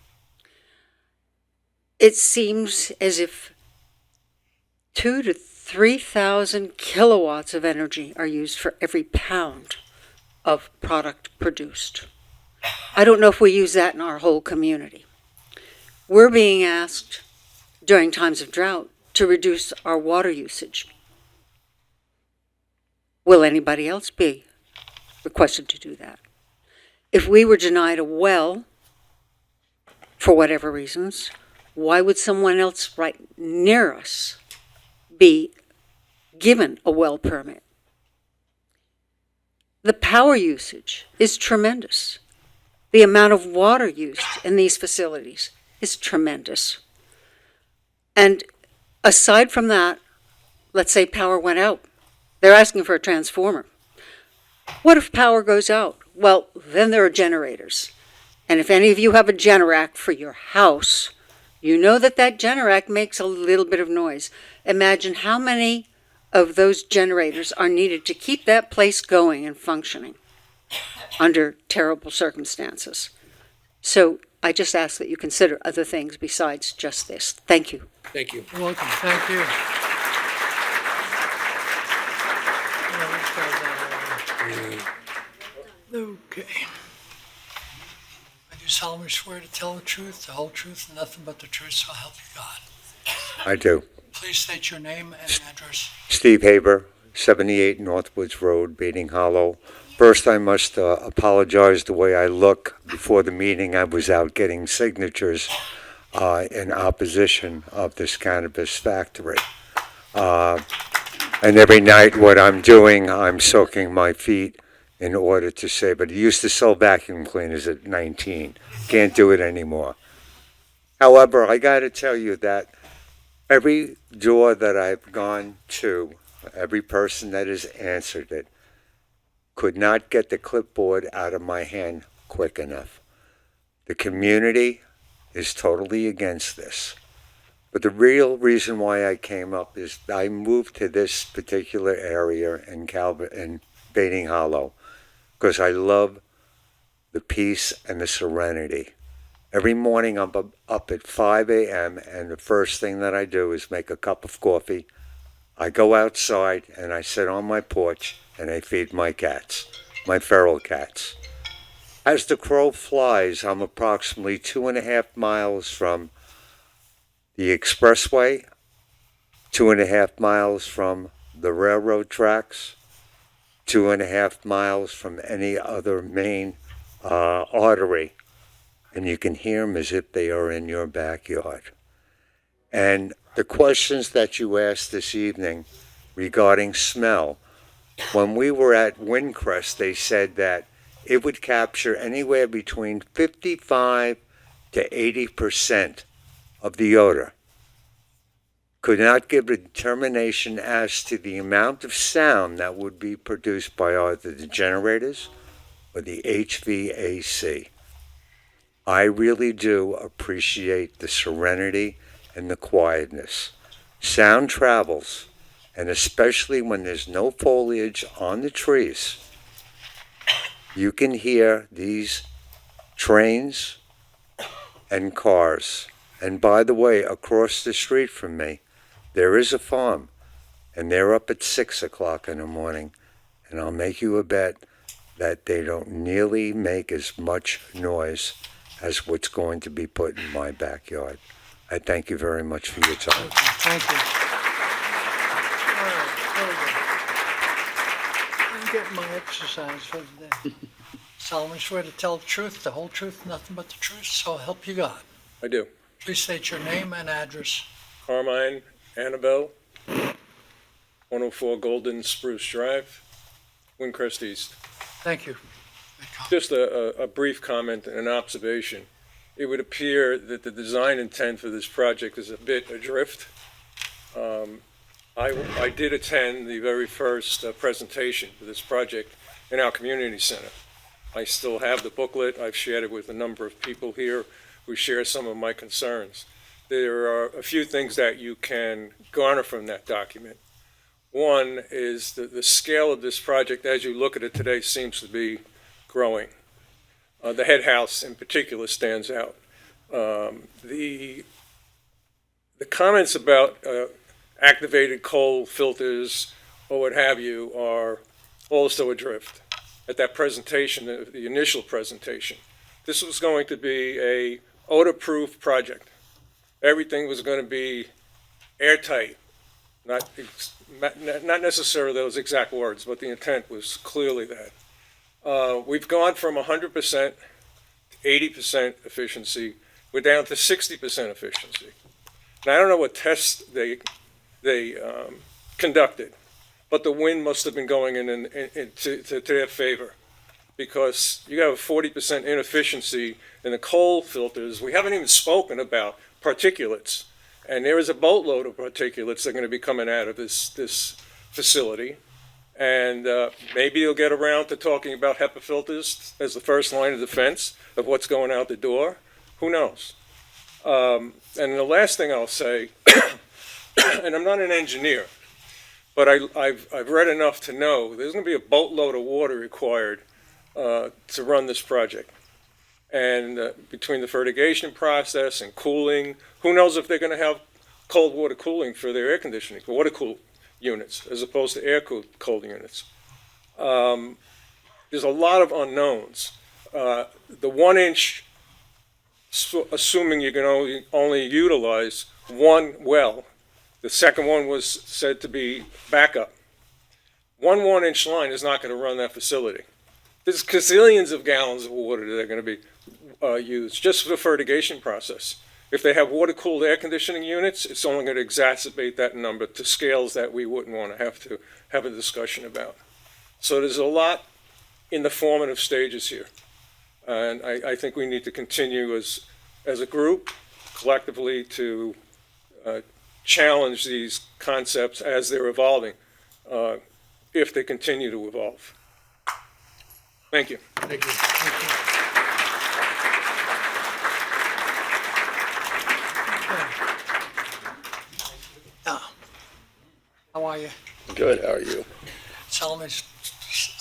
S13: it seems as if 2,000 to 3,000 kilowatts of energy are used for every pound of product produced. I don't know if we use that in our whole community. We're being asked during times of drought to reduce our water usage. Will anybody else be requested to do that? If we were denied a well, for whatever reasons, why would someone else right near us be given a well permit? The power usage is tremendous. The amount of water used in these facilities is tremendous. And aside from that, let's say power went out. They're asking for a transformer. What if power goes out? Well, then there are generators. And if any of you have a Generac for your house, you know that that Generac makes a little bit of noise. Imagine how many of those generators are needed to keep that place going and functioning under terrible circumstances. So I just ask that you consider other things besides just this. Thank you.
S2: Thank you.
S1: You're welcome. Thank you. Okay. I do solemnly swear to tell the truth, the whole truth, and nothing but the truth, so help you God.
S17: I do.
S1: Please state your name and address.
S17: Steve Haber, 78 Northwoods Road, Bating Hollow. First, I must apologize the way I look. Before the meeting, I was out getting signatures in opposition of this cannabis factory. And every night what I'm doing, I'm soaking my feet in order to say, but he used to sell vacuum cleaners at 19. Can't do it anymore. However, I got to tell you that every door that I've gone to, every person that has answered it, could not get the clipboard out of my hand quick enough. The community is totally against this. But the real reason why I came up is I moved to this particular area in Bating Hollow because I love the peace and the serenity. Every morning I'm up at 5 a.m. and the first thing that I do is make a cup of coffee. I go outside and I sit on my porch and I feed my cats, my feral cats. As the crow flies, I'm approximately 2.5 miles from the expressway, 2.5 miles from the railroad tracks, 2.5 miles from any other main artery. And you can hear them as if they are in your backyard. And the questions that you asked this evening regarding smell, when we were at Windcrest, they said that it would capture anywhere between 55 to 80% of the odor. Could not give a determination as to the amount of sound that would be produced by either the generators or the HVAC. I really do appreciate the serenity and the quietness. Sound travels, and especially when there's no foliage on the trees, you can hear these trains and cars. And by the way, across the street from me, there is a farm, and they're up at 6 o'clock in the morning, and I'll make you a bet that they don't nearly make as much noise as what's going to be put in my backyard. I thank you very much for your time.
S1: Thank you. All right, very good. I'm getting my exercise for the day. Solemnly swear to tell the truth, the whole truth, nothing but the truth, so help you God.
S18: I do.
S1: Please state your name and address.
S18: Carmine Annabelle, 104 Golden Spruce Drive, Windcrest East.
S1: Thank you.
S18: Just a brief comment and an observation. It would appear that the design intent for this project is a bit adrift. I did attend the very first presentation for this project in our community center. I still have the booklet. I've shared it with a number of people here who share some of my concerns. There are a few things that you can garner from that document. One is the scale of this project, as you look at it today, seems to be growing. The head house in particular stands out. The comments about activated coal filters or what have you are also adrift. At that presentation, the initial presentation, this was going to be a odor-proof project. Everything was going to be airtight, not necessarily those exact words, but the intent was clearly that. We've gone from 100% to 80% efficiency. We're down to 60% efficiency. Now, I don't know what tests they conducted, but the wind must have been going to their favor, because you have a 40% inefficiency in the coal filters. We haven't even spoken about particulates, and there is a boatload of particulates that are going to be coming out of this facility. And maybe you'll get around to talking about HEPA filters as the first line of defense of what's going out the door. Who knows? And the last thing I'll say, and I'm not an engineer, but I've read enough to know there's going to be a boatload of water required to run this project. And between the fertigation process and cooling, who knows if they're going to have cold water cooling for their air conditioning, water cool units, as opposed to air-cooled units. There's a lot of unknowns. The 1 inch, assuming you can only utilize one well, the second one was said to be backup. One 1 inch line is not going to run that facility. There's gazillions of gallons of water that are going to be used just for the fertigation process. If they have water-cooled air conditioning units, it's only going to exacerbate that number to scales that we wouldn't want to have a discussion about. So there's a lot in the formative stages here. And I think we need to continue as a group, collectively, to challenge these concepts as they're evolving, if they continue to evolve. Thank you.
S1: Thank you. Thank you. How are you?
S8: Good, how are you?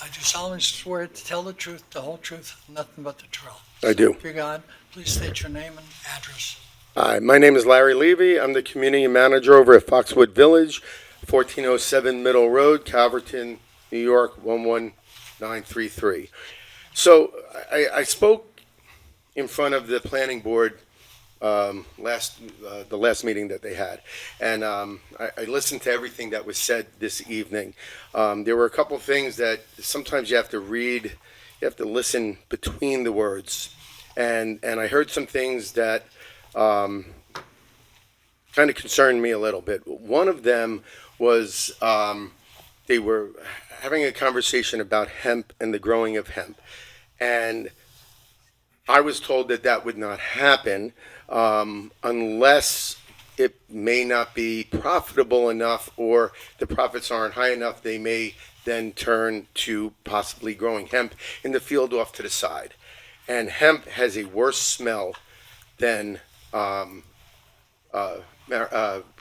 S1: I do solemnly swear to tell the truth, the whole truth, nothing but the truth.
S8: I do.
S1: If you God, please state your name and address.
S8: Hi, my name is Larry Levy. I'm the community manager over at Foxwood Village, 1407 Middle Road, Calverton, New York, 11933. So I spoke in front of the planning board the last meeting that they had, and I listened to everything that was said this evening. There were a couple of things that sometimes you have to read, you have to listen between the words, and I heard some things that kind of concerned me a little bit. One of them was they were having a conversation about hemp and the growing of hemp, and I was told that that would not happen unless it may not be profitable enough, or the profits aren't high enough. They may then turn to possibly growing hemp in the field off to the side. And hemp has a worse smell than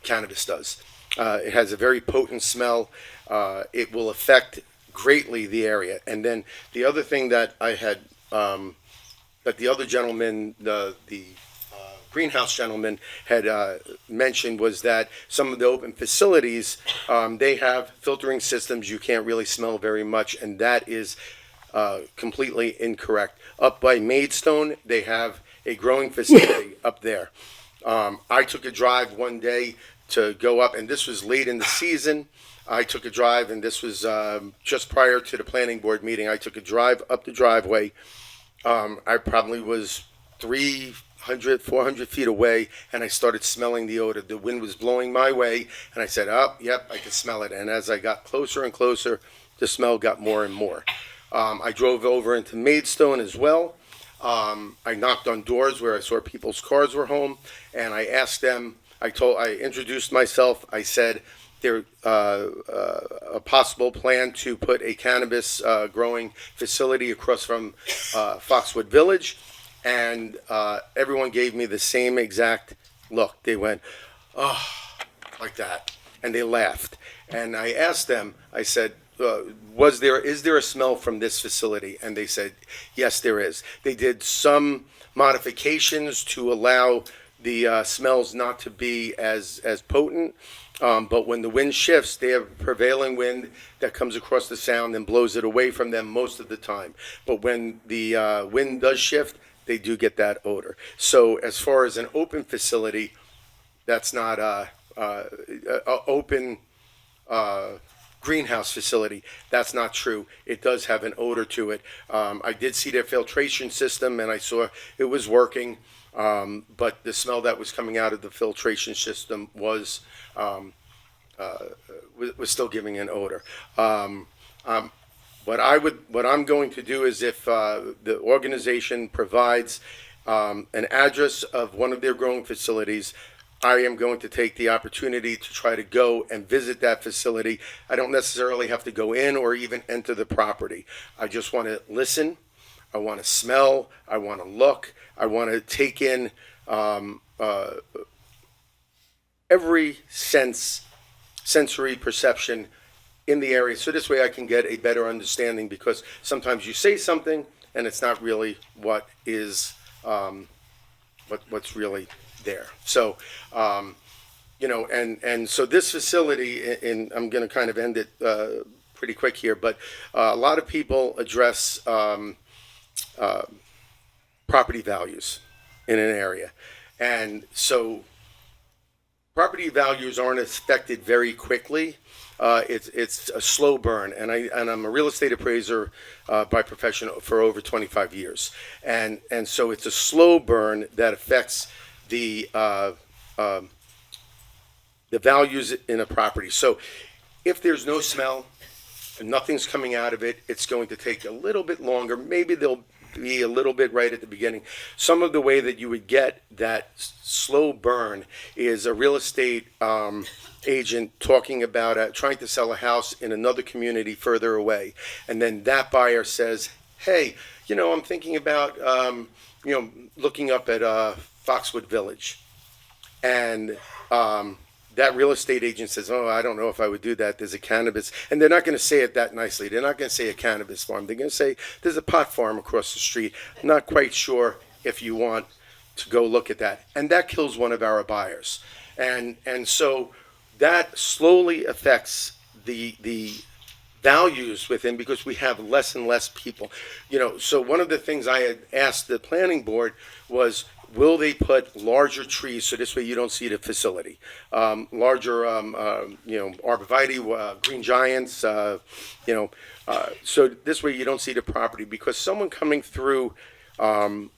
S8: cannabis does. It has a very potent smell. It will affect greatly the area. And then the other thing that I had, that the other gentleman, the greenhouse gentleman had mentioned, was that some of the open facilities, they have filtering systems. You can't really smell very much, and that is completely incorrect. Up by Maidstone, they have a growing facility up there. I took a drive one day to go up, and this was late in the season. I took a drive, and this was just prior to the planning board meeting. I took a drive up the driveway. I probably was 300, 400 feet away, and I started smelling the odor. The wind was blowing my way, and I said, oh, yep, I can smell it. And as I got closer and closer, the smell got more and more. I drove over into Maidstone as well. I knocked on doors where I saw people's cars were home, and I asked them, I introduced myself. I said, there a possible plan to put a cannabis growing facility across from Foxwood Village, and everyone gave me the same exact look. They went, oh, like that, and they laughed. And I asked them, I said, is there a smell from this facility? And they said, yes, there is. They did some modifications to allow the smells not to be as potent. But when the wind shifts, they have a prevailing wind that comes across the sound and blows it away from them most of the time. But when the wind does shift, they do get that odor. So as far as an open facility, that's not a open greenhouse facility. That's not true. It does have an odor to it. I did see their filtration system, and I saw it was working. But the smell that was coming out of the filtration system was still giving an odor. What I'm going to do is, if the organization provides an address of one of their growing facilities, I am going to take the opportunity to try to go and visit that facility. I don't necessarily have to go in or even enter the property. I just want to listen. I want to smell. I want to look. I want to take in every sensory perception in the area. So this way I can get a better understanding, because sometimes you say something and it's not really what is what's really there. So, and so this facility, and I'm going to kind of end it pretty quick here, but a lot of people address property values in an area. And so property values aren't affected very quickly. It's a slow burn, and I'm a real estate appraiser by profession for over 25 years. And so it's a slow burn that affects the values in a property. So if there's no smell and nothing's coming out of it, it's going to take a little bit longer. Maybe they'll be a little bit right at the beginning. Some of the way that you would get that slow burn is a real estate agent talking about trying to sell a house in another community further away. And then that buyer says, hey, I'm thinking about, looking up at Foxwood Village. And that real estate agent says, oh, I don't know if I would do that. There's a cannabis, and they're not going to say it that nicely. They're not going to say a cannabis farm. They're going to say there's a pot farm across the street. I'm not quite sure if you want to go look at that. And that kills one of our buyers. And so that slowly affects the values within, because we have less and less people. So one of the things I had asked the planning board was, will they put larger trees so this way you don't see the facility? Larger, arborvitae, green giants, so this way you don't see the property, because someone coming through on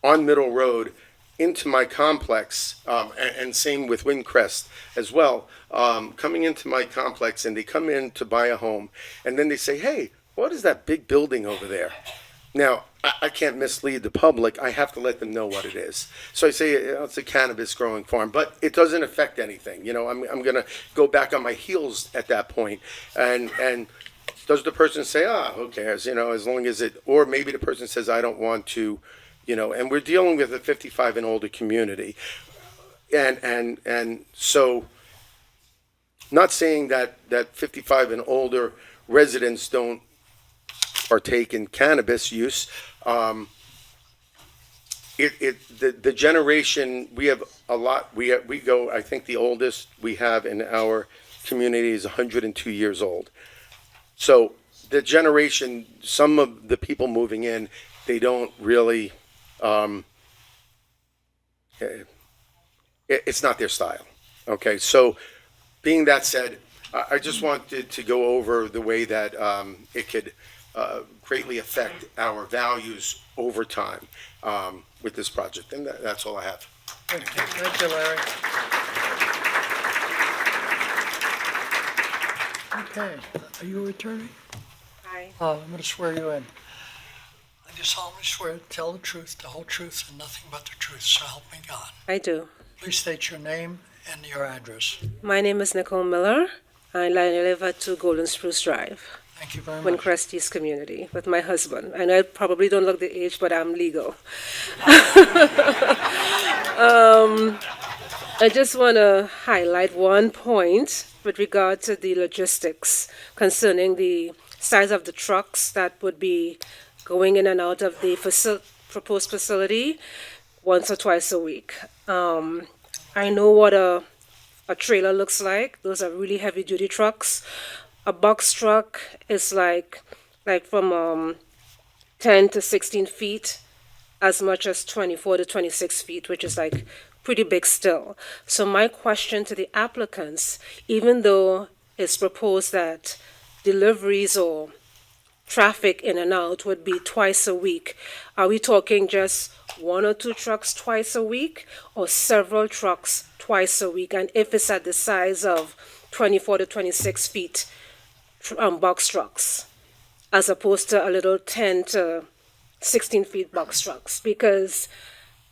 S8: Middle Road into my complex, and same with Windcrest as well, coming into my complex, and they come in to buy a home, and then they say, hey, what is that big building over there? Now, I can't mislead the public. I have to let them know what it is. So I say it's a cannabis growing farm, but it doesn't affect anything. I'm going to go back on my heels at that point. And does the person say, who cares? As long as it, or maybe the person says, I don't want to, and we're dealing with a 55 and older community. And so not saying that 55 and older residents don't partake in cannabis use. The generation, we have a lot, we go, I think the oldest we have in our community is 102 years old. So the generation, some of the people moving in, they don't really, it's not their style. Okay, so being that said, I just wanted to go over the way that it could greatly affect our values over time with this project, and that's all I have.
S1: Thank you, Larry. Okay, are you a attorney?
S13: Hi.
S1: I'm going to swear you in. I do solemnly swear to tell the truth, the whole truth, and nothing but the truth, so help me God.
S13: I do.
S1: Please state your name and your address.
S13: My name is Nicole Miller. I live at 2 Golden Spruce Drive,
S1: Thank you very much.
S13: Windcrest East Community, with my husband. And I probably don't look the age, but I'm legal. I just want to highlight one point with regard to the logistics concerning the size of the trucks that would be going in and out of the proposed facility once or twice a week. I know what a trailer looks like. Those are really heavy duty trucks. A box truck is like from 10 to 16 feet, as much as 24 to 26 feet, which is like pretty big still. So my question to the applicants, even though it's proposed that deliveries or traffic in and out would be twice a week, are we talking just 1 or 2 trucks twice a week, or several trucks twice a week? And if it's at the size of 24 to 26 feet box trucks, as opposed to a little 10 to 16 feet box trucks, because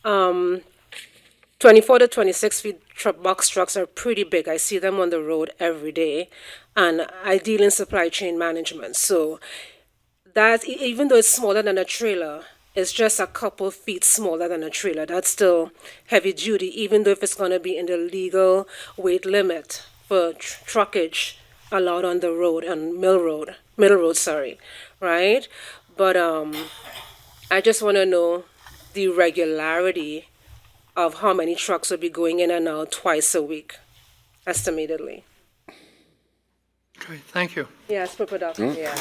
S13: 24 to 26 feet box trucks are pretty big. I see them on the road every day, and I deal in supply chain management. So that, even though it's smaller than a trailer, it's just a couple feet smaller than a trailer. That's still heavy duty, even though if it's going to be in the legal weight limit for truckage allowed on the road, on middle road, right? But I just want to know the regularity of how many trucks will be going in and out twice a week, estimatedly.
S1: Okay, thank you.
S13: Yes, for production, yeah.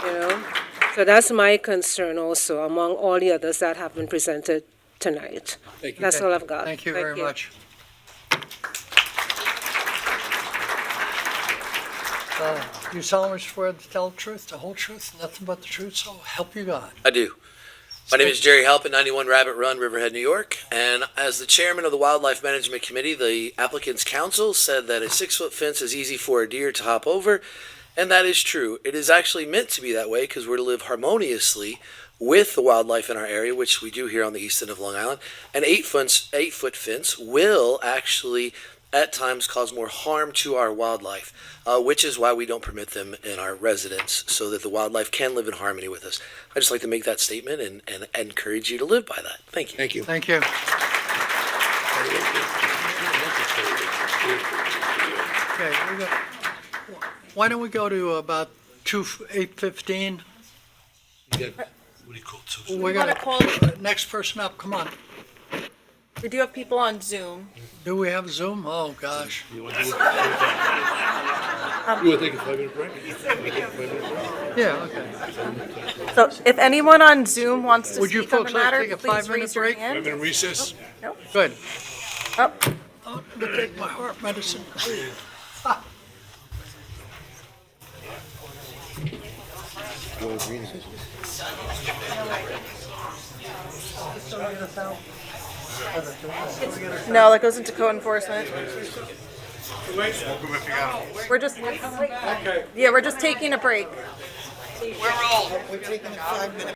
S13: You know, so that's my concern also, among all the others that have been presented tonight.
S2: Thank you.
S13: That's all I've got.
S1: Thank you very much. You solemnly swear to tell the truth, the whole truth, nothing but the truth, so help you God.
S19: I do. My name is Jerry Halpin, 91 Rabbit Run, Riverhead, New York. And as the chairman of the Wildlife Management Committee, the applicant's counsel said that a 6-foot fence is easy for a deer to hop over. And that is true. It is actually meant to be that way because we're to live harmoniously with the wildlife in our area, which we do here on the east end of Long Island. An 8-foot fence will actually at times cause more harm to our wildlife, which is why we don't permit them in our residence, so that the wildlife can live in harmony with us. I'd just like to make that statement and encourage you to live by that. Thank you.
S2: Thank you.
S1: Thank you. Okay, why don't we go to about 8:15?
S2: What do you call it?
S1: We got to, next person up, come on.
S3: We do have people on Zoom.
S1: Do we have Zoom? Oh, gosh.
S2: You want to take a 5-minute break?
S1: Yeah, okay.
S3: So if anyone on Zoom wants to
S1: Would you
S3: speak on the
S1: folks like to
S3: matter,
S1: take a
S3: please
S1: 5-minute
S3: raise your
S1: break?
S3: hand.
S2: 5-minute recess?
S3: No?
S1: Good.
S3: Oh,
S1: Oh, I'm gonna take my heart medicine.
S3: no, that goes into code enforcement. We're just, yeah, we're just taking a break.
S5: We're taking a 5-minute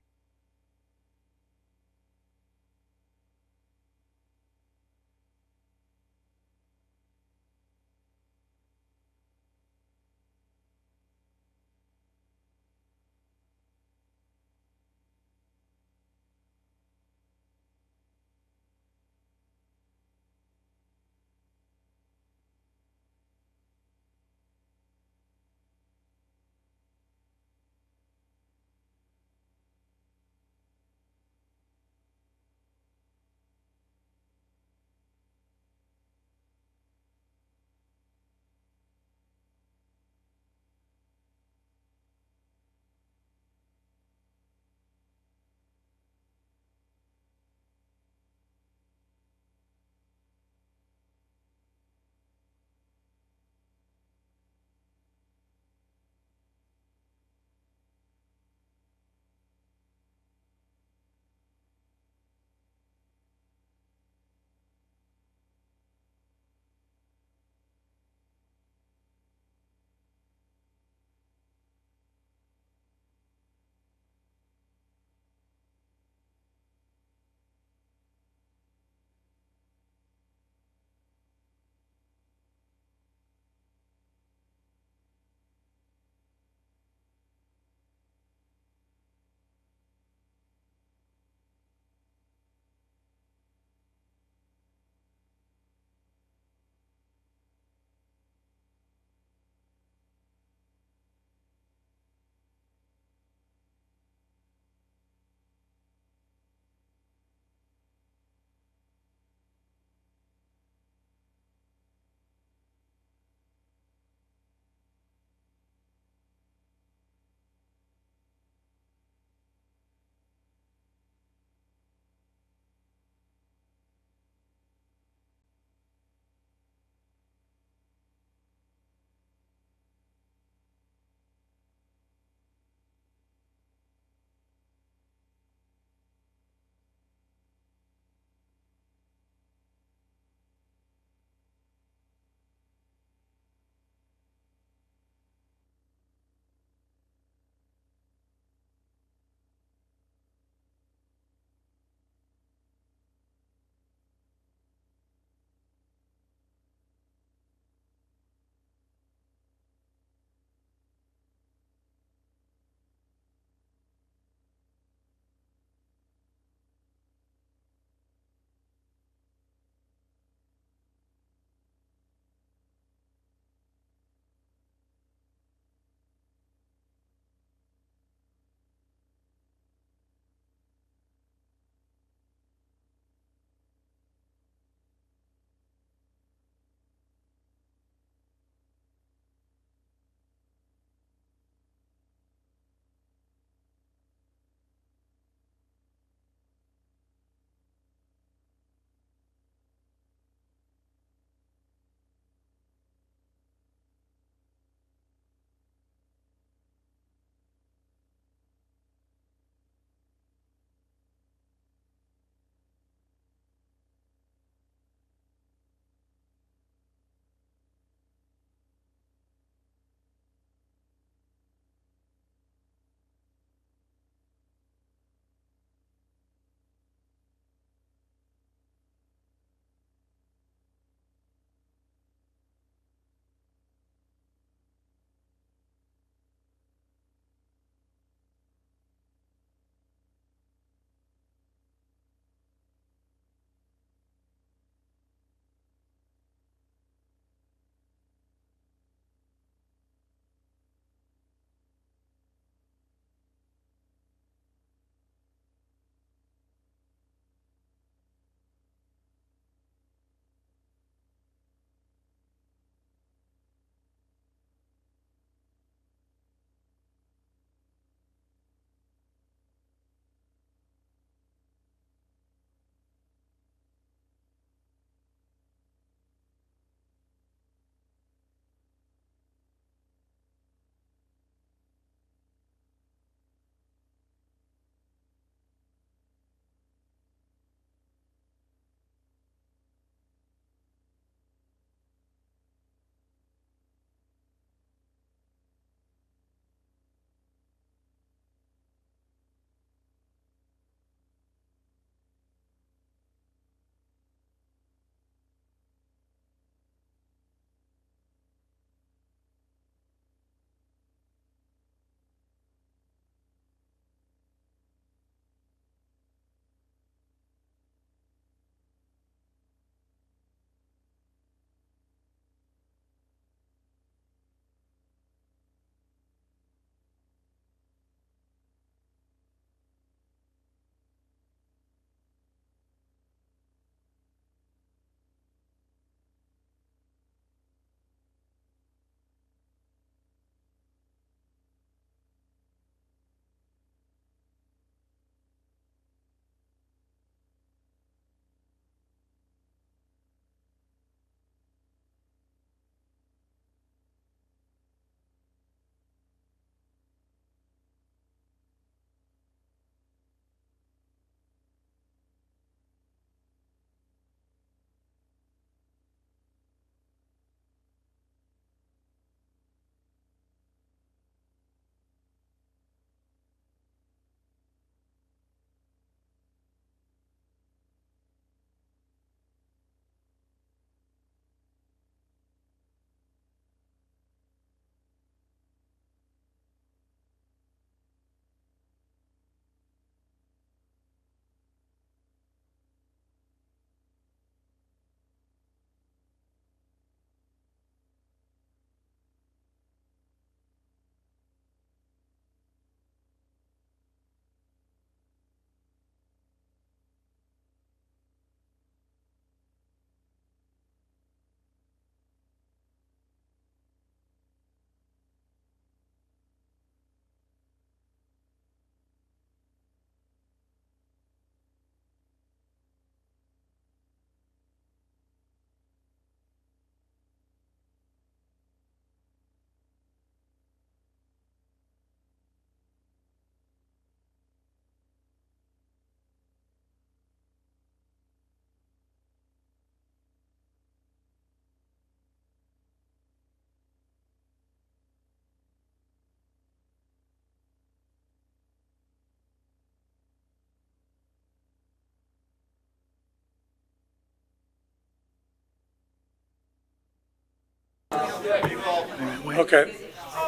S1: Okay.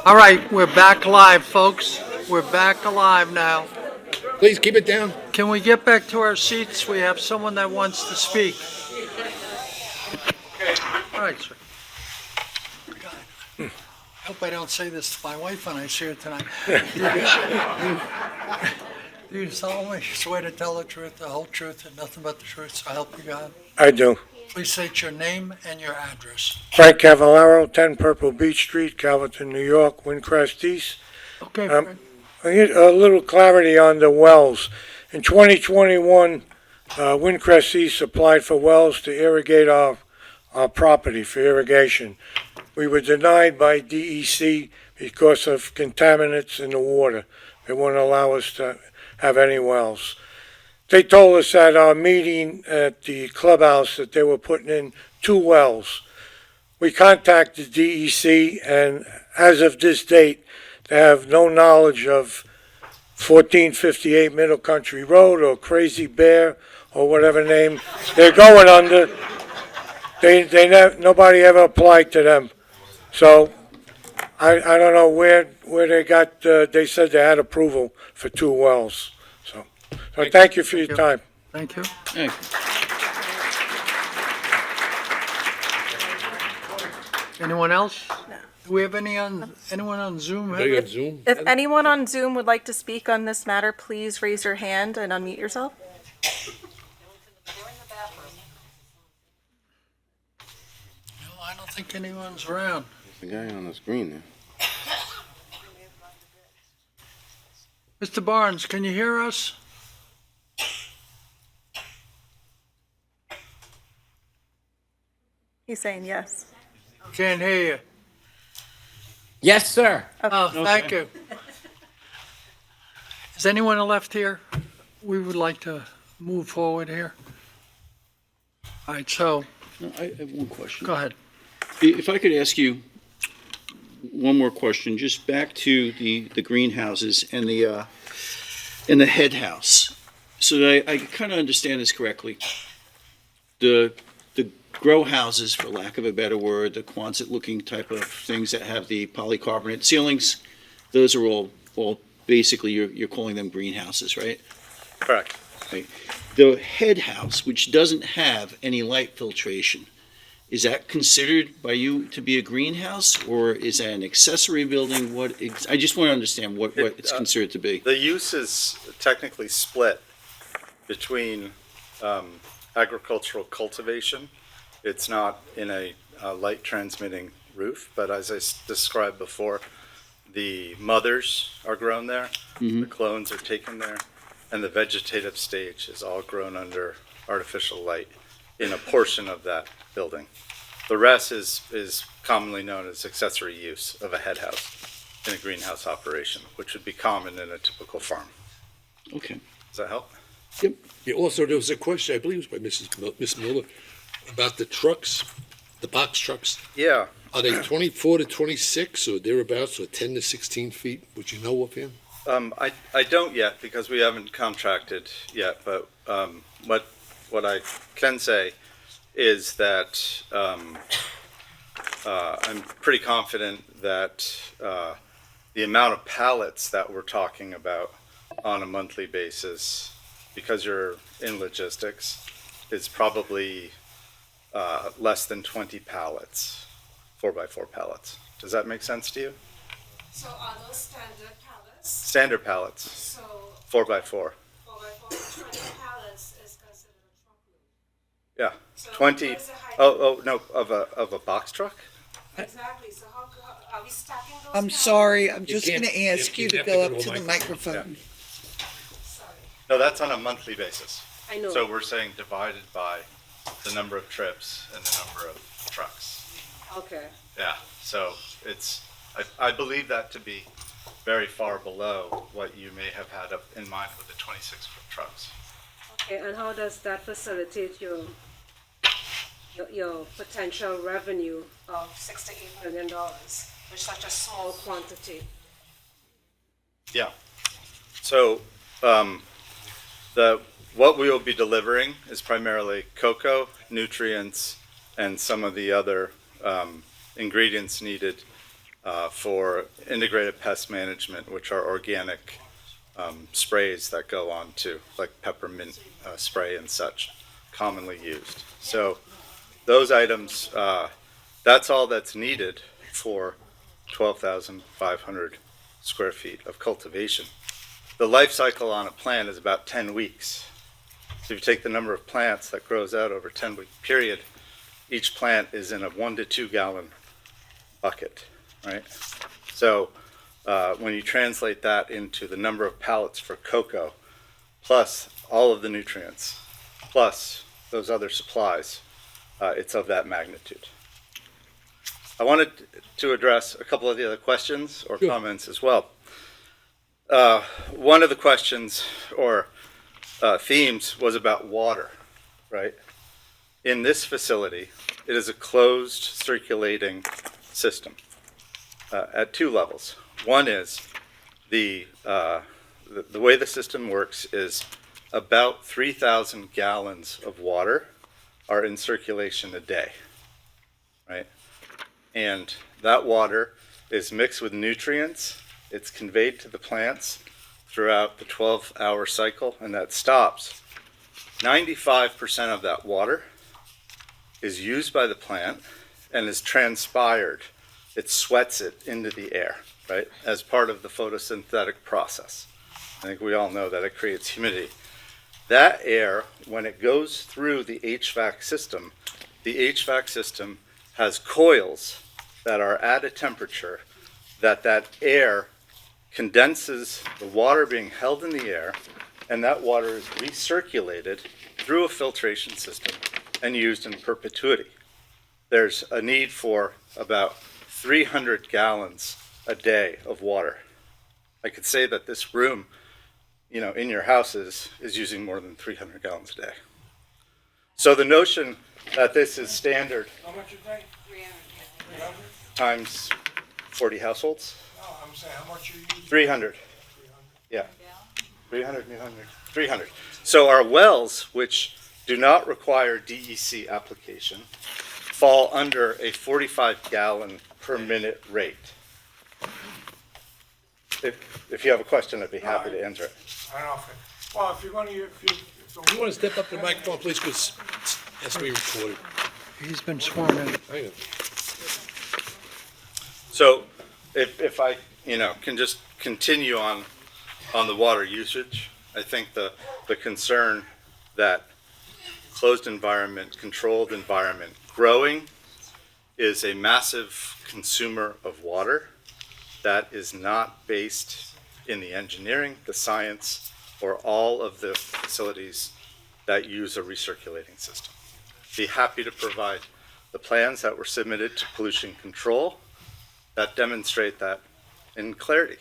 S1: All right, we're back live, folks. We're back alive now.
S2: Please keep it down.
S1: Can we get back to our seats? We have someone that wants to speak. All right, sir. I hope I don't say this to my wife when I see her tonight. Do you solemnly swear to tell the truth, the whole truth, and nothing but the truth, so help you God?
S20: I do.
S1: Please state your name and your address.
S20: Frank Cavallaro, 10 Purple Beach Street, Calverton, New York, Windcrest East.
S1: Okay, Frank.
S20: I need a little clarity on the wells. In 2021, Windcrest East applied for wells to irrigate our property for irrigation. We were denied by DEC because of contaminants in the water. They wouldn't allow us to have any wells. They told us at our meeting at the clubhouse that they were putting in 2 wells. We contacted DEC, and as of this date, they have no knowledge of 1458 Middle Country Road or Crazy Bear or whatever name they're going under. Nobody ever applied to them. So I don't know where they got, they said they had approval for 2 wells. So thank you for your time.
S1: Thank you. Anyone else? Do we have anyone on Zoom?
S2: Anybody on Zoom?
S3: If anyone on Zoom would like to speak on this matter, please raise your hand and unmute yourself.
S1: No, I don't think anyone's around.
S6: The guy on the screen there.
S1: Mr. Barnes, can you hear us?
S3: He's saying yes.
S1: Can't hear you.
S21: Yes, sir.
S1: Oh, thank you. Is anyone left here? We would like to move forward here. All right, so.
S10: No, I have one question.
S1: Go ahead.
S10: If I could ask you one more question, just back to the greenhouses and the head house. So that I kind of understand this correctly. The grow houses, for lack of a better word, the Quonset-looking type of things that have the polycarbonate ceilings, those are all basically, you're calling them greenhouses, right?
S9: Correct.
S10: Right. The head house, which doesn't have any light filtration, is that considered by you to be a greenhouse, or is that an accessory building? I just want to understand what it's considered to be.
S9: The use is technically split between agricultural cultivation. It's not in a light transmitting roof, but as I described before, the mothers are grown there, the clones are taken there, and the vegetative stage is all grown under artificial light in a portion of that building. The rest is commonly known as accessory use of a head house in a greenhouse operation, which would be common in a typical farm.
S10: Okay.
S9: Does that help?
S10: Yep.
S2: Yeah, also, there was a question, I believe it was by Miss Miller, about the trucks, the box trucks.
S9: Yeah.
S2: Are they 24 to 26 or thereabouts, or 10 to 16 feet? Would you know offhand?
S9: I don't yet because we haven't contracted yet, but what I can say is that I'm pretty confident that the amount of pallets that we're talking about on a monthly basis, because you're in logistics, is probably less than 20 pallets, 4x4 pallets. Does that make sense to you?
S22: So are those standard pallets?
S9: Standard pallets,
S22: So
S9: 4x4.
S22: 4x4, 20 pallets is considered a truckload.
S9: Yeah,
S22: So
S9: 20.
S22: what is the height?
S9: Oh no, of a box truck.
S22: Exactly, so how, are we stacking those?
S5: I'm
S22: pallets?
S5: sorry, I'm just
S2: can't-
S5: gonna ask you to
S2: have to
S5: go
S2: go
S5: up
S2: to
S5: to
S2: a
S5: the
S2: microphone.
S5: microphone.
S9: No, that's on a monthly basis.
S22: I know.
S9: So we're saying divided by the number of trips and the number of trucks.
S22: Okay.
S9: Yeah, so I believe that to be very far below what you may have had up in mind with the 26-foot trucks.
S22: Okay, and how does that facilitate your potential revenue of $6 to $8 million with such a small quantity?
S9: Yeah. So what we will be delivering is primarily cocoa, nutrients, and some of the other ingredients needed for integrated pest management, which are organic sprays that go on to, like peppermint spray and such, commonly used. So those items, that's all that's needed for 12,500 square feet of cultivation. The life cycle on a plant is about 10 weeks. So if you take the number of plants that grows out over a 10-week period, each plant is in a 1 to 2 gallon bucket, right? So when you translate that into the number of pallets for cocoa, plus all of the nutrients, plus those other supplies, it's of that magnitude. I wanted to address a couple of the other questions or comments as well. One of the questions or themes was about water, right? In this facility, it is a closed circulating system at two levels. One is the way the system works is about 3,000 gallons of water are in circulation a day, right? And that water is mixed with nutrients. It's conveyed to the plants throughout the 12-hour cycle, and that stops. 95% of that water is used by the plant and is transpired. It sweats it into the air, right, as part of the photosynthetic process. I think we all know that it creates humidity. That air, when it goes through the HVAC system has coils that are at a temperature that air condenses the water being held in the air, and that water is recirculated through a filtration system and used in perpetuity. There's a need for about 300 gallons a day of water. I could say that this room, in your house is using more than 300 gallons a day. So the notion that this is standard times 40 households.
S20: No, I'm saying, how much are you using?
S9: 300. Yeah. 300. So our wells, which do not require DEC application, fall under a 45 gallon per minute rate. If you have a question, I'd be happy to answer it.
S20: I don't know well, if you're gonna,
S2: You want to step up to the microphone, please, because it has to be recorded.
S1: He's been sworn in.
S2: I know.
S9: So if I, can just continue on the water usage, I think the concern that closed environment, controlled environment, growing is a massive consumer of water that is not based in the engineering, the science, or all of the facilities that use a recirculating system. Be happy to provide the plans that were submitted to pollution control that demonstrate that in clarity.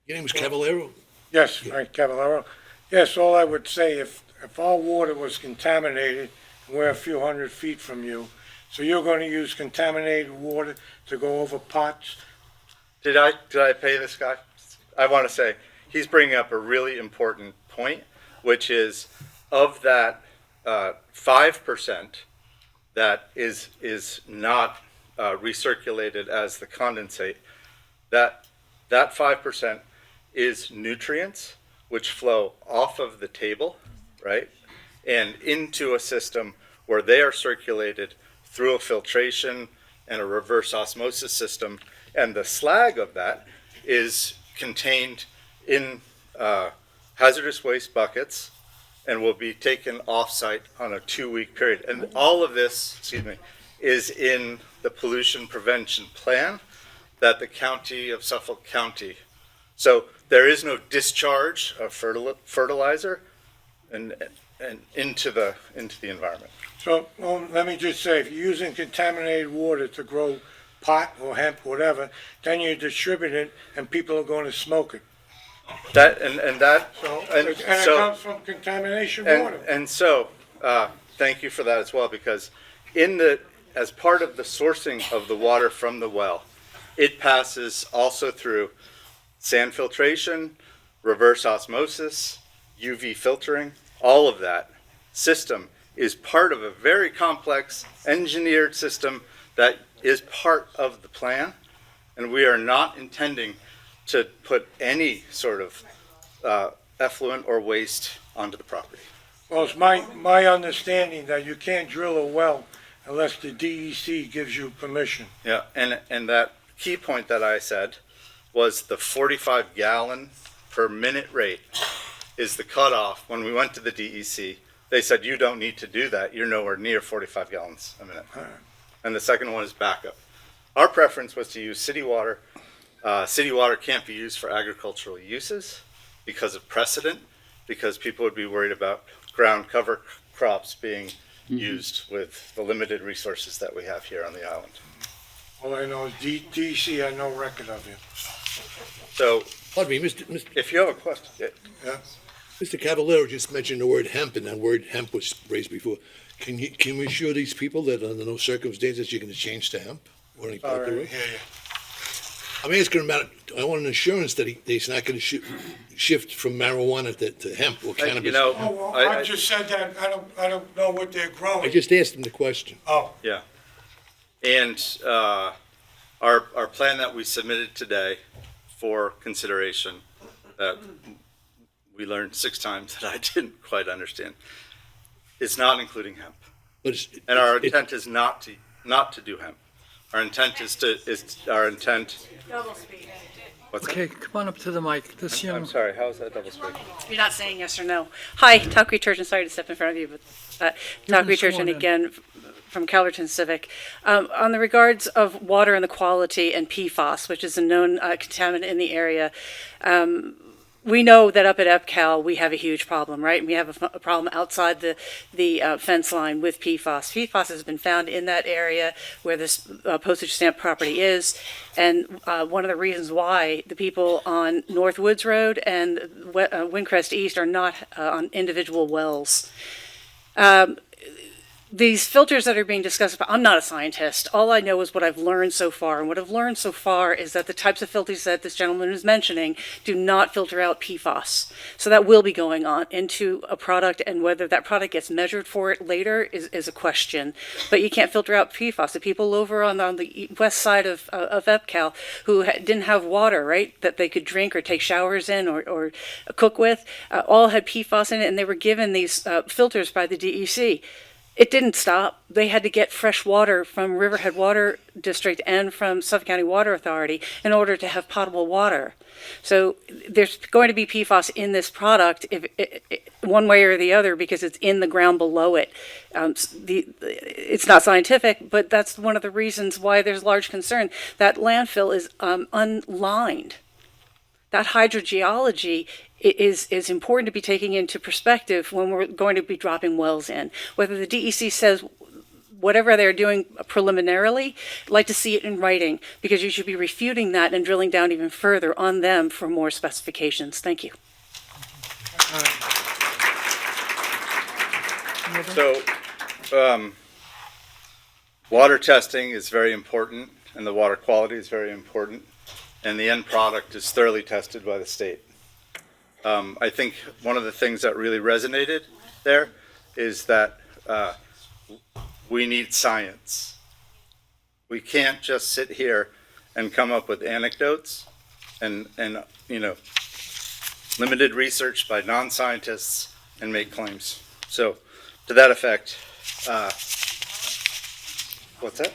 S2: Your name is Cavallero?
S20: Yes, Frank Cavallero. Yes, all I would say, if our water was contaminated, and we're a few hundred feet from you, so you're going to use contaminated water to go over pots?
S9: Did I pay this guy? I want to say, he's bringing up a really important point, which is of that 5% that is not recirculated as the condensate, that 5% is nutrients which flow off of the table, right, and into a system where they are circulated through a filtration and a reverse osmosis system, and the slag of that is contained in hazardous waste buckets and will be taken off-site on a 2-week period. And all of this, is in the pollution prevention plan that the County of Suffolk County. So there is no discharge of fertilizer and into the environment.
S20: So, let me just say, if you're using contaminated water to grow pot or hemp, whatever, then you distribute it and people are going to smoke it. It comes from contamination water.
S9: And so, thank you for that as well, because as part of the sourcing of the water from the well, it passes also through sand filtration, reverse osmosis, UV filtering. All of that system is part of a very complex engineered system that is part of the plan And we are not intending to put any sort of effluent or waste onto the property.
S20: Well, it's my understanding that you can't drill a well unless the DEC gives you permission.
S9: Yeah, and that key point that I said was the 45 gallon per minute rate is the cutoff. When we went to the DEC, they said, you don't need to do that. You're nowhere near 45 gallons a minute. And the second one is backup. Our preference was to use city water. City water can't be used for agricultural uses because of precedent, because people would be worried about ground cover crops being used with the limited resources that we have here on the island.
S20: All I know is DEC had no record of you.
S9: So,
S2: Pardon me, Mr.
S9: if you have a question,
S20: Yeah.
S2: Mr. Cavallero just mentioned the word hemp, and that word hemp was raised before. Can we assure these people that under no circumstances you're going to change to hemp? Or any
S20: All
S2: part
S20: right,
S2: of the
S20: I
S2: way?
S20: hear you.
S2: I'm asking about, I want an assurance that he's not going to shift from marijuana to hemp or cannabis.
S9: you know,
S20: Oh, well,
S9: I
S20: I just said that, I don't know what they're growing.
S2: I just asked him the question.
S20: Oh,
S9: yeah. And our plan that we submitted today for consideration, that we learned 6 times that I didn't quite understand, is not including hemp.
S2: But
S9: And our intent is not to do hemp. Our intent is our intent.
S13: Double speak.
S9: What's that?
S1: Okay, come on up to the mic. This young.
S9: I'm sorry, how is that double speak?
S13: You're not saying yes or no. Hi, Talk Church, and sorry to step in front of you, but Talk
S1: been
S13: Church, and
S1: sworn in.
S13: again, from Calverton Civic. On the regards of water and the quality and PFAS, which is a known contaminant in the area, we know that up at EPCAL, we have a huge problem, right? We have a problem outside the fence line with PFAS. PFAS has been found in that area where this postage stamp property is. And one of the reasons why the people on North Woods Road and Windcrest East are not on individual wells. These filters that are being discussed, I'm not a scientist. All I know is what I've learned so far. And what I've learned so far is that the types of filters that this gentleman is mentioning do not filter out PFAS. So that will be going on into a product, and whether that product gets measured for it later is a question. But you can't filter out PFAS. The people over on the west side of EPCAL who didn't have water, right, that they could drink or take showers in or cook with, all had PFAS in it, and they were given these filters by the DEC. It didn't stop. They had to get fresh water from Riverhead Water District and from Suffolk County Water Authority in order to have potable water. So there's going to be PFAS in this product, one way or the other, because it's in the ground below it. It's not scientific, but that's one of the reasons why there's large concern. That landfill is unlined. That hydrogeology is important to be taking into perspective when we're going to be dropping wells in. Whether the DEC says whatever they're doing preliminarily, I'd like to see it in writing, because you should be refuting that and drilling down even further on them for more specifications. Thank you.
S9: So, water testing is very important, and the water quality is very important, and the end product is thoroughly tested by the state. I think one of the things that really resonated there is that we need science. We can't just sit here and come up with anecdotes and limited research by non-scientists and make claims. So, to that effect, what's that?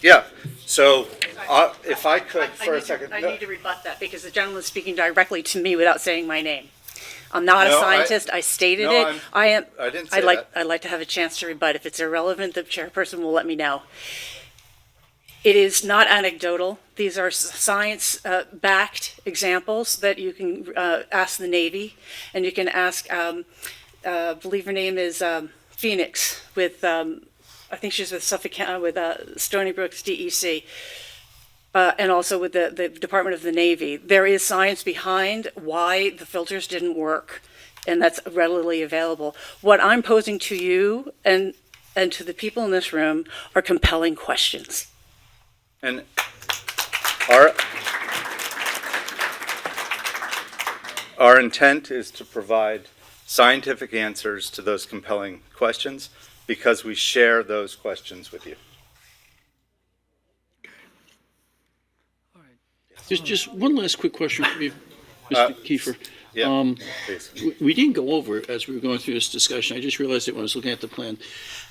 S9: Yeah. So, if I could for a second.
S13: I need to rebut that, because the gentleman is speaking directly to me without saying my name. I'm not a
S9: No,
S13: scientist. I stated
S9: no,
S13: it. I am.
S9: I didn't say that.
S13: I'd like to have a chance to rebut. If it's irrelevant, the chairperson will let me know. It is not anecdotal. These are science-backed examples that you can ask the Navy, and you can ask. I believe her name is Phoenix with. I think she's with Suffolk County, with Stony Brook's DEC, and also with the Department of the Navy. There is science behind why the filters didn't work, and that's readily available. What I'm posing to you and to the people in this room are compelling questions.
S9: And our intent is to provide scientific answers to those compelling questions, because we share those questions with you.
S10: Just one last quick question for you, Mr. Kiefer.
S9: Yeah, please.
S10: We didn't go over it as we were going through this discussion. I just realized it when I was looking at the plan.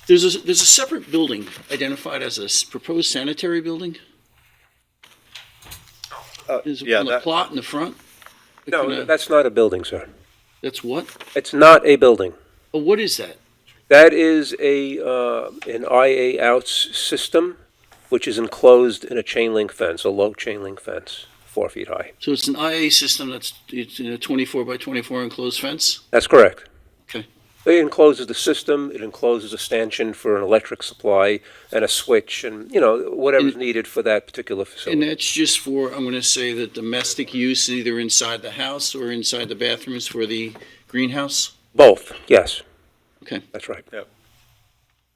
S10: There's a separate building identified as a proposed sanitary building? Is it
S9: Yeah,
S10: on the plot in the front?
S4: No, that's not a building, sir.
S10: That's what?
S4: It's not a building.
S10: Oh, what is that?
S4: That is an IA outs system, which is enclosed in a chain link fence, a low chain link fence, 4 feet high.
S10: So it's an IA system it's in a 24 by 24 enclosed fence?
S4: That's correct.
S10: Okay.
S4: It encloses the system, it encloses a stanchion for an electric supply and a switch and, whatever's needed for that particular facility.
S10: And that's just for, I'm going to say, the domestic use, either inside the house or inside the bathrooms for the greenhouse?
S4: Both, yes.
S10: Okay.
S4: That's right.
S9: Yep.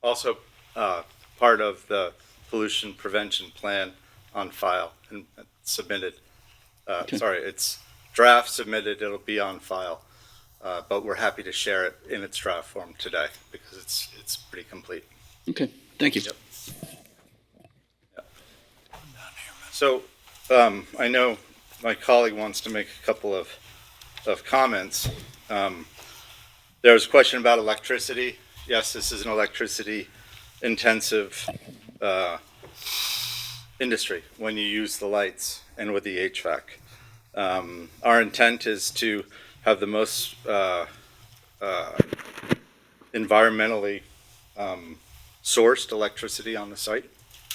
S9: Also, part of the pollution prevention plan on file and submitted. Sorry, it's draft submitted, it'll be on file. But we're happy to share it in its draft form today because it's pretty complete.
S10: Okay, thank you.
S9: Yep. So, I know my colleague wants to make a couple of comments. There was a question about electricity. Yes, this is an electricity intensive industry when you use the lights and with the HVAC. Our intent is to have the most environmentally sourced electricity on the site.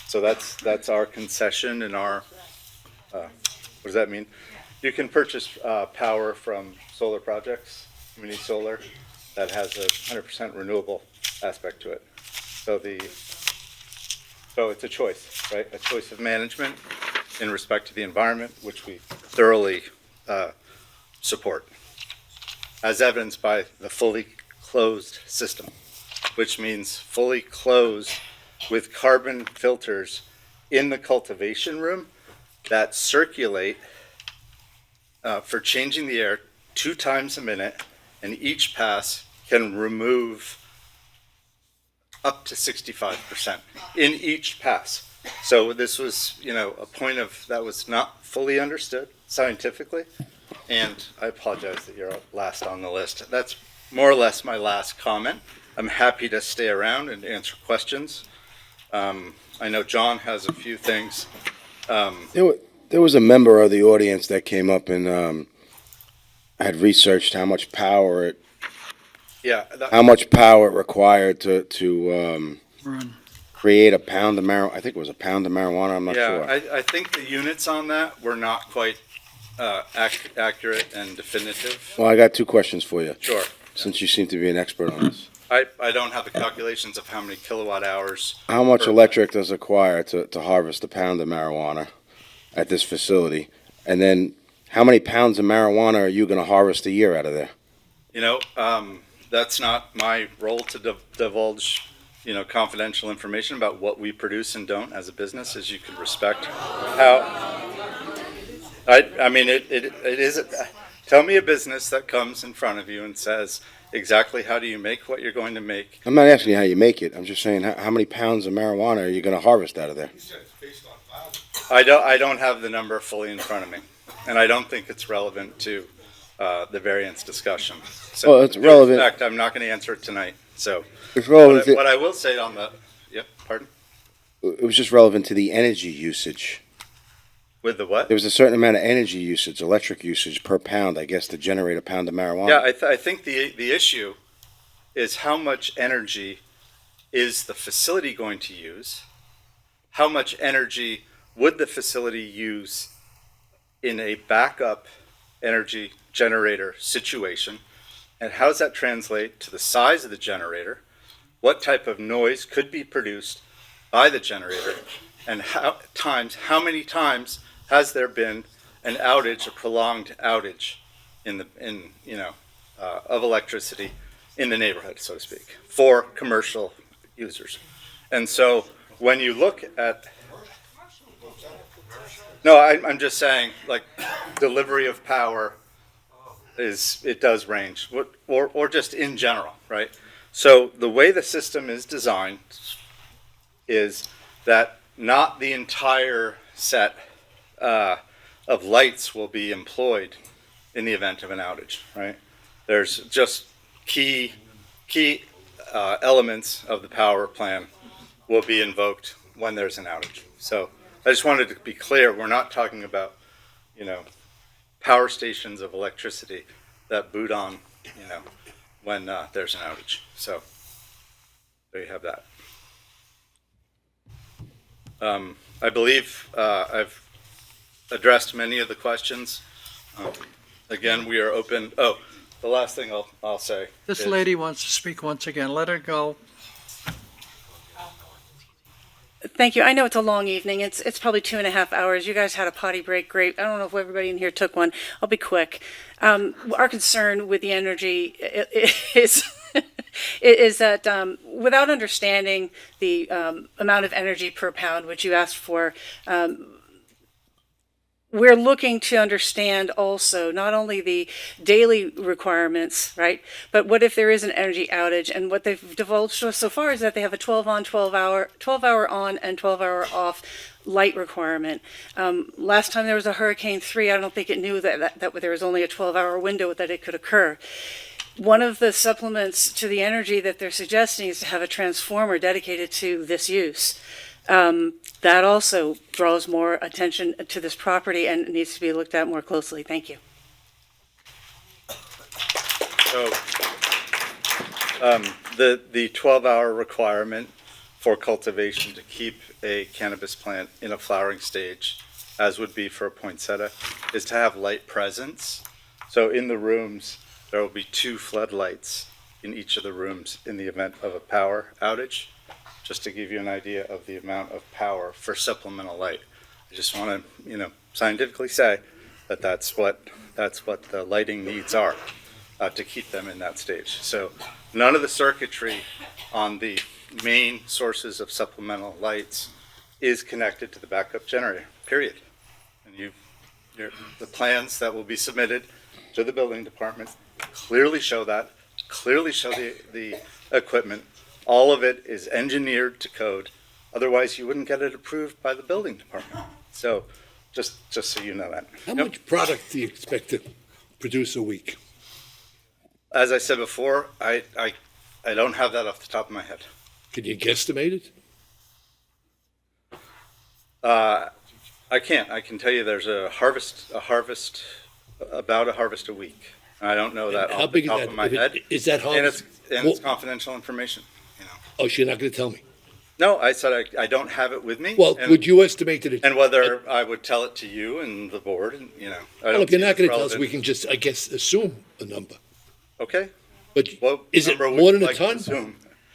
S9: So that's our concession and our, what does that mean? You can purchase power from solar projects, community solar, that has a 100% renewable aspect to it. So it's a choice, right? A choice of management in respect to the environment, which we thoroughly support, as evidenced by the fully closed system, which means fully closed with carbon filters in the cultivation room that circulate for changing the air 2 times a minute, and each pass can remove up to 65% in each pass. So this was, a point of that was not fully understood scientifically, and I apologize that you're last on the list. That's more or less my last comment. I'm happy to stay around and answer questions. I know John has a few things.
S6: There was a member of the audience that came up and had researched how much power it required to create a pound of marijuana. I think it was a pound of marijuana. I'm not sure.
S9: I think the units on that were not quite accurate and definitive.
S6: Well, I got 2 questions for you.
S9: Sure.
S6: Since you seem to be an expert on this.
S9: I don't have the calculations of how many kilowatt hours.
S6: How much electric does it require to harvest a pound of marijuana at this facility? And then how many pounds of marijuana are you going to harvest a year out of there?
S9: That's not my role to divulge, confidential information about what we produce and don't as a business, as you can respect. It is. Tell me a business that comes in front of you and says exactly how do you make what you're going to make.
S6: I'm not asking you how you make it. I'm just saying how many pounds of marijuana are you going to harvest out of there?
S9: I don't have the number fully in front of me, and I don't think it's relevant to the variance discussion. So,
S6: well, it's relevant.
S9: In fact, I'm not going to answer it tonight. So,
S6: it's relevant.
S9: What I will say on the, pardon?
S6: It was just relevant to the energy usage.
S9: With the what?
S6: There was a certain amount of energy usage, electric usage per pound, I guess, to generate a pound of marijuana.
S9: Yeah, I think the issue is how much energy is the facility going to use? How much energy would the facility use in a backup energy generator situation? And how does that translate to the size of the generator? What type of noise could be produced by the generator? And how many times has there been an outage, a prolonged outage of electricity in the neighborhood, so to speak, for commercial users? And so when you look at, I'm just saying, like, delivery of power it does range, or just in general, right? So the way the system is designed is that not the entire set of lights will be employed in the event of an outage, right? There's just key elements of the power plan will be invoked when there's an outage. So I just wanted to be clear, we're not talking about, power stations of electricity that boot on, when there's an outage. So there you have that. I believe I've addressed many of the questions. Again, we are open. Oh, the last thing I'll say.
S1: This lady wants to speak once again. Let her go.
S13: Thank you. I know it's a long evening. It's probably 2.5 hours. You guys had a potty break. Great. I don't know if everybody in here took one. I'll be quick. Our concern with the energy is is that without understanding the amount of energy per pound, which you asked for, we're looking to understand also not only the daily requirements, right, but what if there is an energy outage? And what they've divulged to us so far is that they have a 12 on, 12 hour on and 12-hour off light requirement. Last time there was a Hurricane 3, I don't think it knew that there was only a 12-hour window that it could occur. One of the supplements to the energy that they're suggesting is to have a transformer dedicated to this use. That also draws more attention to this property and needs to be looked at more closely. Thank you.
S9: So the 12-hour requirement for cultivation to keep a cannabis plant in a flowering stage, as would be for a poinsettia, is to have light presence. So in the rooms, there will be 2 floodlights in each of the rooms in the event of a power outage. Just to give you an idea of the amount of power for supplemental light. I just want to, scientifically say that that's what the lighting needs are to keep them in that stage. So none of the circuitry on the main sources of supplemental lights is connected to the backup generator, period. And the plans that will be submitted to the building department clearly show that, clearly show the equipment. All of it is engineered to code. Otherwise, you wouldn't get it approved by the building department. So just so you know that.
S2: How much product do you expect to produce a week?
S9: As I said before, I don't have that off the top of my head.
S2: Can you guesstimate it?
S9: I can't. I can tell you there's about a harvest a week. I don't know that off the top of my head.
S2: Is that harvest?
S9: And it's confidential information.
S2: Oh, so you're not going to tell me?
S9: No, I said I don't have it with me.
S2: Well, would you estimate that?
S9: And whether I would tell it to you and the board, and
S2: Well, if you're not going to tell us, we can just, I guess, assume a number.
S9: Okay.
S2: But is it more than a ton?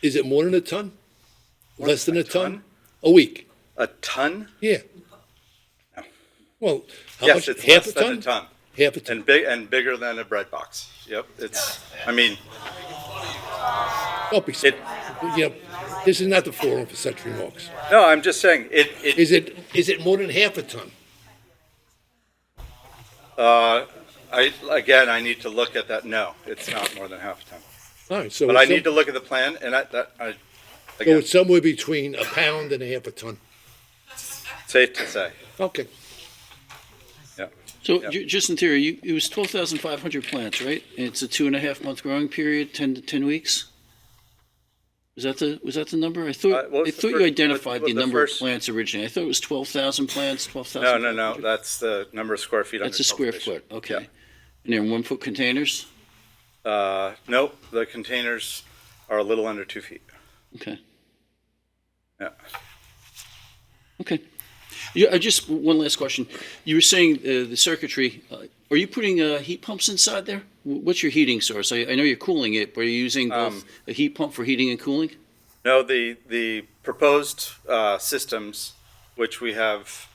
S2: Is it more than a ton? Less than a ton? A week?
S9: A ton?
S2: Yeah.
S9: No.
S2: Well, how
S9: yes,
S2: much?
S9: it's
S2: Half
S9: less
S2: a
S9: than
S2: ton?
S9: a ton.
S2: Half a ton.
S9: And bigger than a bread box. Yep.
S2: This is not the forum for such remarks.
S9: No, I'm just saying
S2: Is it more than half a ton?
S9: I need to look at that. No, it's not more than half a ton.
S2: All right, so
S9: But I need to look at the plan, and
S2: So it's somewhere between a pound and a half a ton.
S9: Safe to say.
S2: Okay.
S9: Yeah.
S10: So just in theory, it was 12,500 plants, right? And it's a 2.5-month growing period, 10 weeks? Was that the number? I thought you identified the number of plants originally. I thought it was 12,000 plants, 12,000.
S9: No. That's the number of square feet.
S10: That's a square foot. Okay. Yeah. And they're 1-foot containers?
S9: Nope. The containers are a little under 2 feet.
S10: Okay.
S9: Yeah.
S10: Okay. Yeah, just one last question. You were saying the circuitry. Are you putting heat pumps inside there? What's your heating source? I know you're cooling it, but are you using both a heat pump for heating and cooling?
S9: No, the proposed systems, which we have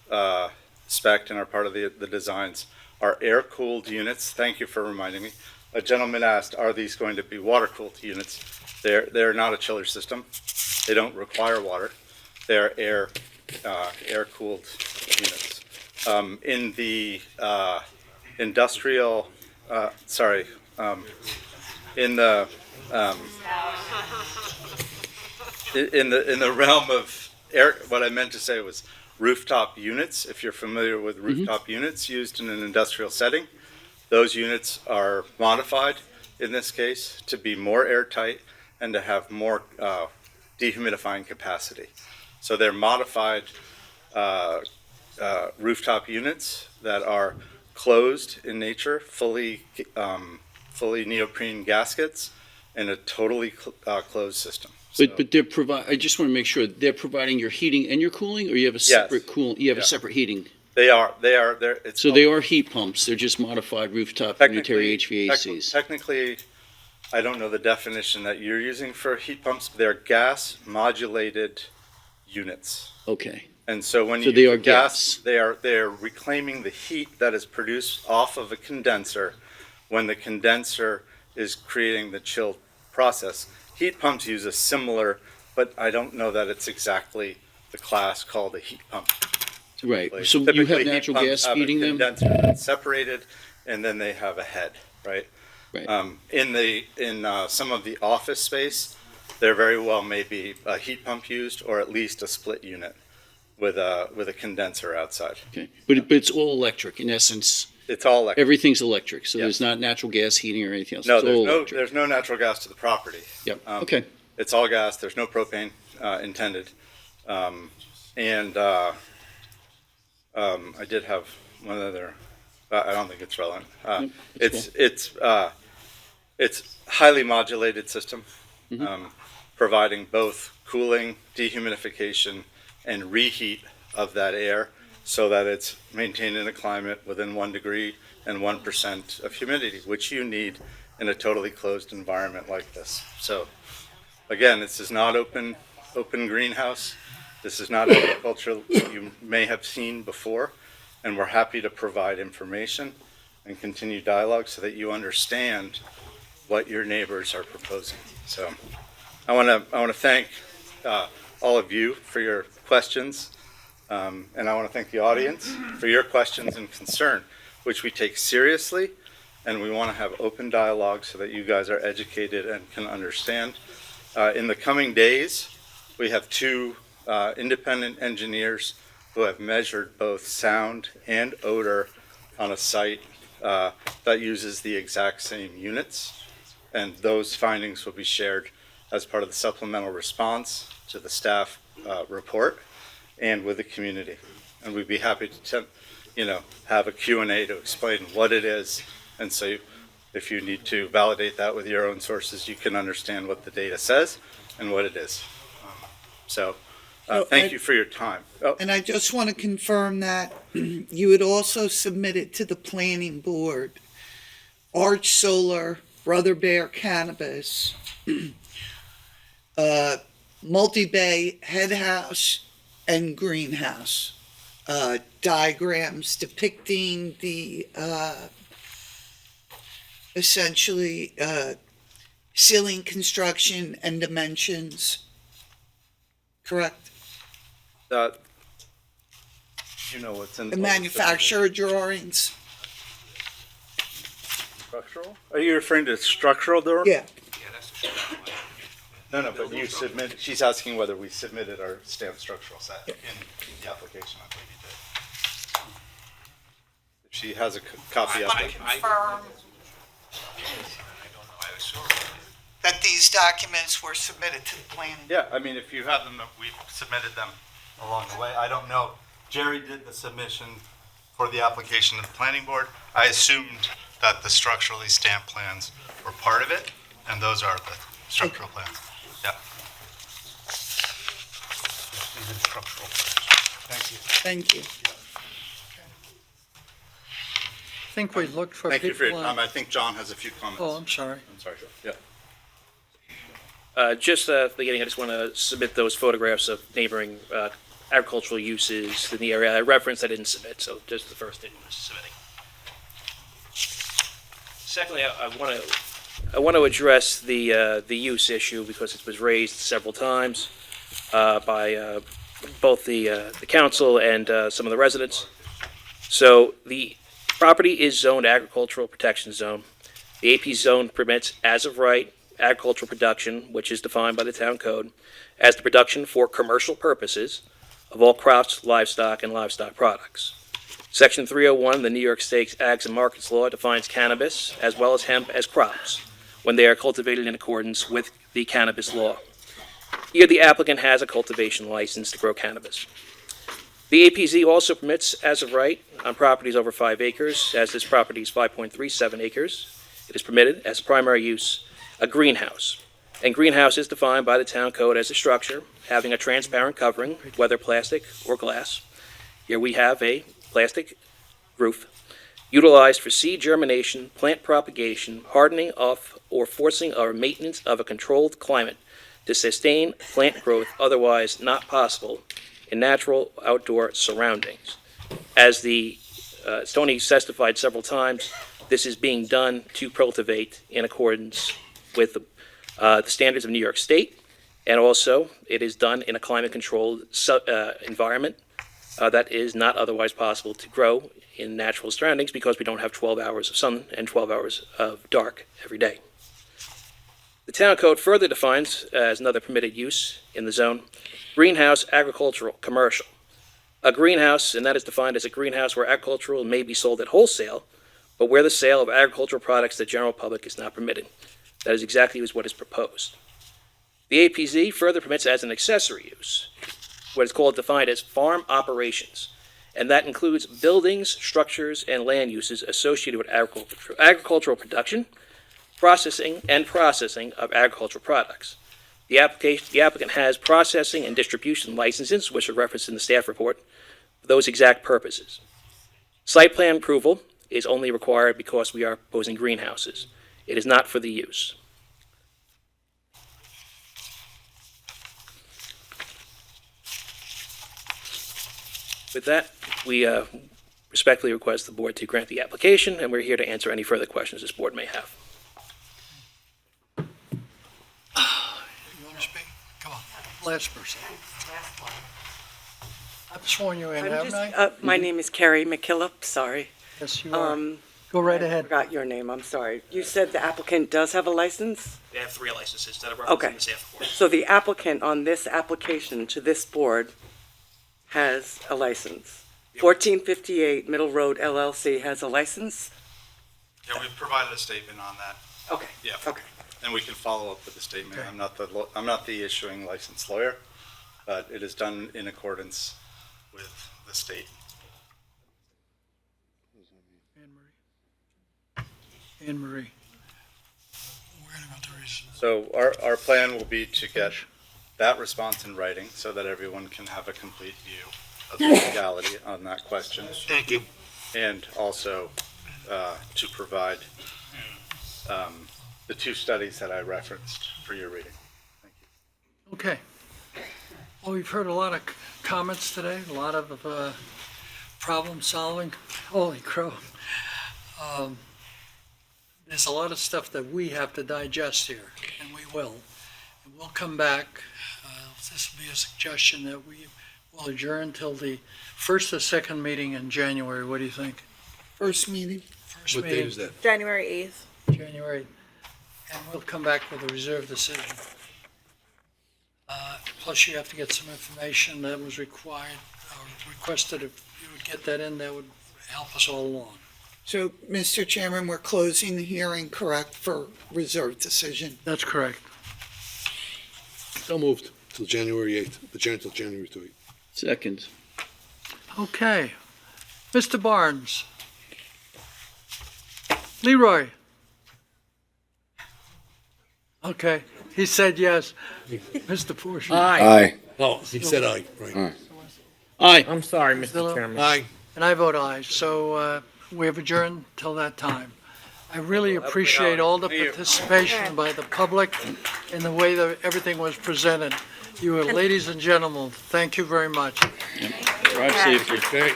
S9: spec'd and are part of the designs, are air-cooled units. Thank you for reminding me. A gentleman asked, are these going to be water-cooled units? They're not a chiller system. They don't require water. They're air-cooled units. In the industrial, in the realm of air, what I meant to say was rooftop units, if you're familiar with rooftop units used in an industrial setting. Those units are modified, in this case, to be more airtight and to have more dehumidifying capacity. So they're modified rooftop units that are closed in nature, fully neoprene gaskets, in a totally closed system.
S10: But they're I just want to make sure, they're providing your heating and your cooling, or you have a separate you have a separate heating?
S9: They are, they
S10: are heat pumps, they're just modified rooftop unitary HVACs?
S9: Technically, I don't know the definition that you're using for heat pumps, but they're gas modulated units.
S10: Okay.
S9: And so when
S10: So
S9: you
S10: they
S9: use
S10: are
S9: gas, they're reclaiming the heat that is produced off of a condenser when the condenser is creating the chill process. Heat pumps use a similar, but I don't know that it's exactly the class called a heat pump.
S10: Right, so you have
S9: Typically,
S10: natural
S9: heat
S10: gas
S9: pumps
S10: feeding
S9: have a
S10: them?
S9: condenser that's separated, and then they have a head, right?
S10: Right.
S9: In some of the office space, there very well may be a heat pump used, or at least a split unit with a condenser outside.
S10: Okay, but it's all electric, in essence?
S9: It's all electric.
S10: Everything's electric, so
S9: Yes.
S10: there's not natural gas heating or anything else?
S9: No,
S10: It's all
S9: there's no,
S10: electric.
S9: there's no natural gas to the property.
S10: Yep, okay.
S9: It's all gas, there's no propane intended. I did have one other, I don't think it's relevant. It's highly modulated system, providing both cooling, dehumidification, and reheat of that air so that it's maintained in a climate within 1 degree and 1% of humidity, which you need in a totally closed environment like this. So again, this is not open greenhouse. This is not agriculture you may have seen before, and we're happy to provide information and continue dialogue so that you understand what your neighbors are proposing. So I want to thank all of you for your questions, and I want to thank the audience for your questions and concern, which we take seriously, and we want to have open dialogue so that you guys are educated and can understand. In the coming days, we have two independent engineers who have measured both sound and odor on a site that uses the exact same units, and those findings will be shared as part of the supplemental response to the staff report and with the community. And we'd be happy to have a Q&A to explain what it is, and so if you need to validate that with your own sources, you can understand what the data says and what it is. Thank you for your time.
S5: And I just want to confirm that you had also submitted to the planning board Arch Solar, Brother Bear Cannabis, multi-bay head house and greenhouse diagrams depicting the essentially ceiling construction and dimensions, correct?
S9: You know what's in
S5: The manufacturer drawings?
S9: Structural? Are you referring to structural door?
S5: Yeah.
S9: No, but you submitted, she's asking whether we submitted our stamped structural set in the application. I believe you did. If she has a copy of it.
S5: That these documents were submitted to the planning.
S9: Yeah, I mean, if you have them, we've submitted them along the way. I don't know. Jerry did the submission for the application to the planning board. I assumed that the structurally stamped plans were part of it, and those are the structural plans. Yeah. These are the structural plans. Thank you.
S5: Thank you.
S1: I think we looked for people.
S9: Thank you for your time. I think John has a few comments.
S1: Oh, I'm sorry.
S9: I'm sorry, Joe. Yeah.
S7: Just at the beginning, I just want to submit those photographs of neighboring agricultural uses in the area. I referenced I didn't submit, so just the first thing was submitting. Secondly, I want to address the use issue because it was raised several times by both the council and some of the residents. So the property is zoned agricultural protection zone. The AP zone permits, as of right, agricultural production, which is defined by the town code, as the production for commercial purposes of all crops, livestock, and livestock products. Section 301 of the New York State Ags and Markets Law defines cannabis as well as hemp as crops when they are cultivated in accordance with the cannabis law. Here, the applicant has a cultivation license to grow cannabis. The APZ also permits, as of right, on properties over 5 acres, as this property is 5.37 acres, it is permitted as primary use a greenhouse. And greenhouse is defined by the town code as a structure having a transparent covering, whether plastic or glass. Here we have a plastic roof utilized for seed germination, plant propagation, hardening of or forcing or maintenance of a controlled climate to sustain plant growth otherwise not possible in natural outdoor surroundings. As the Tony testified several times, this is being done to cultivate in accordance with the standards of New York State, and also it is done in a climate-controlled environment that is not otherwise possible to grow in natural surroundings because we don't have 12 hours of sun and 12 hours of dark every day. The town code further defines, as another permitted use in the zone, greenhouse, agricultural, commercial. A greenhouse, and that is defined as a greenhouse where agricultural may be sold at wholesale, but where the sale of agricultural products to the general public is not permitted. That is exactly what is proposed. The APZ further permits as an accessory use what is called defined as farm operations, and that includes buildings, structures, and land uses associated with agricultural production, processing of agricultural products. The applicant has processing and distribution licenses, which are referenced in the staff report, for those exact purposes. Site plan approval is only required because we are proposing greenhouses. It is not for the use. With that, we respectfully request the board to grant the application, and we're here to answer any further questions this board may have.
S1: You want to speak? Come on, last person. I've sworn you in, haven't I?
S16: My name is Carrie McKillop, sorry.
S1: Yes, you are. Go right ahead.
S16: I forgot your name, I'm sorry. You said the applicant does have a license?
S7: They have 3 licenses that are referenced in the staff report.
S16: So the applicant on this application to this board has a license. 1458 Middle Road LLC has a license?
S9: Yeah, we've provided a statement on that.
S16: Okay.
S9: Yeah.
S16: Okay.
S9: And we can follow up with the statement.
S1: Okay.
S9: I'm not the issuing license lawyer, but it is done in accordance with the state.
S1: Anne Marie.
S9: So our plan will be to get that response in writing so that everyone can have a complete view of the legality on that question.
S1: Thank you.
S9: And also to provide the 2 studies that I referenced for your reading. Thank you.
S1: Okay. Well, we've heard a lot of comments today, a lot of problem solving. Holy crow. There's a lot of stuff that we have to digest here, and we will. And we'll come back. This will be a suggestion that we will adjourn till the first or second meeting in January. What do you think?
S5: First meeting.
S1: First
S2: What
S1: meeting.
S2: day is that?
S3: January 8th.
S1: January. And we'll come back with a reserved decision. Plus, you have to get some information that was required or requested. If you would get that in, that would help us all along.
S5: So, Mr. Chairman, we're closing the hearing, correct, for reserved decision?
S1: That's correct.
S2: So moved till January 8th, adjourn till January 3rd.
S10: Second.
S1: Okay. Mr. Barnes. Leroy. Okay, he said yes. Mr. Portion.
S6: Aye.
S2: Oh, he said aye, right.
S10: Aye.
S21: I'm sorry, Mr. Chairman.
S2: Aye.
S1: And I vote aye, so we have adjourned till that time. I really appreciate all the participation by the public in the way that everything was presented. You are ladies and gentlemen, thank you very much.
S10: Drive safely.
S2: Okay.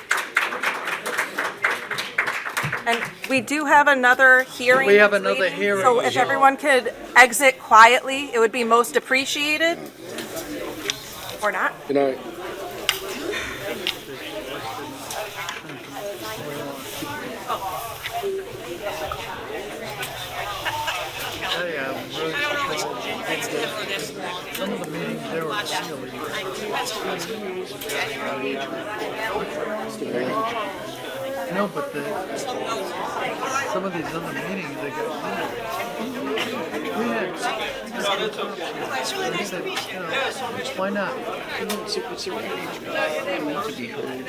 S3: And we do have another hearing.
S1: We have
S3: this
S1: another
S3: evening,
S1: hearing.
S3: So if everyone could exit quietly, it would be most appreciated. Or not.
S6: Good night.
S1: I am really surprised. Some of the meetings there were sealed. No, but some of these other meetings, they got. We had. They said, why not?
S10: It's a right to be heard.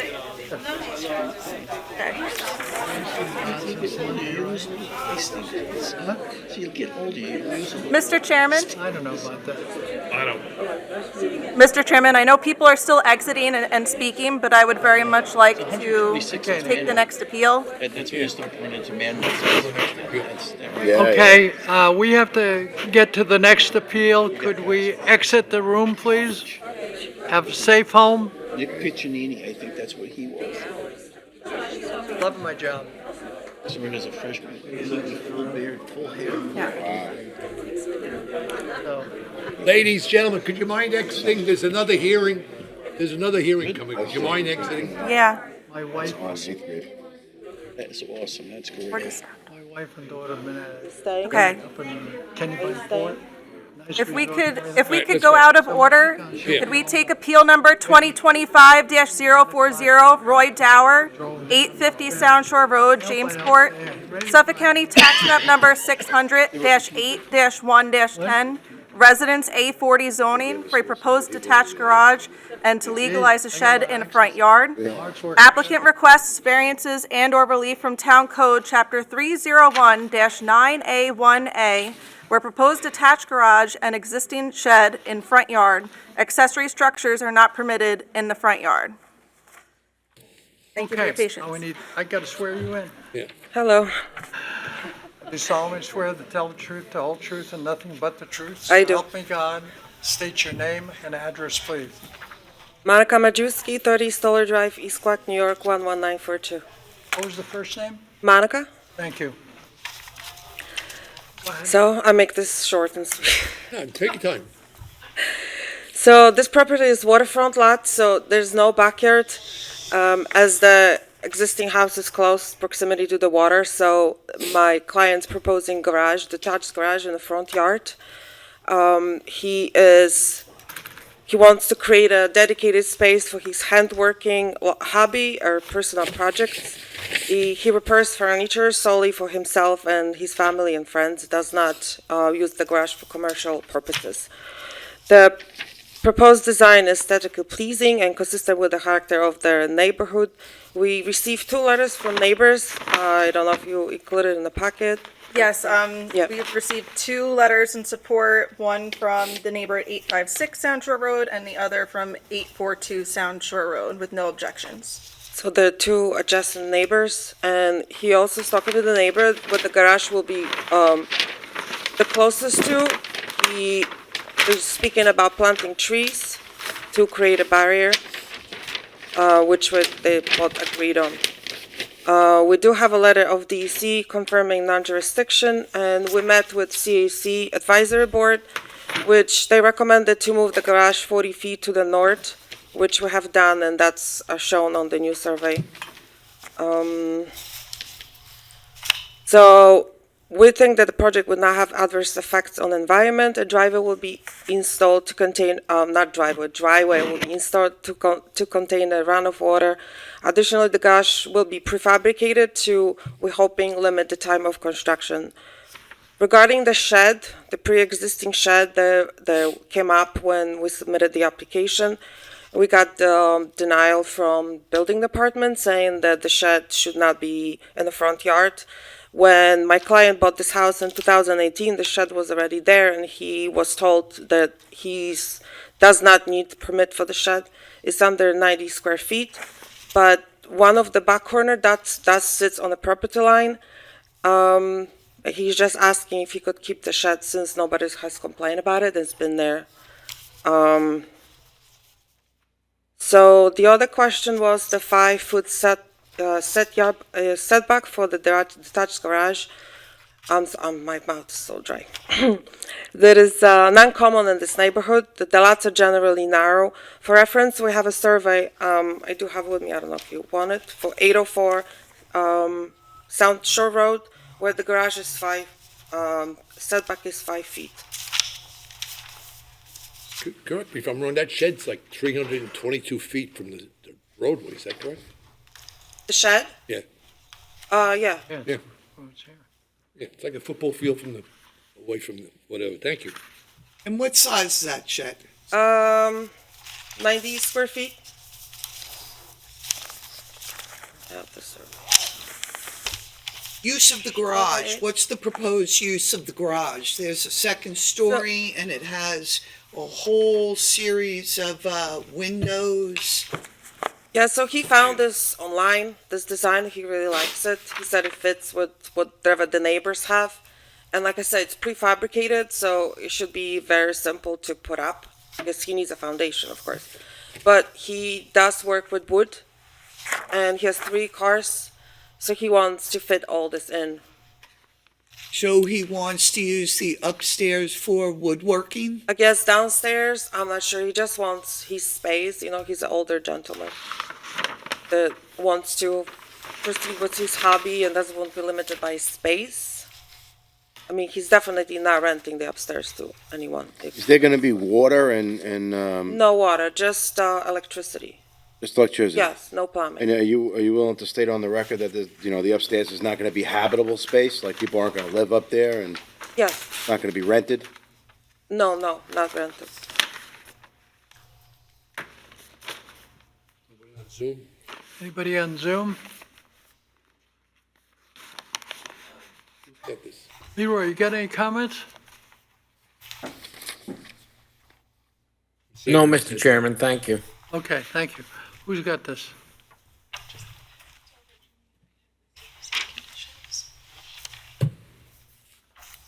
S10: So you'll get older, you lose them.
S3: Mr. Chairman?
S1: I don't know about that.
S18: I don't.
S3: Mr. Chairman, I know people are still exiting and speaking, but I would very much like to take the next appeal.
S10: That's when you start running into man.
S1: Okay, we have to get to the next appeal. Could we exit the room, please? Have a safe home?
S10: Nick Piccinini, I think that's what he was.
S1: Loving my job.
S10: So as a freshman, he's like full beard, full hair.
S2: Ladies, gentlemen, could you mind exiting? There's another hearing. There's another hearing coming. Would you mind exiting?
S3: Yeah.
S1: My wife,
S10: That's awesome, that's great.
S3: We're just-
S1: my wife and daughter have been at it.
S3: Okay.
S1: Up in Kennybunk Fort. Nice
S3: If we
S1: resort.
S3: could go out of order, could we take appeal number 2025-040, Roy Dower, 850 Sound Shore Road, Jamesport, Suffolk County Tax Map number 600-8-1-10, Residence A40 zoning for a proposed detached garage and to legalize a shed in a front yard. Applicant requests variances and/or relief from Town Code Chapter 301-9A1A, where proposed detached garage and existing shed in front yard. Accessory structures are not permitted in the front yard. Thank you for your patience.
S1: I gotta swear you in.
S16: Hello,
S1: Do solemnly swear to tell the truth, the whole truth, and nothing but the truth?
S16: I do.
S1: Help me God. State your name and address, please.
S16: Monica Majewski, 30 Stoller Drive, East Quack, New York, 11942.
S1: What was the first name?
S16: Monica?
S1: Thank you.
S16: So I make this short and sweet.
S2: Yeah, take your time.
S16: So this property is waterfront lot, so there's no backyard, as the existing house is close proximity to the water. So my client's proposing garage, detached garage in the front yard. He wants to create a dedicated space for his handworking hobby or personal projects. He repairs furniture solely for himself and his family and friends, does not use the garage for commercial purposes. The proposed design is aesthetically pleasing and consistent with the character of the neighborhood. We received 2 letters from neighbors. I don't know if you included in the packet.
S3: Yes,
S16: Yep.
S3: we've received 2 letters in support, one from the neighbor at 856 Sound Shore Road and the other from 842 Sound Shore Road with no objections.
S16: So the 2 adjacent neighbors, and he also is talking to the neighbor, but the garage will be the closest to. He is speaking about planting trees to create a barrier, which they both agreed on. We do have a letter of DEC confirming non-jurisdiction, and we met with CAC Advisory Board, which they recommended to move the garage 40 feet to the north, which we have done, and that's shown on the new survey. So we think that the project would not have adverse effects on the environment. A driveway will be installed to contain, driveway will be installed to contain a run of water. Additionally, the garage will be prefabricated to, we're hoping, limit the time of construction. Regarding the shed, the pre-existing shed that came up when we submitted the application, we got denial from building department saying that the shed should not be in the front yard. When my client bought this house in 2018, the shed was already there, and he was told that he does not need permit for the shed. It's under 90 square feet, but one of the back corner that sits on the property line. He's just asking if he could keep the shed since nobody has complained about it. It's been there. So the other question was the 5-foot setback for the detached garage. My mouth is so dry. That is non-common in this neighborhood. The lots are generally narrow. For reference, we have a survey. I do have with me, I don't know if you want it, for 804 Sound Shore Road, where the garage is setback is 5 feet.
S2: Correct me if I'm wrong, that shed's like 322 feet from the roadway, is that correct?
S16: The shed?
S2: Yeah.
S16: Yeah.
S2: Yeah. Yeah, it's like a football field away from the, whatever, thank you.
S5: And what size is that shed?
S16: 90 square feet.
S5: Use of the garage, what's the proposed use of the garage? There's a second story and it has a whole series of windows.
S16: Yeah, so he found this online, this design, he really likes it. He said it fits with whatever the neighbors have. And like I said, it's prefabricated, so it should be very simple to put up, because he needs a foundation, of course. But he does work with wood, and he has 3 cars, so he wants to fit all this in.
S5: So he wants to use the upstairs for woodworking?
S16: I guess downstairs, I'm not sure, he just wants his space, he's an older gentleman that wants to proceed with his hobby and doesn't want to be limited by space. I mean, he's definitely not renting the upstairs to anyone.
S6: Is there gonna be water and
S16: No water, just electricity.
S6: just electricity?
S16: Yes, no plumbing.
S6: And are you willing to state on the record that the upstairs is not gonna be habitable space, like people aren't gonna live up there and
S16: Yes.
S6: it's not gonna be rented?
S16: No, not rented.
S2: Zoom?
S1: Anybody on Zoom?
S2: Get this.
S1: Leroy, you got any comments?
S21: No, Mr. Chairman, thank you.
S1: Okay, thank you. Who's got this?
S3: So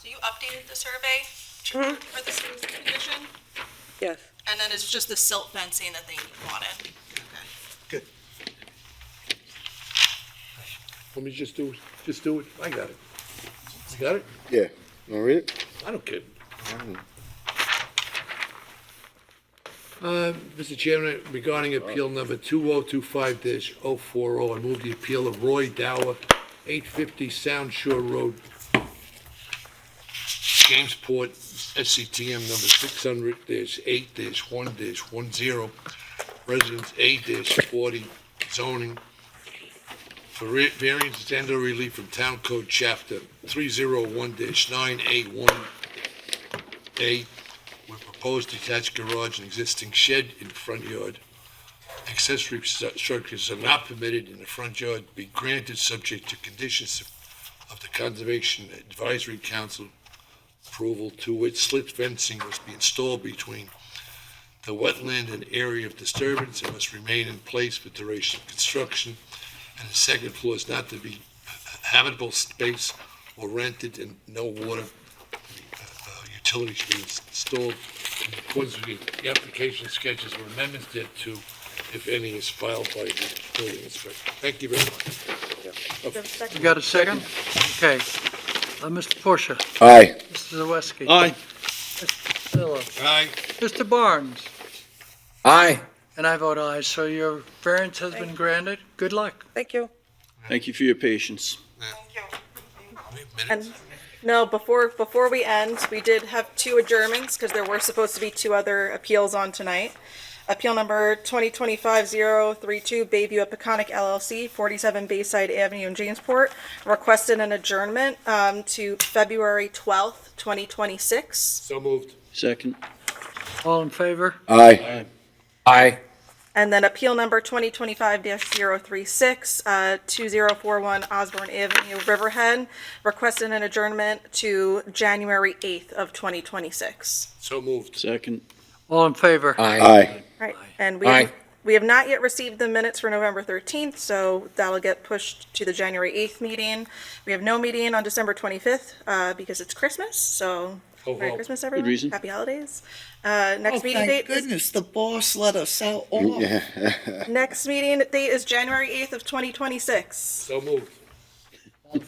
S3: you updated the survey for the schools condition?
S16: Yes.
S3: And then it's just the silt fencing that they wanted?
S2: Let me just do it, I got it. You got it?
S6: Yeah. You wanna read it?
S2: I don't care. Mr. Chairman, regarding appeal number 2025-040, I move the appeal of Roy Dower, 850 Sound Shore Road, Jamesport, SCTM number 600-8-1-10, residence A-40, zoning, for variance and or relief from Town Code Chapter 301-9A1A, with proposed detached garage and existing shed in the front yard. Accessory structures are not permitted in the front yard, be granted subject to conditions of the Conservation Advisory Council approval, to which slit fencing must be installed between the wetland and area of disturbance and must remain in place for duration of construction. And the second floor is not to be habitable space or rented, and no water utilities should be installed in accordance with the application sketches or amendments thereto, if any, is filed by the building inspector. Thank you very much.
S1: You got a second? Okay. Mr. Portia?
S6: Aye.
S1: Mr. Zawiski?
S10: Aye.
S1: Mr. Phillips?
S2: Aye.
S1: Mr. Barnes?
S21: Aye.
S1: And I vote aye, so your variance has been granted. Good luck.
S16: Thank you.
S10: Thank you for your patience.
S3: And no, before we end, we did have 2 adjournments because there were supposed to be 2 other appeals on tonight. Appeal number 2025-032, Bayview Applicant LLC, 47 Bayside Avenue in Jamesport, requested an adjournment to February 12th, 2026.
S2: So moved.
S10: Second.
S1: All in favor?
S6: Aye.
S21: Aye.
S3: And then appeal number 2025-036, 2041 Osborne Avenue, Riverhead, requested an adjournment to January 8th of 2026.
S2: So moved.
S10: Second.
S1: All in favor?
S6: Aye.
S3: Right, and
S21: Aye.
S3: we have not yet received the minutes for November 13th, so that'll get pushed to the January 8th meeting. We have no meeting on December 25th, because it's Christmas, so Merry Christmas, everyone.
S10: reason.
S3: Happy holidays. Next meeting
S5: Thank
S3: date is,
S5: goodness, the boss let us out off.
S3: next meeting date is January 8th of 2026.
S2: So moved.
S1: All in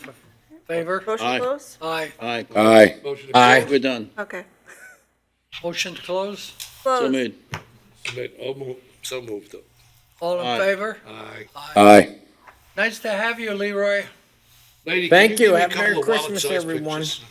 S1: favor?
S3: Motion
S10: Aye.
S3: closed?
S1: Aye.
S10: Aye.
S6: Aye.
S2: Motion to
S21: Aye.
S10: We're done.
S3: Okay.
S1: Motion to close?
S10: So
S3: Closed.
S10: made.
S2: So moved.
S1: All in
S10: Aye.
S1: favor?
S2: Aye.
S6: Aye.
S1: Nice to have you, Leroy.
S2: Lady,
S21: Thank
S2: can
S21: you.
S2: give me a
S21: Have a
S2: couple
S21: Merry
S2: of
S21: Christmas,
S2: wallet-sized
S21: everyone.
S2: pictures?